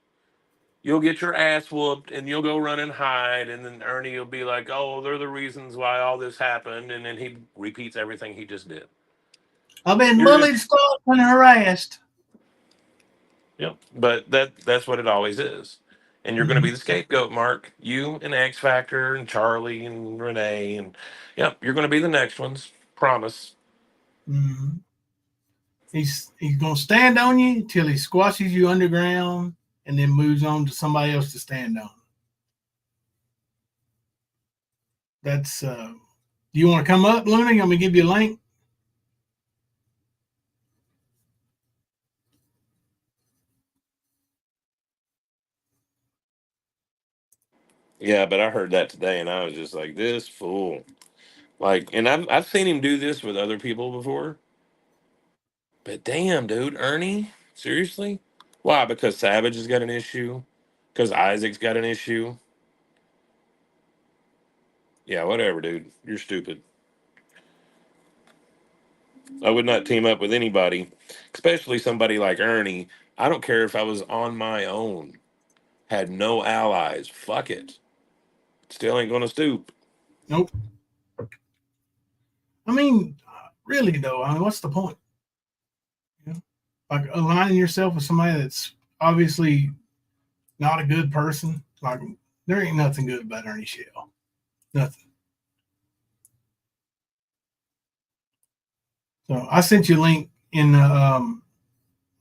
You'll get your ass whooped and you'll go run and hide, and then Ernie will be like, oh, they're the reasons why all this happened, and then he repeats everything he just did. I've been bullied, stalked, and harassed. Yep, but that's what it always is. And you're going to be the scapegoat, Mark. You and X Factor and Charlie and Renee, and yep, you're going to be the next ones. Promise. Mm-hmm. He's going to stand on you till he squashes you underground and then moves on to somebody else to stand on. That's, do you want to come up, Luna? You want me to give you a link? Yeah, but I heard that today, and I was just like, this fool. Like, and I've seen him do this with other people before. But damn, dude, Ernie, seriously? Why? Because Savage has got an issue? Because Isaac's got an issue? Yeah, whatever, dude. You're stupid. I would not team up with anybody, especially somebody like Ernie. I don't care if I was on my own, had no allies. Fuck it. Still ain't gonna stoop. Nope. I mean, really though, I mean, what's the point? You know, like aligning yourself with somebody that's obviously not a good person. Like There ain't nothing good about Ernie Shell. Nothing. So I sent you a link in the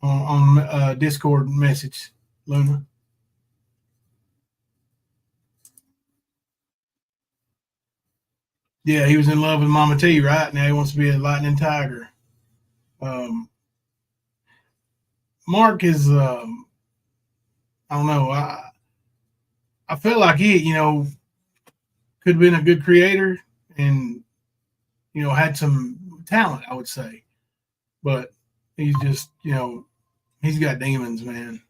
on Discord message, Luna. Yeah, he was in love with Mama T, right? Now he wants to be a lightning tiger. Mark is, I don't know. I feel like he, could have been a good creator and, had some talent, I would say. But he's just, he's got demons, man.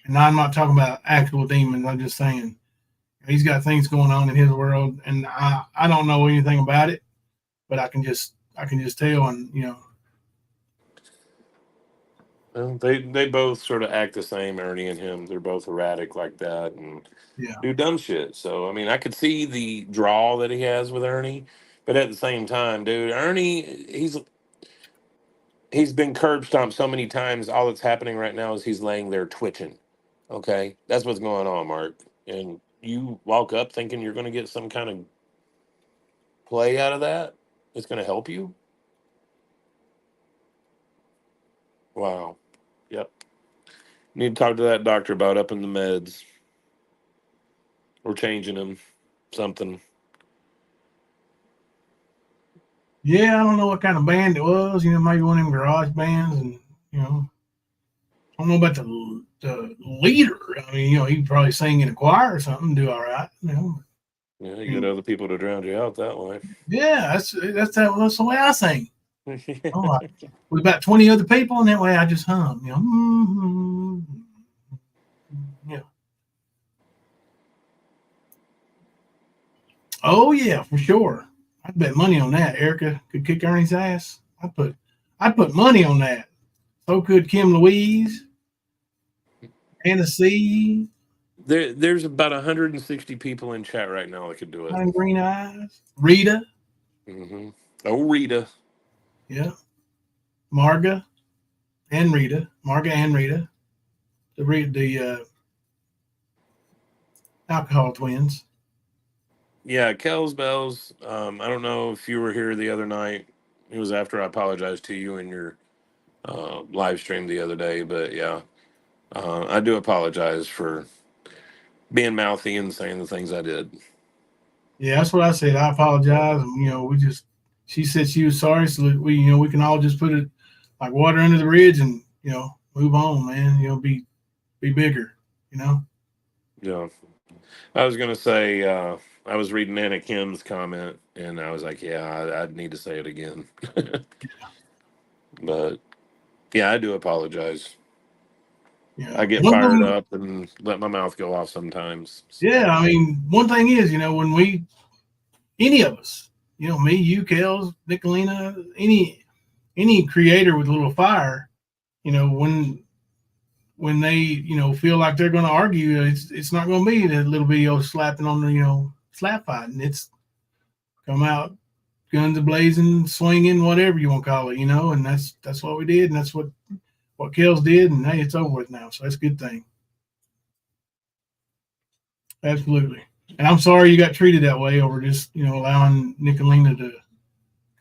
And I'm not talking about actual demons. I'm just saying he's got things going on in his world, and I don't know anything about it, but I can just tell, and Well, they both sort of act the same, Ernie and him. They're both erratic like that and do dumb shit. So I mean, I could see the draw that he has with Ernie, but at the same time, dude, Ernie, he's been curb stomped so many times. All that's happening right now is he's laying there twitching. Okay, that's what's going on, Mark. And you walk up thinking you're going to get some kind of play out of that. It's going to help you. Wow. Yep. Need to talk to that doctor about upping the meds or changing them. Something. Yeah, I don't know what kind of band it was. Maybe one of them garage bands, and I don't know about the leader. I mean, he could probably sing in a choir or something, do all right. Yeah, you get other people to drown you out that way. Yeah, that's the way I sing. With about 20 other people, and that way I just hum. Yeah. Oh yeah, for sure. I'd bet money on that. Erica could kick Ernie's ass. I'd put money on that. So could Kim Louise, Anna C. There's about 160 people in chat right now that could do it. Green Eyes, Rita. Mm-hmm. Oh, Rita. Yeah. Marga and Rita. The alcohol twins. Yeah, Kells Bells. I don't know if you were here the other night. It was after I apologized to you in your live stream the other day, but yeah, I do apologize for being mouthy and saying the things I did. Yeah, that's what I said. I apologize. She said she was sorry, so we can all just put it like water under the bridge and move on, man. Be bigger, Yeah, I was gonna say I was reading Anna Kim's comment and I was like, yeah, I'd need to say it again. But yeah, I do apologize. Yeah. I get fired up and let my mouth go off sometimes. Yeah, I mean, one thing is, when any of us, me, you, Kels, Nicolina, any creator with a little fire, when they, feel like they're going to argue, it's not going to be that little video slapping on the, slap fighting. It's come out, guns a-blazing, swinging, whatever you want to call it, and that's what we did, and that's what Kels did, and hey, it's over with now, so that's a good thing. Absolutely. And I'm sorry you got treated that way over just, allowing Nicolina to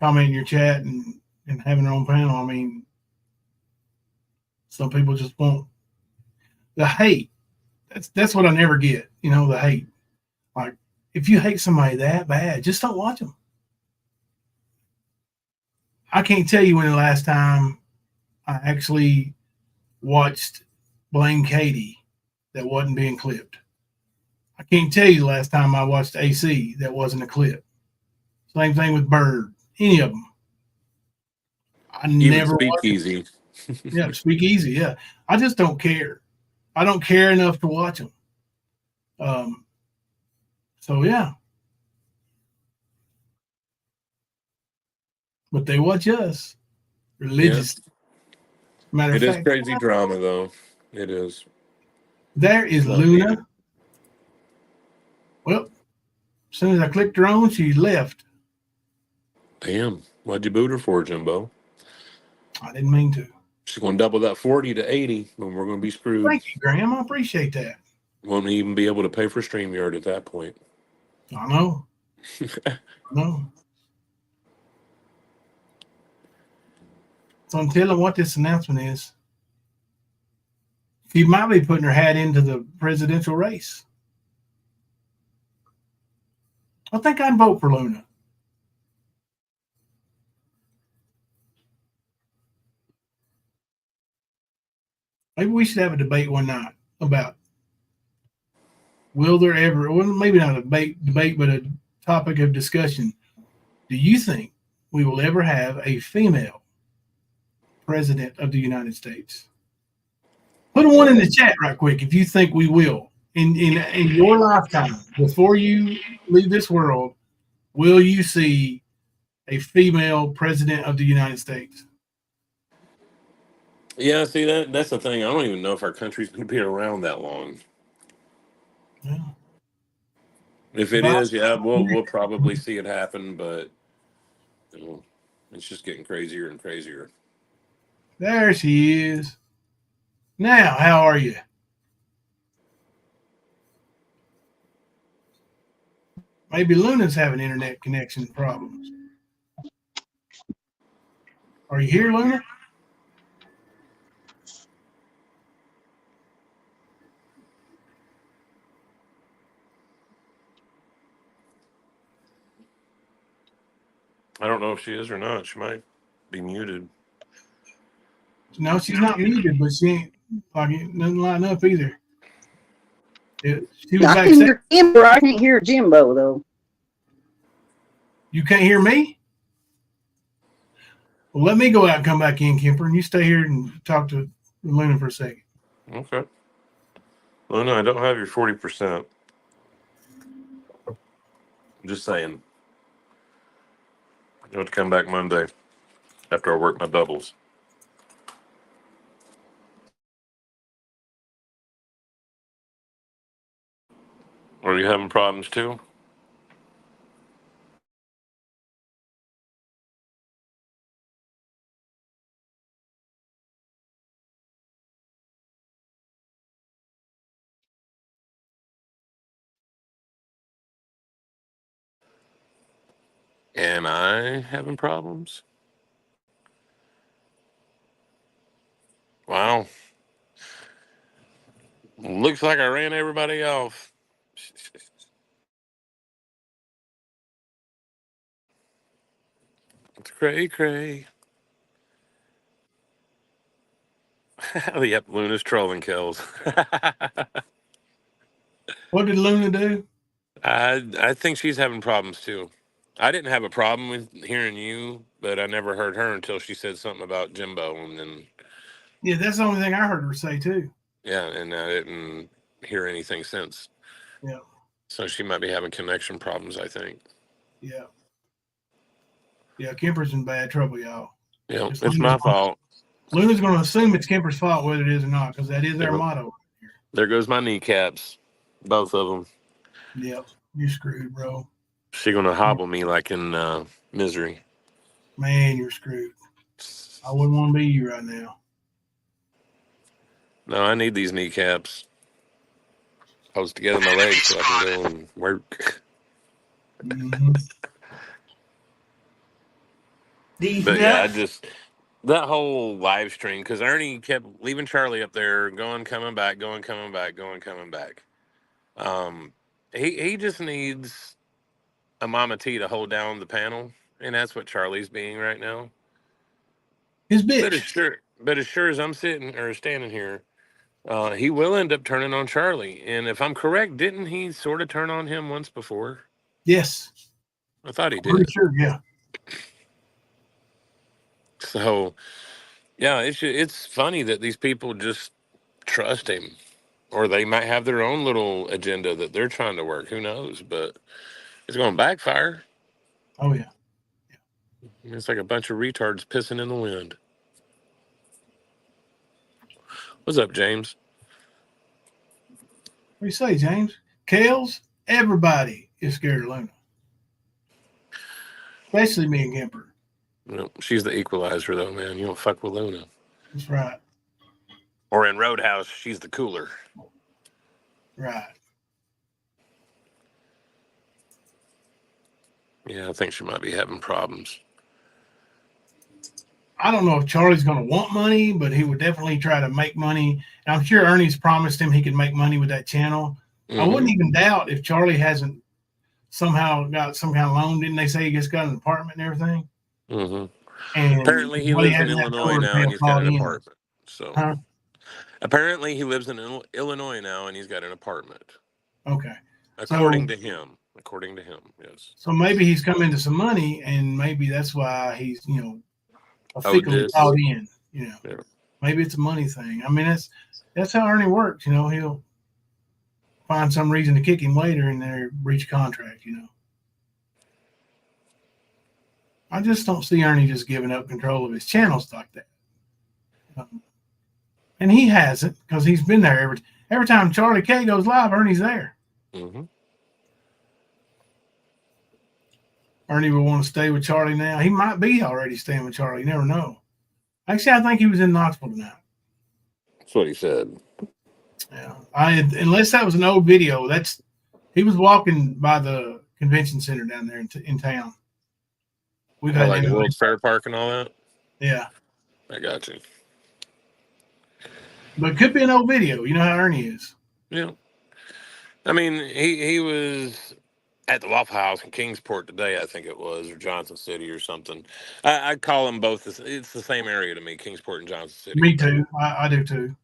comment in your chat and having her own panel. I mean, some people just won't. The hate, that's what I never get, the hate. Like, if you hate somebody that bad, just don't watch them. I can't tell you when the last time I actually watched Blame Katie that wasn't being clipped. I can't tell you the last time I watched AC that wasn't a clip. Same thing with Bird. Any of them. Even Speakeasy. Yeah, Speakeasy. Yeah, I just don't care. I don't care enough to watch them. So yeah, but they watch us religiously. Yeah. Matter of It fact, is crazy drama, though. It is. There is Luna. Well, as soon as I clicked her on, she left. Damn. Why'd you boot her for, Jimbo? I didn't mean to. She's going to double that 40 to 80, and we're going to be screwed. Thank you, Graham. I appreciate that. Won't even be able to pay for StreamYard at that point. I know. I know. So I'm telling what this announcement is. She might be putting her hat into the presidential race. I think I'd vote for Luna. Maybe we should have a debate one night about will there ever, well, maybe not a debate, but a topic of discussion. Do you think we will ever have a female president of the United States? Put one in the chat right quick if you think we will. In your lifetime, before you leave this world, will you see a female president of the United States? Yeah, see that's the thing. I don't even know if our country's going to be around that long. Yeah. If it is, yeah, we'll probably see it happen, but you know, it's just getting crazier and crazier. There she is. Now, how are you? Maybe Luna's having internet connection problems. Are you here, Luna? I don't know if she is or not. She might be muted. No, she's not muted, but she ain't like doesn't line up either. She was I can hear Kimber. I can't hear Jimbo though. You can't hear me? Well, let me go out and come back in, Kemper, and you stay here and talk to Luna for a second. Okay. Luna, I don't have your 40%. I'm just saying. You have to come back Monday after I work my doubles. Are you having problems too? Am I having problems? Wow. Looks like I ran everybody off. It's cray. Yep, Luna's trolling kills. What did Luna do? I think she's having problems too. I didn't have a problem with hearing you, but I never heard her until she said something about Jimbo, and then Yeah, that's the only thing I heard her say too. yeah, and I didn't hear anything since. Yeah. So she might be having connection problems, I think. Yeah. Yeah, Kemper's in bad trouble, y'all. Yeah, it's my fault. Luna's going to assume it's Kemper's fault, whether it is or not, because that is our motto. There goes my kneecaps, both of them. Yep, you're screwed, bro. She gonna hobble me like in Misery. Man, you're screwed. I wouldn't want to be you right now. No, I need these kneecaps. Post together my legs so I can go and work. Mm-hmm. But yeah, I just that whole live stream because Ernie kept leaving Charlie up there, coming back. He just needs a Mama T to hold down the panel, and that's what Charlie's being right now. His bitch. But as sure as I'm sitting or standing here, he will end up turning on Charlie. And if I'm correct, didn't he sort of turn on him once before? Yes. I thought he did. Pretty sure, yeah. So, yeah, it's funny that these people just trust him. Or they might have their own little agenda that they're trying to work. Who knows? But it's going to backfire. Oh, yeah. It's like a bunch of retards pissing in the wind. What's up, James? What do you say, James? Kales, everybody is scared of Luna. Especially me and Kemper. No, she's the equalizer, though, man. You don't fuck with Luna. That's right. Or in Roadhouse, she's the cooler. Right. Yeah, I think she might be having problems. I don't know if Charlie's going to want money, but he would definitely try to make money. And I'm sure Ernie's promised him he could make money with that channel. I wouldn't even doubt if Charlie hasn't somehow got some kind of loan. Didn't they say he just got an apartment and everything? And Apparently he what he lives in hasn't had Illinois nowhere to now pay and a he's got call an in. apartment. So Huh? apparently he lives in Illinois now and he's got an apartment. Okay. According to him. According to him, yes. So maybe he's come into some money, and maybe that's why he's, officially this. called in. Yeah. Maybe it's a money thing. I mean, that's how Ernie works. He'll find some reason to kick him later and they breach contract. I just don't see Ernie just giving up control of his channels like that. And he hasn't, because he's been there every time Charlie K goes live. Ernie's there. Ernie will want to stay with Charlie now. He might be already staying with Charlie. You never know. Actually, I think he was in Knoxville tonight. That's what he said. Yeah. Unless that was an old video. He was walking by the convention center down there in town. We've had like the World's Fair Park and all that? Yeah. I got you. But it could be an old video. You know how Ernie is. Yeah. I mean, he was at the Waffle House in Kingsport today, I think it was, or Johnson City or something. I call them both. It's the same area to me, Kingsport and Johnson City. Me too. I do too.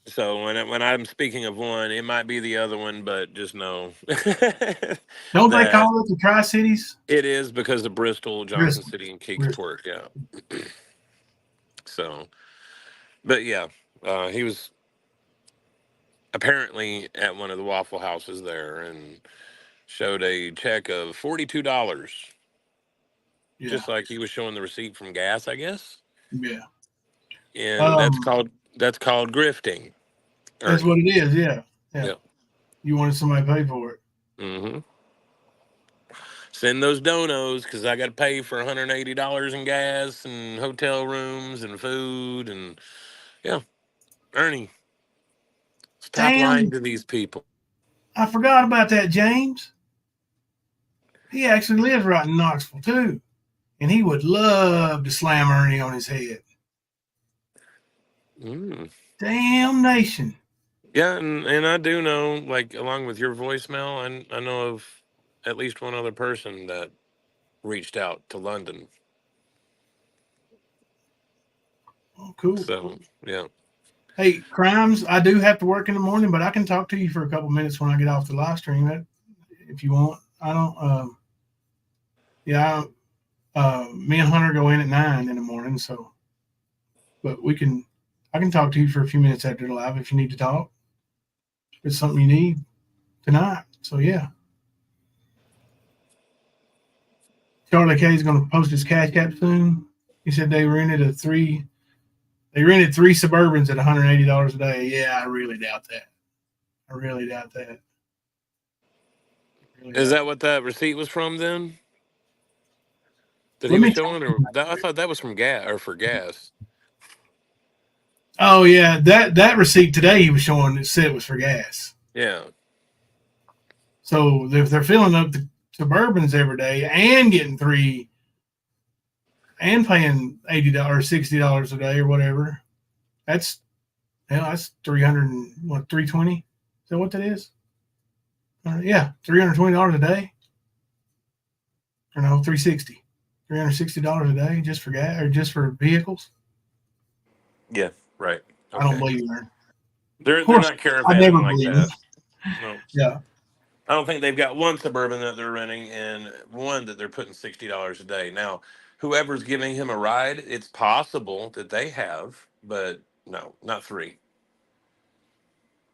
So when I'm speaking of one, it might be the other one, but just know. Don't they call it the Tri-Cities? It is because of Bristol, Johnson City, and Kingsport. Yeah. So, but yeah, he was apparently at one of the Waffle Houses there and showed a check of $42. Yeah. Just like he was showing the receipt from gas, I guess. Yeah. And that's called grifting. That's what it is. Yeah. Yeah. You wanted somebody to pay for it. Send those donos because I got to pay for $180 in gas and hotel rooms and food and yeah. Ernie, stop lying to these people. I forgot about that, James. He actually lives right in Knoxville too, and he would love to slam Ernie on his head. Damnation. Yeah, and I do know, like, along with your voicemail, I know of at least one other person that reached out to London. Oh, cool. So, yeah. Hey, Crimes, I do have to work in the morning, but I can talk to you for a couple minutes when I get off the live stream if you want. I don't, me and Hunter go in at 9 in the morning, so, but I can talk to you for a few minutes after the live if you need to talk. If it's something you need tonight. So, yeah. Charlie K is going to post his cash cap soon. He said they rented three Suburbans at $180 a day. Yeah, I really doubt that. Is that what that receipt was from then? That he was showing, or I thought that was from gas or for gas. Oh yeah, that receipt today he was showing it said it was for gas. Yeah. So if they're filling up the Suburbans every day and getting three and paying $80, $60 a day or whatever, that's $320. Is that what that is? Yeah, $320 a day. Or no, $360 a day just for gas or just for vehicles. Yeah, right. Okay. I don't believe you. They're not caravanning like that. No. Yeah. I don't think they've got one Suburban that they're renting and one that they're putting $60 a day. Now, whoever's giving him a ride, it's possible that they have, but no, not three.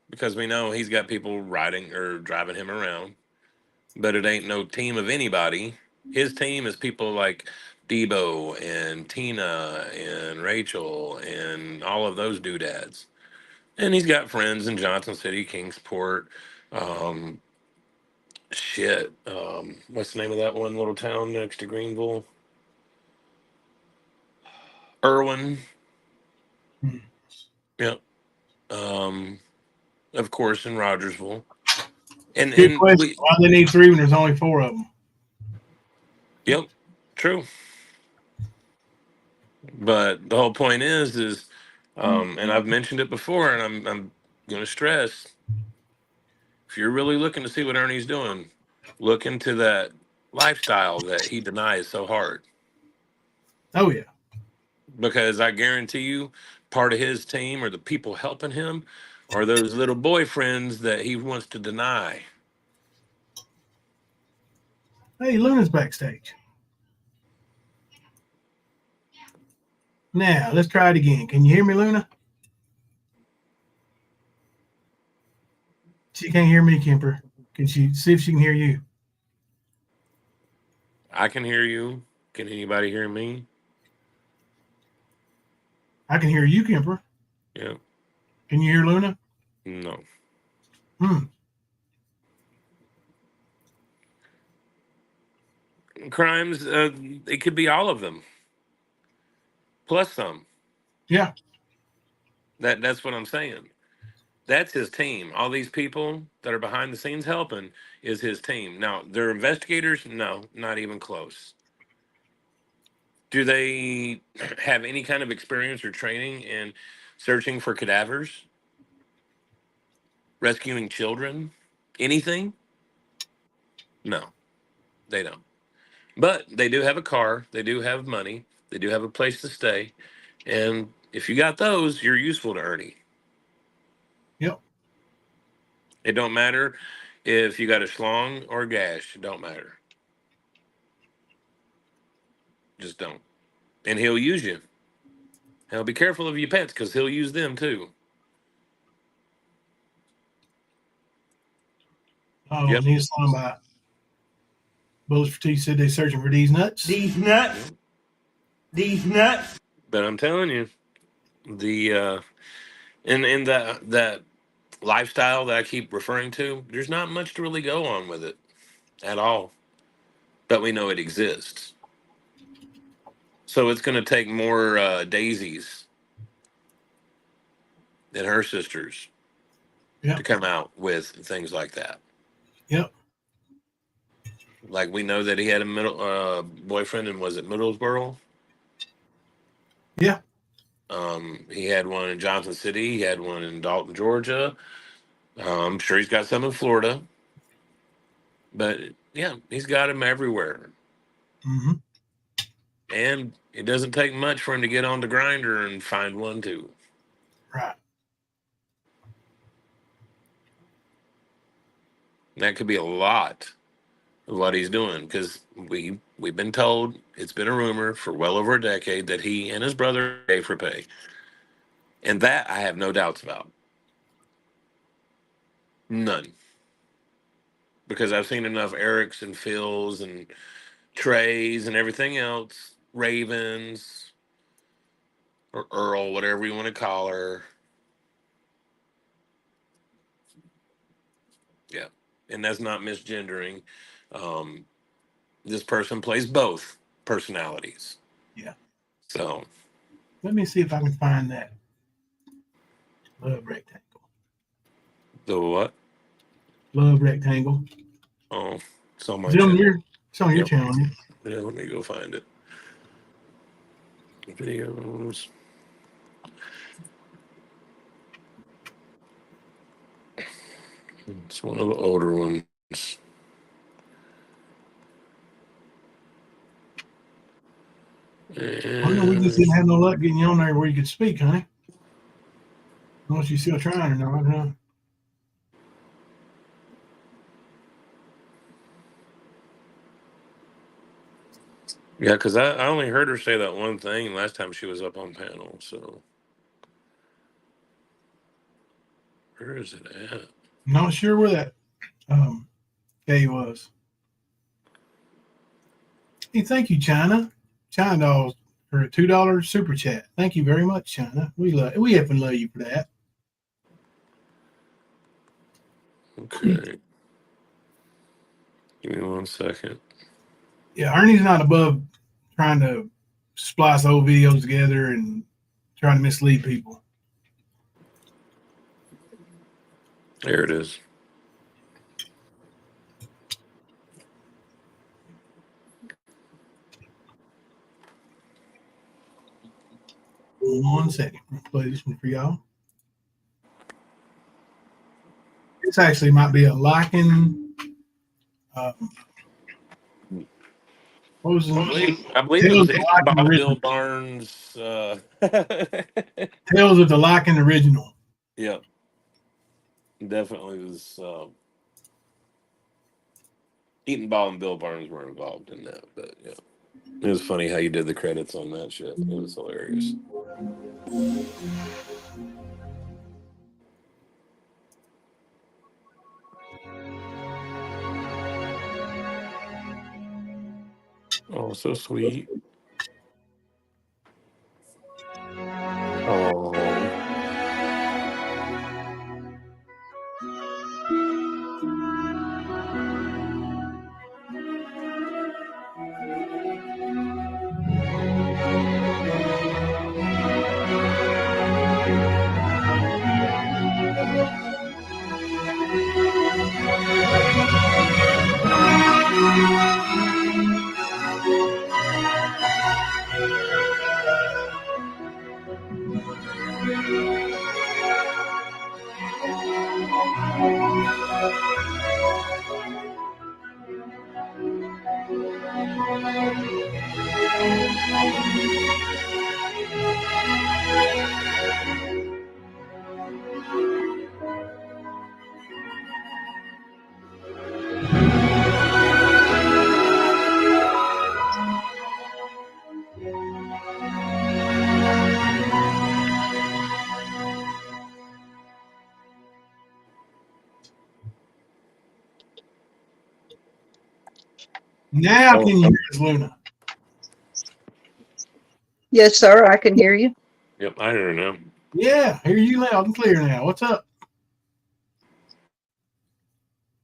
Because we know he's got people riding or driving him around, but it ain't no team of anybody. His team is people like Debo and Tina and Rachel and all of those doodads. And he's got friends in Johnson City, Kingsport, what's the name of that one little town next to Greenville? Irwin. Yeah. of course, in Rogersville. And Good question. Why do they need 3 when there's only 4 of them? Yep, true. But the whole point is, and I've mentioned it before, and I'm going to stress, if you're really looking to see what Ernie's doing, look into that lifestyle that he denies so hard. Oh yeah. Because I guarantee you, part of his team or the people helping him are those little boyfriends that he wants to deny. Hey, Luna's backstage. Now, let's try it again. Can you hear me, Luna? She can't hear me, Kemper. Can she see if she can hear you? I can hear you. Can anybody hear me? I can hear you, Kemper. Yeah. Can you hear Luna? No. Crimes, it could be all of them. Plus some. Yeah. That's what I'm saying. That's his team. All these people that are behind the scenes helping is his team. Now, they're investigators? No, not even close. Do they have any kind of experience or training in searching for cadavers? Rescuing children? Anything? No, they don't. But they do have a car. They do have money. They do have a place to stay. And if you got those, you're useful to Ernie. Yep. It don't matter if you got a schlong or a gash. It don't matter. Just don't. And he'll use you. Now be careful of your pets because he'll use them too. Oh, Yep. need a song by Bullets for T said they're searching for these nuts. These nuts. These nuts. But I'm telling you, the in that lifestyle that I keep referring to, there's not much to really go on with it at all. But we know it exists. So it's going to take more daisies than her sisters to come out with things like that. Yep. Like we know that he had a middle boyfriend in, was it Middlesboro? Yeah. He had one in Johnson City. He had one in Dalton, Georgia. I'm sure he's got some in Florida. But yeah, he's got them everywhere. Mm-hmm. And it doesn't take much for him to get on the grinder and find one too. Right. That could be a lot of what he's doing because we've been told, it's been a rumor for well over a decade that he and his brother pay for pay. And that I have no doubts about. None. Because I've seen enough Erics and Phils and Treys and everything else, Ravens or Earl, whatever you want to call her. Yeah. And that's not misgendering. This person plays both personalities. Yeah. So let me see if I can find that love rectangle. The what? Love rectangle. Oh, it's on my It's on channel. your channel. Yeah, let me go find it. Videos. It's one of the older ones. I know we just didn't have no luck getting you on there where you could speak, honey. Unless you're still trying or not, huh? Yeah, because I only heard her say that one thing last time she was up on panel. So where is it at? Not sure where that K was. Hey, thank you, China. China Dolls for a $2 super chat. Thank you very much, China. We effing love you for that. Okay. Give me 1 second. Yeah, Ernie's not above trying to splice old videos together and trying to mislead people. There it is. One second. I'll play this one for y'all. This actually might be a liking. What was I believe it was Bob Bill Barnes. Tales of the Liking original. Yeah, definitely was. Eaton Ball and Bill Barnes were involved in that, but yeah, it was funny how you did the credits on that shit. It was hilarious. Oh, so sweet. Oh. Now can you hear us, Luna? Yes, sir. I can hear you. Yep, I hear her now. Yeah, hear you loud and clear now. What's up?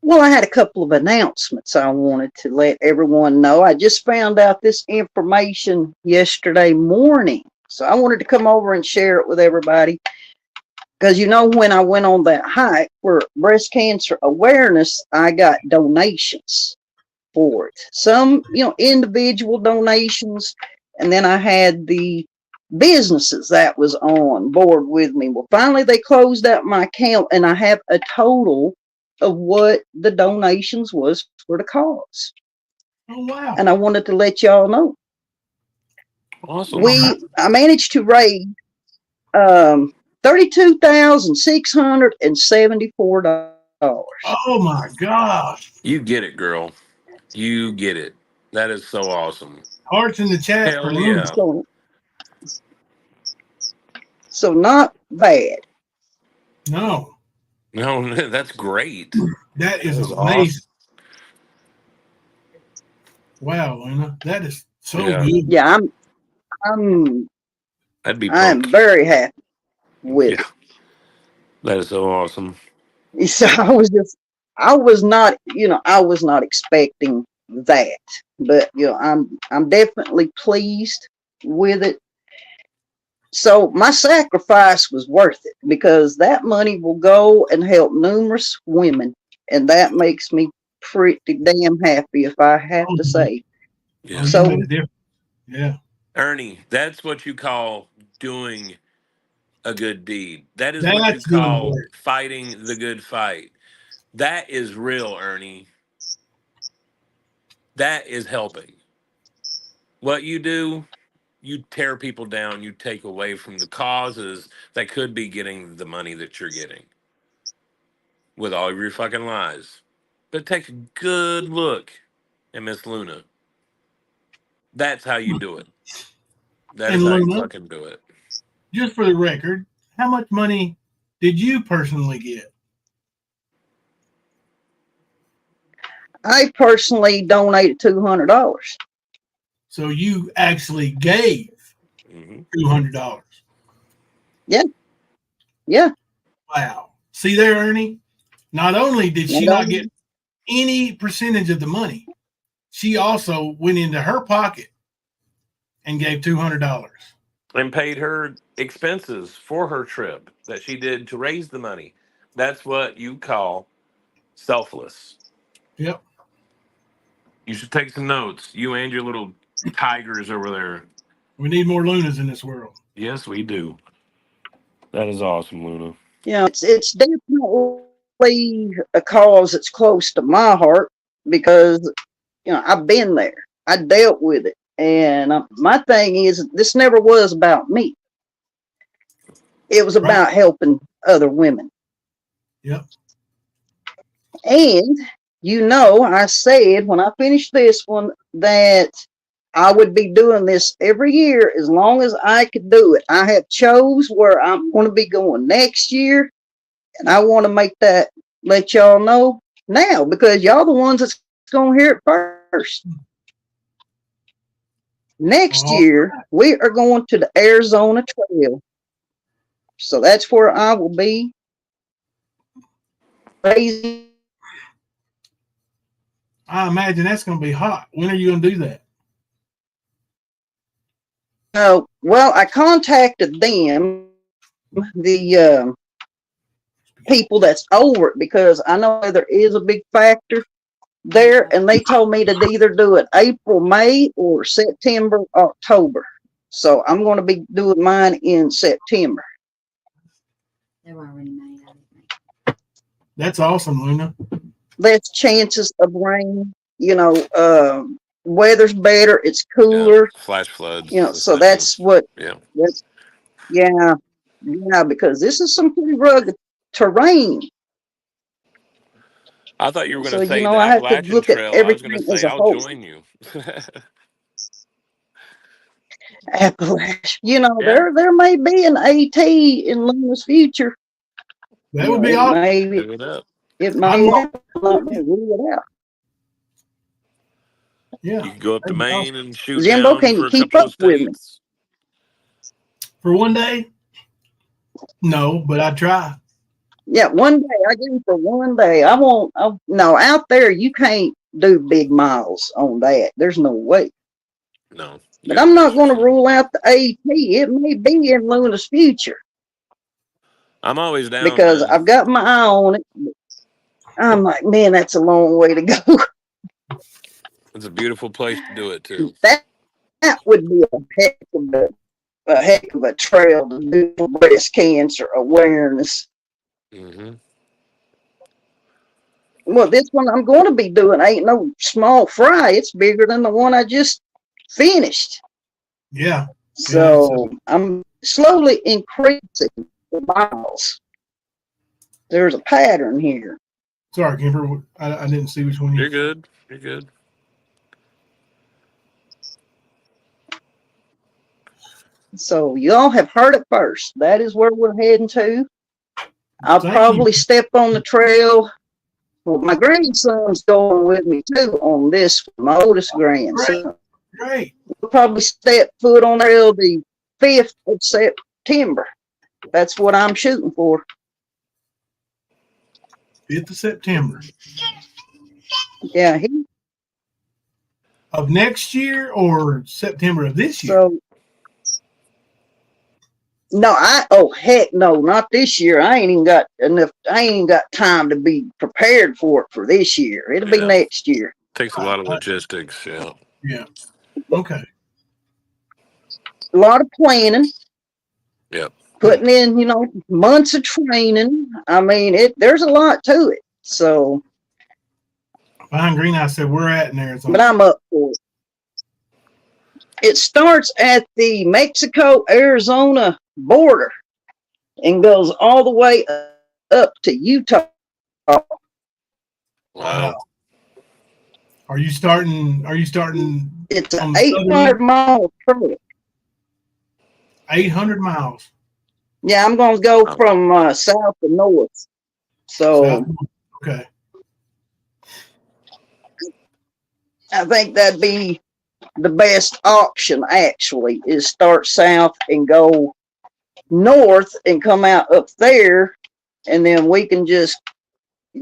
Well, I had a couple of announcements I wanted to let everyone know. I just found out this information yesterday morning. So I wanted to come over and share it with everybody. Because, you know, when I went on that hike for breast cancer awareness, I got donations for it. Some, you know, individual donations. And then I had the businesses that was on board with me. Well, finally, they closed out my account and I have a total of what the donations was for the cause. Oh, wow. And I wanted to let y'all know. Awesome. I managed to raise $32,674. Oh my gosh. You get it, girl. You get it. That is so awesome. Hearts in the chat for Hell Luna. yeah. So not bad. No. No, that's great. That is amazing. Awesome. Wow, Luna. That is so Yeah. good. Yeah, I'd be I'm pumped. very happy with it. That is so awesome. So I was not expecting that, but you know, I'm definitely pleased with it. So my sacrifice was worth it because that money will go and help numerous women, and that makes me pretty damn happy, if I have to say. Yeah. So yeah, Ernie, that's what you call doing a good deed. That is what you that's doing call work. fighting the good fight. That is real, Ernie. That is helping. What you do, you tear people down, you take away from the causes that could be getting the money that you're getting with all of your fucking lies. But take a good look at Miss Luna. That's how you do it. That And is how you Luna, fucking do it. just for the record, how much money did you personally get? I personally donated $200. So you actually gave $200. Yeah. Yeah. Wow. See there, Ernie? Not only did she not get any percentage of the money, she also went into her pocket and gave $200. And paid her expenses for her trip that she did to raise the money. That's what you call selfless. Yep. You should take some notes. You and your little tigers over there. We need more Lunas in this world. Yes, we do. That is awesome, Luna. Yeah, it's definitely a cause that's close to my heart because I've been there. I dealt with it, and my thing is this never was about me. It was about helping other women. Yep. And I said when I finished this one that I would be doing this every year as long as I could do it. I have chose where I'm going to be going next year, and I want to let y'all know now because y'all the ones that's going to hear it first. Next year, we are going to the Arizona Trail. So that's where I will be. I imagine that's going to be hot. When are you going to do that? Well, I contacted them, the people that's over it, because I know there is a big factor there, and they told me to either do it April, May, or September, October. So I'm going to be doing mine in September. That's awesome, Luna. Less chances of rain, weather's better, it's cooler. Yeah, flash floods. So that's what, yeah, because this is some pretty rugged terrain. I thought you were going So, to say the I have to Appalachian look at Trail. I was going everything to as say, a I'll whole. join you. Appalachian. Yeah. There may be an AT in Luna's future. That would be awesome. Maybe Give it up. it might happen. Let me rule it out. Yeah. You can go up to Maine and shoot Jimbo, down can for you a keep couple up of with me? states. For one day? No, but I try. Yeah, one day. I do for one day. I won't. No, out there you can't do big miles on that. There's no way. No. But I'm not going to rule out the AT. It may be in Luna's future I'm always down, because man. I've got my eye on it. I'm like, man, that's a long way to go. It's a beautiful place to do it too. That would be a heck of a trail to do for breast cancer awareness. Mm-hmm. Well, this one I'm going to be doing ain't no small fry. It's bigger than the one I just finished. Yeah. So I'm slowly increasing the miles. There's a pattern here. Sorry, Kimber. I didn't see which one You're good. You're good. So y'all have heard it first. That is where we're heading to. I'll probably step on the trail. Well, my grandson's going with me too on this one, my oldest grandson. Great. We'll probably step foot on the trail the 5th of September. That's what I'm shooting for. 5th of September. Yeah. Of next year or September of this year? So, no, heck no, not this year. I ain't even got time to be prepared for it for this year. It'll be next year. Takes a lot of logistics, yeah. Yeah. Okay. A lot of planning. Yep. Putting in, months of training. I mean, there's a lot to it. So Behind Green, I said we're at in Arizona. But I'm up for it. It starts at the Mexico-Arizona border and goes all the way up to Utah. Wow. Are you starting? It's an 800-mile trail. 800 miles. Yeah, I'm going to go from south to north. So, okay. I think that'd be the best option, actually, is start south and go north and come out up there, and then we can just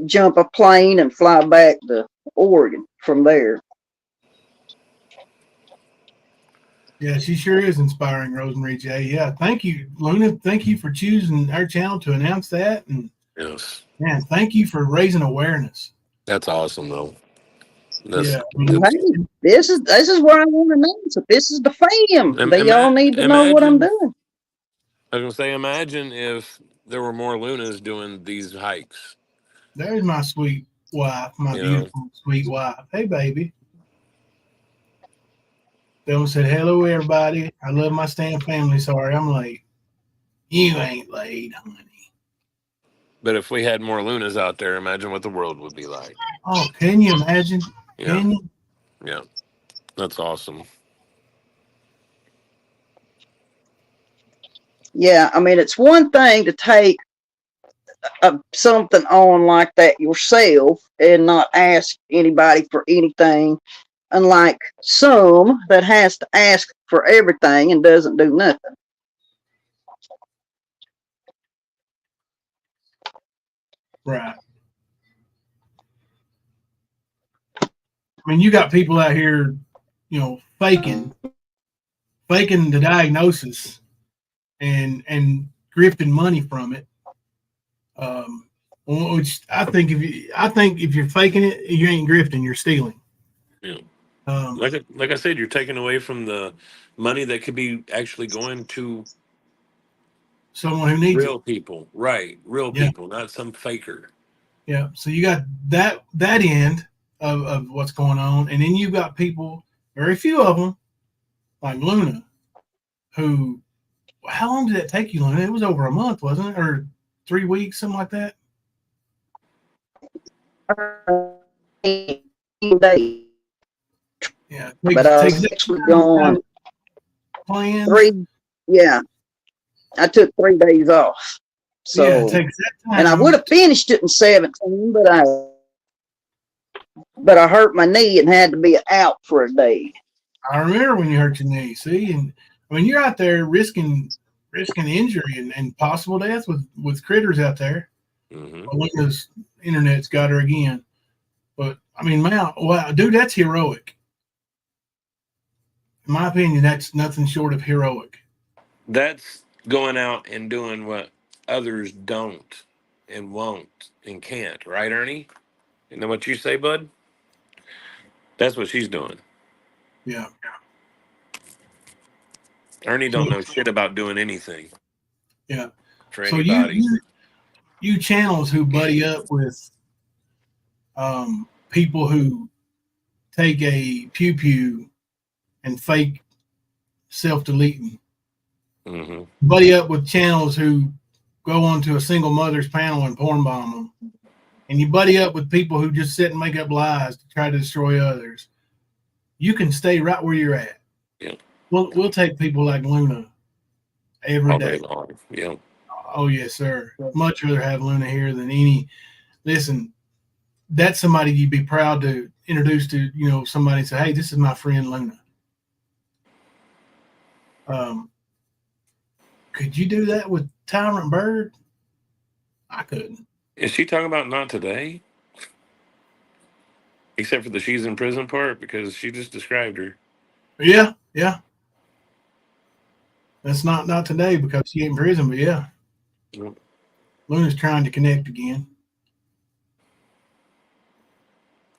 jump a plane and fly back to Oregon from there. Yeah, she sure is inspiring, Rosemary J. Yeah, thank you, Luna. Thank you for choosing our channel to announce that. And Yes. Man, thank you for raising awareness. That's awesome, though. That's, Yeah. Hey, this is where I want to know. So this is the fam. They all need to know what I'm imagine. doing. I was gonna say, imagine if there were more Lunas doing these hikes. There's my sweet wife, my You know, beautiful sweet wife. Hey, baby. Dylan said, hello, everybody. I love my Stan family. Sorry, I'm late. You ain't late, honey. but if we had more Lunas out there, imagine what the world would be like. Oh, can you imagine? Yeah. Can you? Yeah, that's awesome. Yeah, I mean, it's one thing to take something on like that yourself and not ask anybody for anything, unlike some that has to ask for everything and doesn't do nothing. Right. I mean, you got people out here, you know, faking the diagnosis and grifting money from it. Which I think if you're faking it, you ain't grifting, you're stealing. Yeah. Like I said, you're taking away from the money that could be actually going to someone who needs real people, right? Real people, not some faker. Yeah. So you got that end of what's going on, and then you've got people, very few of them, like Luna, who. How long did that take you, Luna? It was over a month, wasn't it, or 3 weeks, something like that? Yeah, but I was actually gone 3. Yeah, I took 3 days off. So, yeah, it takes that time. And I would have finished it in 17, but I hurt my knee and had to be out for a day. I remember when you hurt your knee. See, and when you're out there risking injury and possible death with critters out there. Mm-hmm. Luna's internet's got her again. But I mean, man, wow, dude, that's heroic. In my opinion, that's nothing short of heroic. That's going out and doing what others don't and won't and can't, right, Ernie? You know what you say, bud? That's what she's doing. Yeah. Ernie don't know shit about doing anything. Yeah. For so anybody. You channels who buddy up with people who take a pew and fake self-deleting. Mm-hmm. Buddy up with channels who go onto a single mother's panel and porn bomb them. And you buddy up with people who just sit and make up lies to try to destroy others. You can stay right where you're at. Yeah. We'll take people like Luna every day. Yeah. Oh yes, sir. Much rather have Luna here than any. Listen, that's somebody you'd be proud to introduce to, you know, somebody and say, hey, this is my friend Luna. Could you do that with Tyrant Bird? I couldn't. Is she talking about not today? Except for the she's in prison part, because she just described her. Yeah. That's not today because she ain't in prison, but yeah. Yep. Luna's trying to connect again.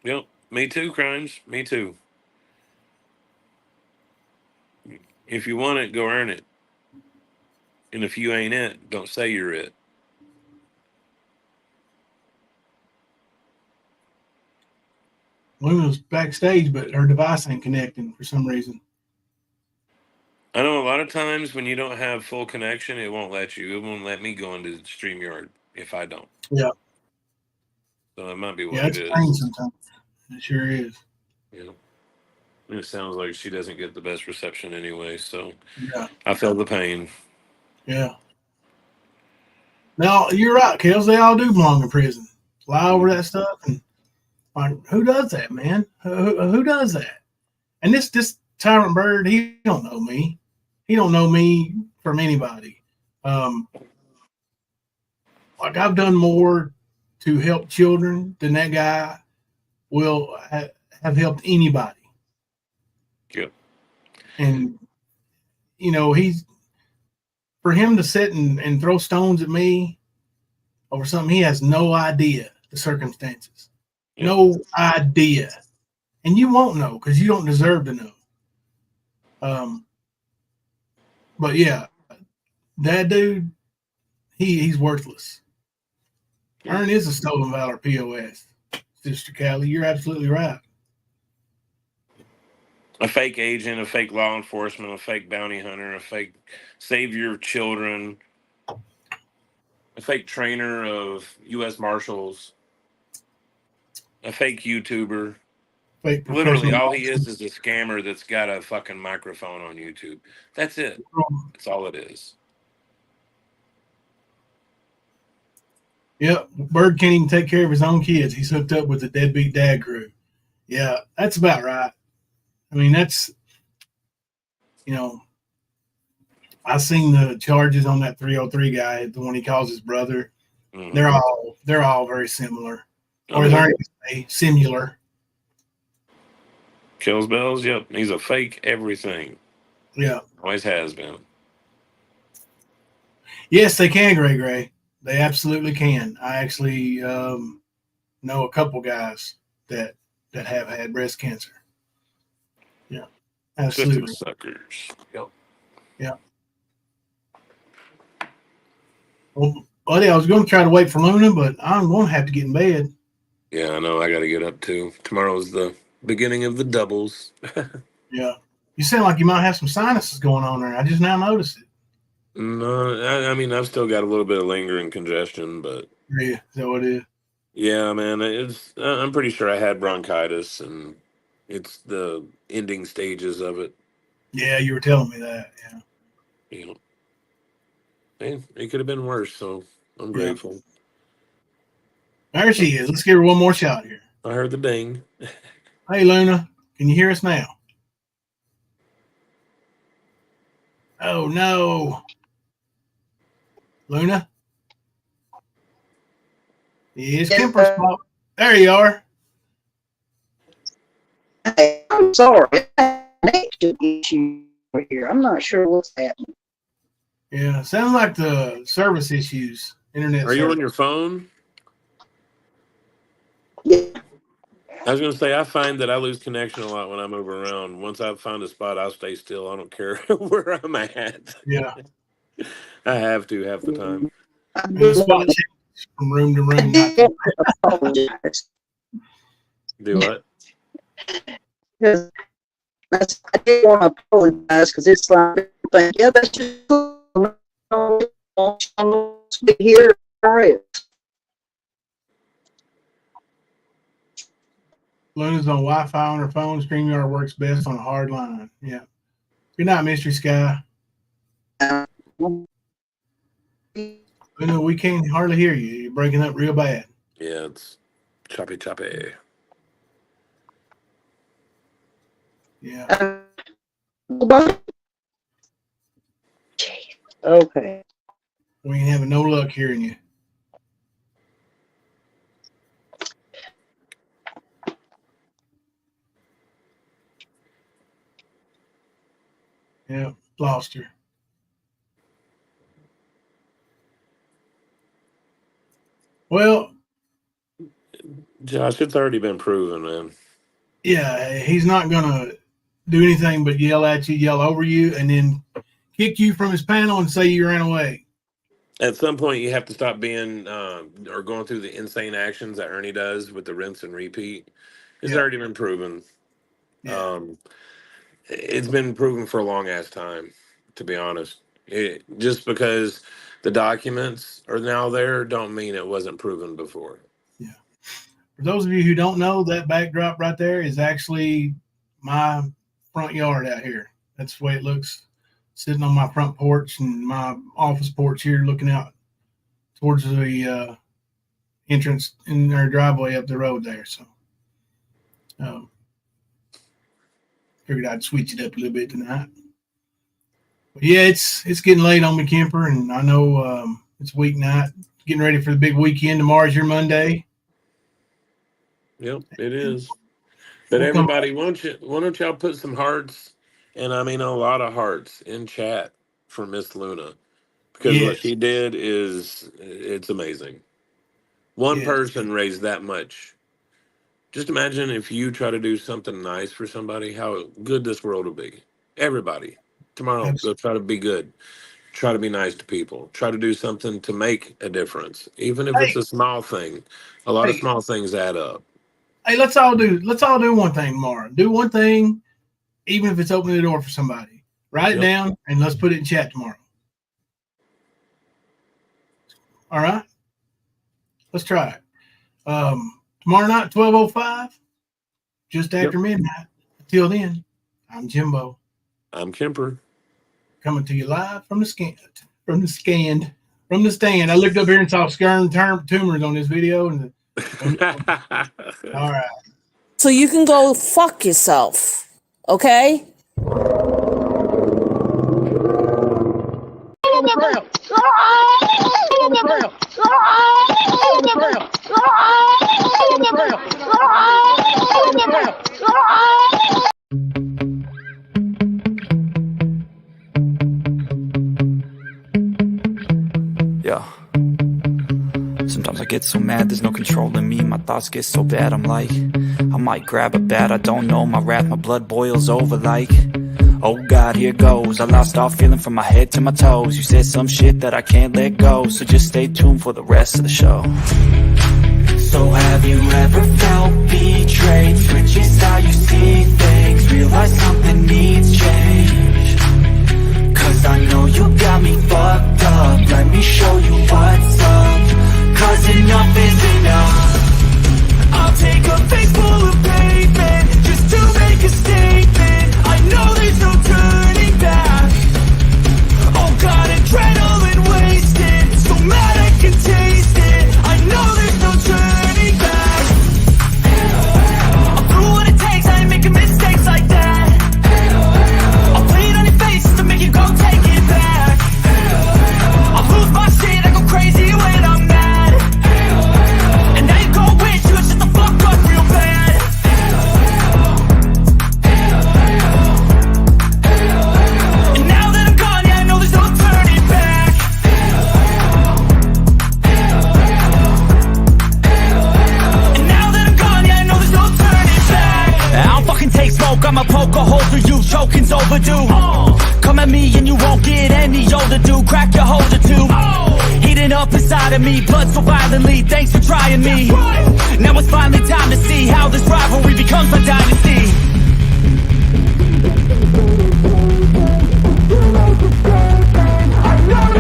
Yep. Me too, Crimes. Me too. If you want it, go earn it. And if you ain't it, don't say you're it. Luna's backstage, but her device ain't connecting for some reason. I know a lot of times when you don't have full connection, it won't let you. It won't let me go into the StreamYard if I don't. Yeah. So that might be what it's it pain is. sometimes. It sure is. Yeah. It sounds like she doesn't get the best reception anyway, so yeah. I feel the pain. Yeah. Now, you're right, Kels. They all do belong in prison. Lie over that stuff. And like, who does that, man? Who does that? And this Tyrant Bird, he don't know me. He don't know me from anybody. Like, I've done more to help children than that guy will have helped anybody. Yep. And, you know, for him to sit and throw stones at me over something he has no idea the circumstances. Yeah. No idea. And you won't know because you don't deserve to know. But yeah, that dude, he's worthless. Ernie is a stolen valor POS. Sister Callie, you're absolutely right. A fake agent, a fake law enforcement, a fake bounty hunter, a fake savior of children, a fake trainer of U.S. Marshals, a fake YouTuber. Fake Literally, professional. all he is a scammer that's got a fucking microphone on YouTube. That's it. That's all it is. Yep. Bird can't even take care of his own kids. He's hooked up with the deadbeat dad crew. Yeah, that's about right. I mean, that's, I seen the charges on that 303 guy, the one he calls his brother. Mm-hmm. They're all very similar. Oh, Or as yeah. Ernie would say, similar. Kills bells. Yep. He's a fake everything. Yeah. Always has been. Yes, they can, Gray. They absolutely can. I actually know a couple guys that have had breast cancer. Yeah, absolutely. Sister suckers. Yep. Yeah. Well, buddy, I was going to try to wait for Luna, but I'm going to have to get in bed. Yeah, I know. I got to get up too. Tomorrow's the beginning of the doubles. Yeah. You sound like you might have some sinuses going on there. I just now noticed it. No, I mean, I've still got a little bit of lingering congestion, but Yeah, is that what it is? yeah, man, I'm pretty sure I had bronchitis, and it's the ending stages of it. Yeah, you were telling me that. Yeah. You know, hey, it could have been worse, so I'm grateful. There she is. Let's give her one more shot here. I heard the ding. Hey, Luna, can you hear us now? Oh, no. Luna? It's Kemper's fault. There you are. Hey, I'm sorry. Connection issue over here. I'm not sure what's happening. Yeah, sounds like the service issues. Internet. Are you on your phone? Yeah. I was going to say, I find that I lose connection a lot when I move around. Once I find a spot, I'll stay still. I don't care where I'm at. Yeah. I have to half the time. The spot changes from room to room. Apologize. Do what? Because I did want to apologize because it's like, yeah, that's just here. Luna's on Wi-Fi on her phone. StreamYard works best on a hard line. Yeah. Good night, Mystery Sky. Luna, we can't hardly hear you. You're breaking up real bad. Yeah, it's choppy. Yeah. Okay. We ain't having no luck hearing you. Yeah, lost her. Well, Josh, it's already been proven, man. Yeah, he's not gonna do anything but yell at you, yell over you, and then kick you from his panel and say you ran away. At some point, you have to stop being or going through the insane actions that Ernie does with the rinse and repeat. It's already been proven. Yeah. It's been proven for a long ass time, to be honest. Just because the documents are now there, don't mean it wasn't proven before. Yeah. For those of you who don't know, that backdrop right there is actually my front yard out here. That's the way it looks, sitting on my front porch and my office porch here, looking out towards the entrance in our driveway up the road there. So, figured I'd switch it up a little bit tonight. But yeah, it's getting late on me, Kemper, and I know it's weeknight. Getting ready for the big weekend. Tomorrow's your Monday. Yep, it is. But everybody, why don't y'all put some hearts, and I mean a lot of hearts, in chat for Miss Luna, because what she did it's amazing. One Yeah. person raised that much. Just imagine if you try to do something nice for somebody, how good this world will be. Everybody, tomorrow, go try to be good. Try to be nice to people. Try to do something to make a difference, even if it's a small thing. A lot of small things add up. Hey, let's all do one thing tomorrow. Do one thing, even if it's opening the door for somebody. Write it down and let's put it in chat tomorrow. All right, let's try it. Tomorrow night, 12:05, just after midnight. Until then, I'm Jimbo. I'm Kemper. Coming to you live from the stand. I looked up here and saw scarring tumors on this video. And all right. So you can go fuck yourself, okay? Yeah. Sometimes I get so mad, there's no controlling me. My thoughts get so bad, I'm like, I might grab a bat, I don't know. My wrath, my blood boils over like, oh God, here goes. I lost all feeling from my head to my toes. You said some shit that I can't let go, so just stay tuned for the rest of the show. So have you ever felt betrayed? Switches how you see things, realize something needs change. Cause I know you got me fucked up, let me show you what's up. Cause enough is enough. I'll take a face full of pavement just to make a statement. I know there's no turning back. Oh God, adrenaline wasted, so mad I can taste it. I know there's no turning back. I'll do what it takes, I ain't making mistakes like that. I'll play it on your face to make you go take it back. I'll lose my shit, I go crazy when I'm mad. And now you go wish you would shut the fuck up real bad. And now that I'm gone, yeah, I know there's no turning back. And now that I'm gone, yeah, I know there's no turning back. I don't fucking take smoke, I'ma poke a hole through you. Choking's overdue. Come at me and you won't get any older, dude. Crack your holder too. Heating up inside of me, blood so violently. Thanks for trying me. Now it's finally time to see how this rivalry becomes a dynasty. I know